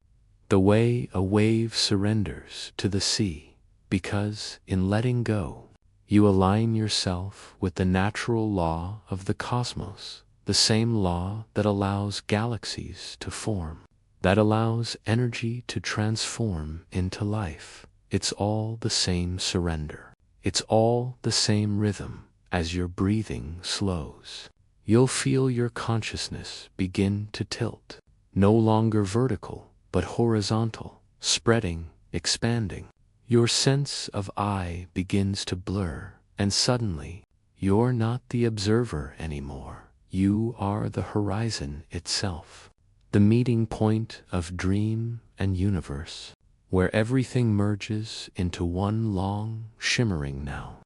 The way a wave surrenders to the sea, because in letting go, you align yourself with the natural law of the cosmos, the same law that allows galaxies to form, that allows energy to transform into life. It's all the same surrender. It's all the same rhythm. As your breathing slows, you'll feel your consciousness begin to tilt, no longer vertical, but horizontal, spreading, expanding. Your sense of I begins to blur, and suddenly, you're not the observer anymore. You are the horizon itself, the meeting point of dream and universe, where everything merges into one long, shimmering now.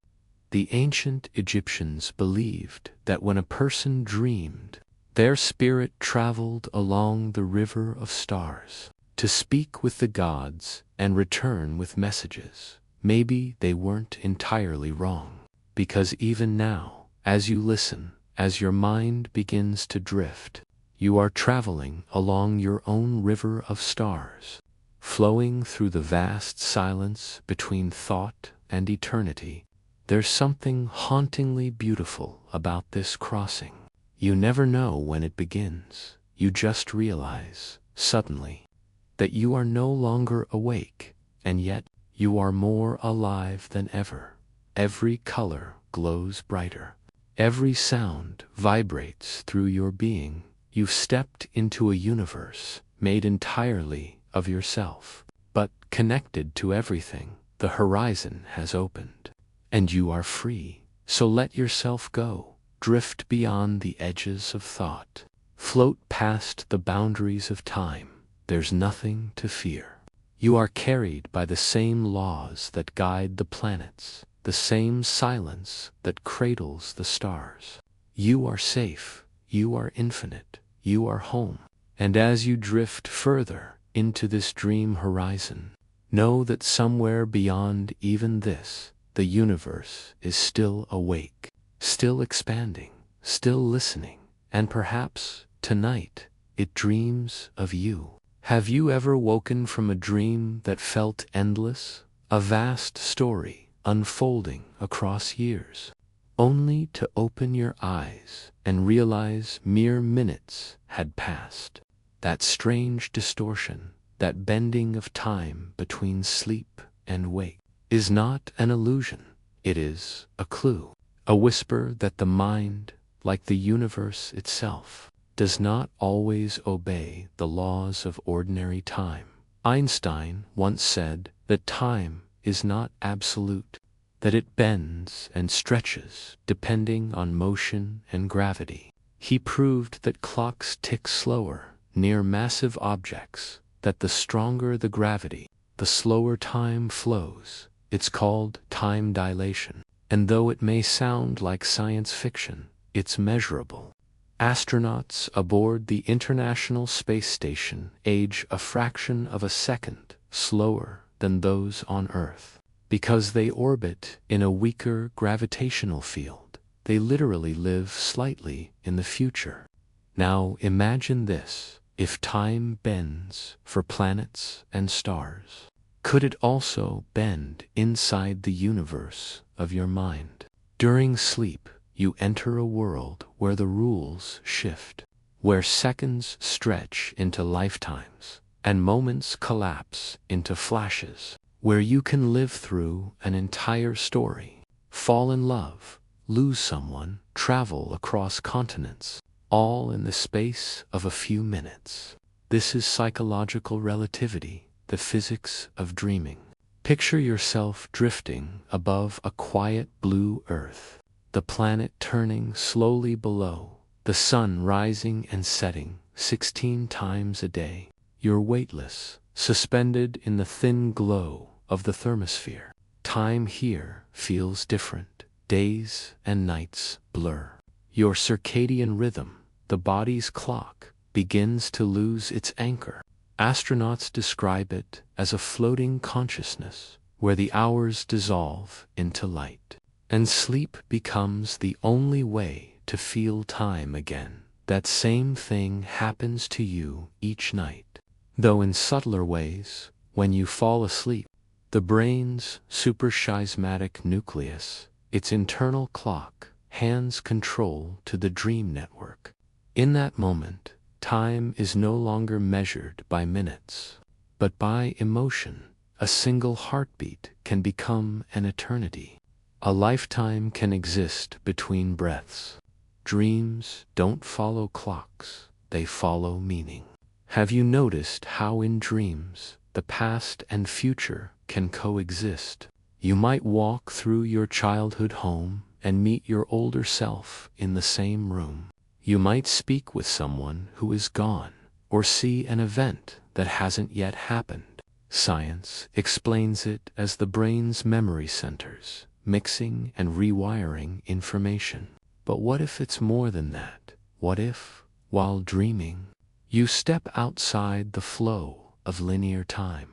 The ancient Egyptians believed that when a person dreamed, their spirit traveled along the river of stars to speak with the gods and return with messages. Maybe they weren't entirely wrong, because even now, as you listen, as your mind begins to drift, you are traveling along your own river of stars, flowing through the vast silence between thought and eternity. There's something hauntingly beautiful about this crossing. You never know when it begins. You just realize, suddenly, that you are no longer awake, and yet you are more alive than ever. Every color glows brighter. Every sound vibrates through your being. You've stepped into a universe made entirely of yourself, but connected to everything. The horizon has opened, and you are free. So let yourself go. Drift beyond the edges of thought. Float past the boundaries of time. There's nothing to fear. You are carried by the same laws that guide the planets, the same silence that cradles the stars. You are safe, you are infinite, you are home. And as you drift further into this dream horizon, know that somewhere beyond even this, the universe is still awake, still expanding, still listening, and perhaps, tonight, it dreams of you. Have you ever woken from a dream that felt endless, a vast story unfolding across years, only to open your eyes and realize mere minutes had passed? That strange distortion, that bending of time between sleep and wake, is not an illusion. It is a clue, a whisper that the mind, like the universe itself, does not always obey the laws of ordinary time. Einstein once said that time is not absolute, that it bends and stretches depending on motion and gravity. He proved that clocks tick slower near massive objects, that the stronger the gravity, the slower time flows. It's called time dilation. And though it may sound like science fiction, it's measurable. Astronauts aboard the International Space Station age a fraction of a second slower than those on Earth. Because they orbit in a weaker gravitational field, they literally live slightly in the future. Now imagine this: if time bends for planets and stars, could it also bend inside the universe of your mind? During sleep, you enter a world where the rules shift, where seconds stretch into lifetimes and moments collapse into flashes, where you can live through an entire story, fall in love, lose someone, travel across continents, all in the space of a few minutes. This is psychological relativity, the physics of dreaming. Picture yourself drifting above a quiet blue earth, the planet turning slowly below, the sun rising and setting 16 times a day. You're weightless, suspended in the thin glow of the thermosphere. Time here feels different. Days and nights blur. Your circadian rhythm, the body's clock, begins to lose its anchor. Astronauts describe it as a floating consciousness, where the hours dissolve into light, and sleep becomes the only way to feel time again. That same thing happens to you each night, though in subtler ways. When you fall asleep, the brain's suprachiasmatic nucleus, its internal clock, hands control to the dream network. In that moment, time is no longer measured by minutes, but by emotion. A single heartbeat can become an eternity. A lifetime can exist between breaths. Dreams don't follow clocks, they follow meaning. Have you noticed how in dreams, the past and future can coexist? You might walk through your childhood home and meet your older self in the same room. You might speak with someone who is gone, or see an event that hasn't yet happened. Science explains it as the brain's memory centers, mixing and rewiring information. But what if it's more than that? What if, while dreaming, you step outside the flow of linear time?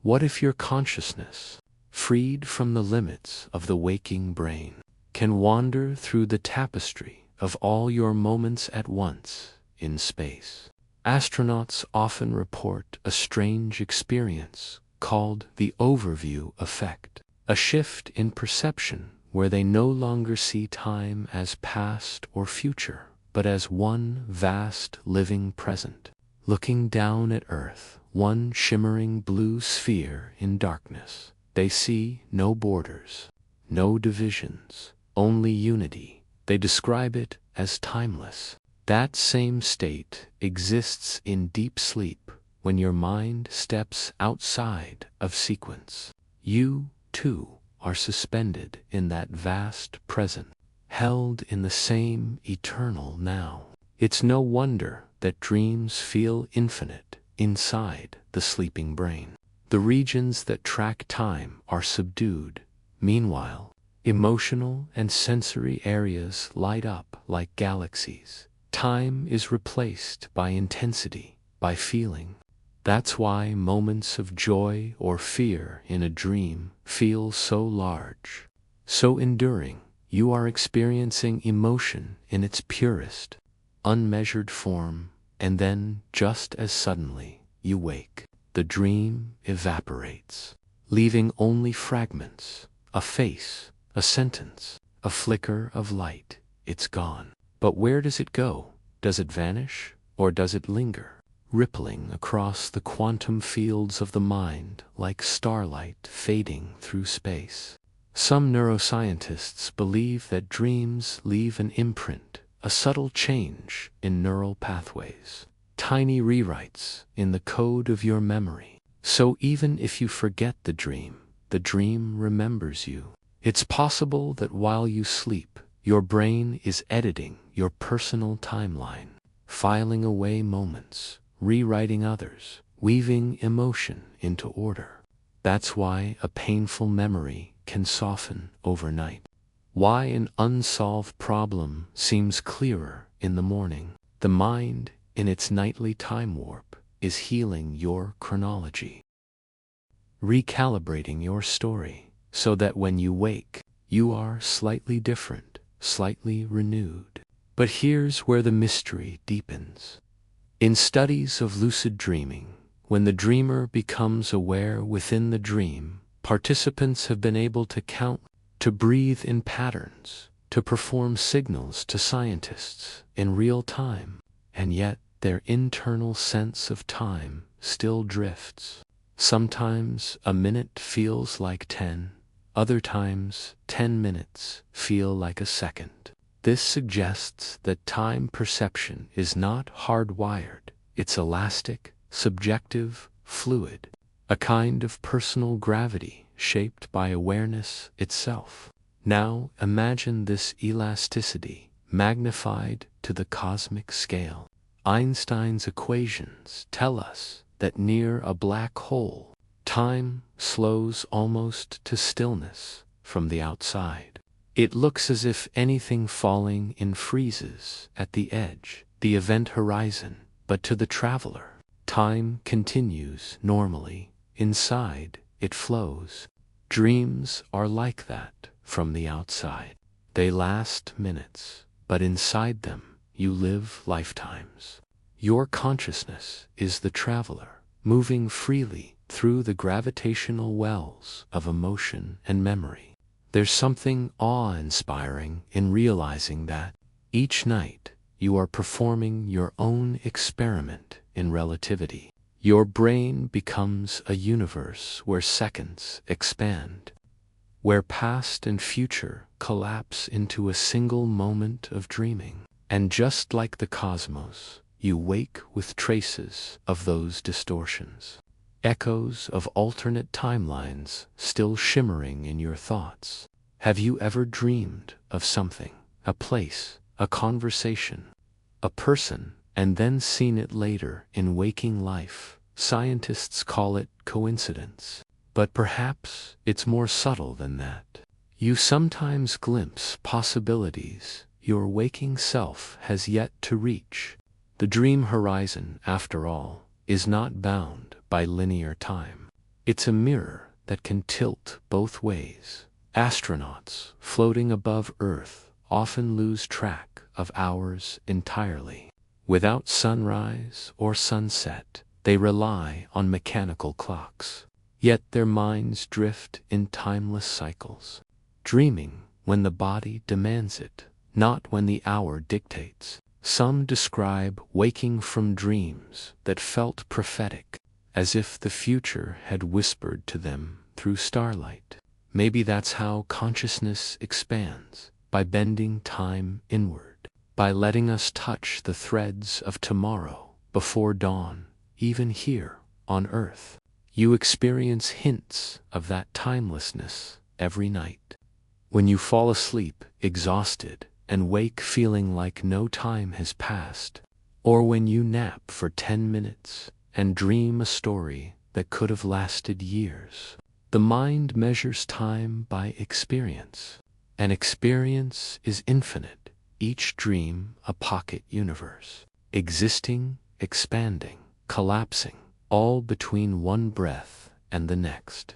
What if your consciousness, freed from the limits of the waking brain, can wander through the tapestry of all your moments at once in space? Astronauts often report a strange experience called the overview effect, a shift in perception where they no longer see time as past or future, but as one vast living present. Looking down at Earth, one shimmering blue sphere in darkness, they see no borders, no divisions, only unity. They describe it as timeless. That same state exists in deep sleep when your mind steps outside of sequence. You, too, are suspended in that vast present, held in the same eternal now. It's no wonder that dreams feel infinite inside the sleeping brain. The regions that track time are subdued. Meanwhile, emotional and sensory areas light up like galaxies. Time is replaced by intensity, by feeling. That's why moments of joy or fear in a dream feel so large, so enduring. You are experiencing emotion in its purest, unmeasured form, and then, just as suddenly, you wake. The dream evaporates, leaving only fragments, a face, a sentence, a flicker of light. It's gone. But where does it go? Does it vanish, or does it linger, rippling across the quantum fields of the mind like starlight fading through space? Some neuroscientists believe that dreams leave an imprint, a subtle change in neural pathways, tiny rewrites in the code of your memory. So even if you forget the dream remembers you. It's possible that while you sleep, your brain is editing your personal timeline, filing away moments, rewriting others, weaving emotion into order. That's why a painful memory can soften overnight. Why an unsolved problem seems clearer in the morning. The mind, in its nightly time warp, is healing your chronology, recalibrating your story, so that when you wake, you are slightly different, slightly renewed. But here's where the mystery deepens. In studies of lucid dreaming, when the dreamer becomes aware within the dream, participants have been able to count, to breathe in patterns, to perform signals to scientists in real time, and yet their internal sense of time still drifts. Sometimes a minute feels like 10, other times 10 minutes feel like a second. This suggests that time perception is not hardwired, it's elastic, subjective, fluid, a kind of personal gravity shaped by awareness itself. Now imagine this elasticity magnified to the cosmic scale. Einstein's equations tell us that near a black hole, time slows almost to stillness from the outside. It looks as if anything falling in freezes at the edge, the event horizon, but to the traveler, time continues normally. Inside, it flows. Dreams are like that from the outside. They last minutes, but inside them, you live lifetimes. Your consciousness is the traveler, moving freely through the gravitational wells of emotion and memory. There's something awe-inspiring in realizing that each night you are performing your own experiment in relativity. Your brain becomes a universe where seconds expand, where past and future collapse into a single moment of dreaming. And just like the cosmos, you wake with traces of those distortions, echoes of alternate timelines still shimmering in your thoughts. Have you ever dreamed of something, a place, a conversation, a person, and then seen it later in waking life? Scientists call it coincidence, but perhaps it's more subtle than that. You sometimes glimpse possibilities your waking self has yet to reach. The dream horizon, after all, is not bound by linear time. It's a mirror that can tilt both ways. Astronauts floating above Earth often lose track of hours entirely. Without sunrise or sunset, they rely on mechanical clocks. Yet their minds drift in timeless cycles, dreaming when the body demands it, not when the hour dictates. Some describe waking from dreams that felt prophetic, as if the future had whispered to them through starlight. Maybe that's how consciousness expands, by bending time inward, by letting us touch the threads of tomorrow before dawn. Even here on Earth, you experience hints of that timelessness every night. When you fall asleep, exhausted, and wake feeling like no time has passed. Or when you nap for 10 minutes and dream a story that could have lasted years. The mind measures time by experience, and experience is infinite, each dream a pocket universe, existing, expanding, collapsing, all between one breath and the next.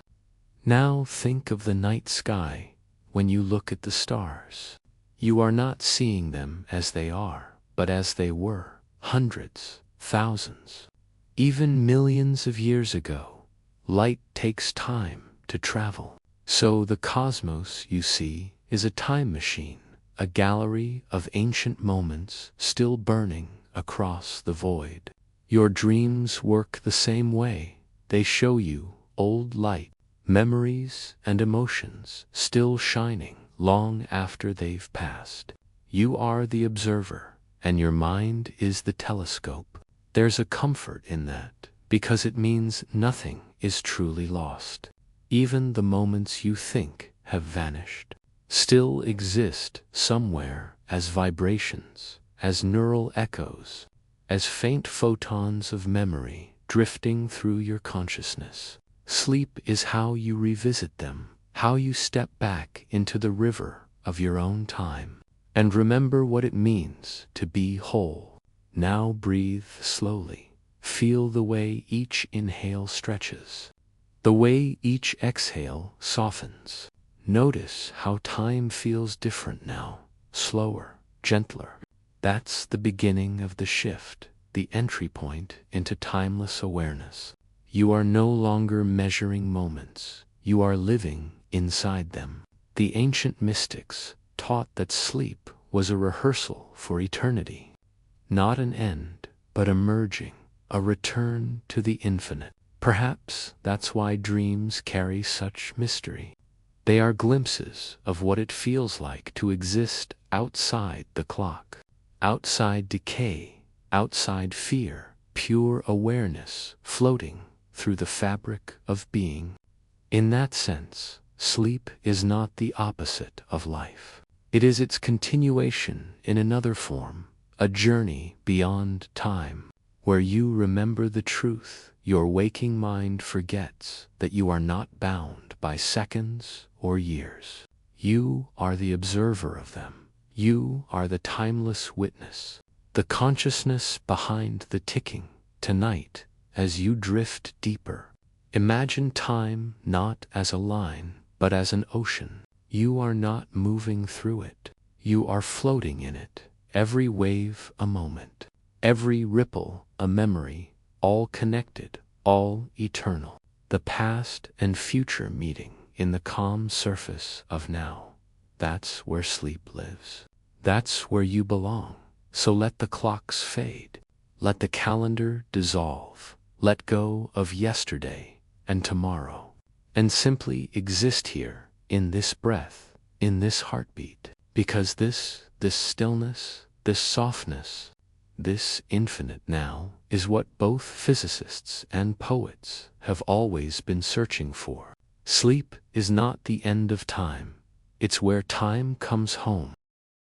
Now think of the night sky when you look at the stars. You are not seeing them as they are, but as they were, hundreds, thousands, even millions of years ago. Light takes time to travel. So the cosmos, you see, is a time machine, a gallery of ancient moments still burning across the void. Your dreams work the same way. They show you old light, memories and emotions still shining long after they've passed. You are the observer, and your mind is the telescope. There's a comfort in that, because it means nothing is truly lost. Even the moments you think have vanished still exist somewhere as vibrations, as neural echoes, as faint photons of memory drifting through your consciousness. Sleep is how you revisit them, how you step back into the river of your own time and remember what it means to be whole. Now breathe slowly. Feel the way each inhale stretches, the way each exhale softens. Notice how time feels different now, slower, gentler. That's the beginning of the shift, the entry point into timeless awareness. You are no longer measuring moments, you are living inside them. The ancient mystics taught that sleep was a rehearsal for eternity, not an end, but a merging, a return to the infinite. Perhaps that's why dreams carry such mystery. They are glimpses of what it feels like to exist outside the clock, outside decay, outside fear, pure awareness floating through the fabric of being. In that sense, sleep is not the opposite of life. It is its continuation in another form, a journey beyond time, where you remember the truth your waking mind forgets, that you are not bound by seconds or years. You are the observer of them. You are the timeless witness, the consciousness behind the ticking. Tonight, as you drift deeper, imagine time not as a line, but as an ocean. You are not moving through it. You are floating in it, every wave a moment, every ripple a memory, all connected, all eternal. The past and future meeting in the calm surface of now. That's where sleep lives. That's where you belong. So let the clocks fade. Let the calendar dissolve. Let go of yesterday and tomorrow, and simply exist here in this breath, in this heartbeat, because this stillness, this softness, this infinite now is what both physicists and poets have always been searching for. Sleep is not the end of time. It's where time comes home.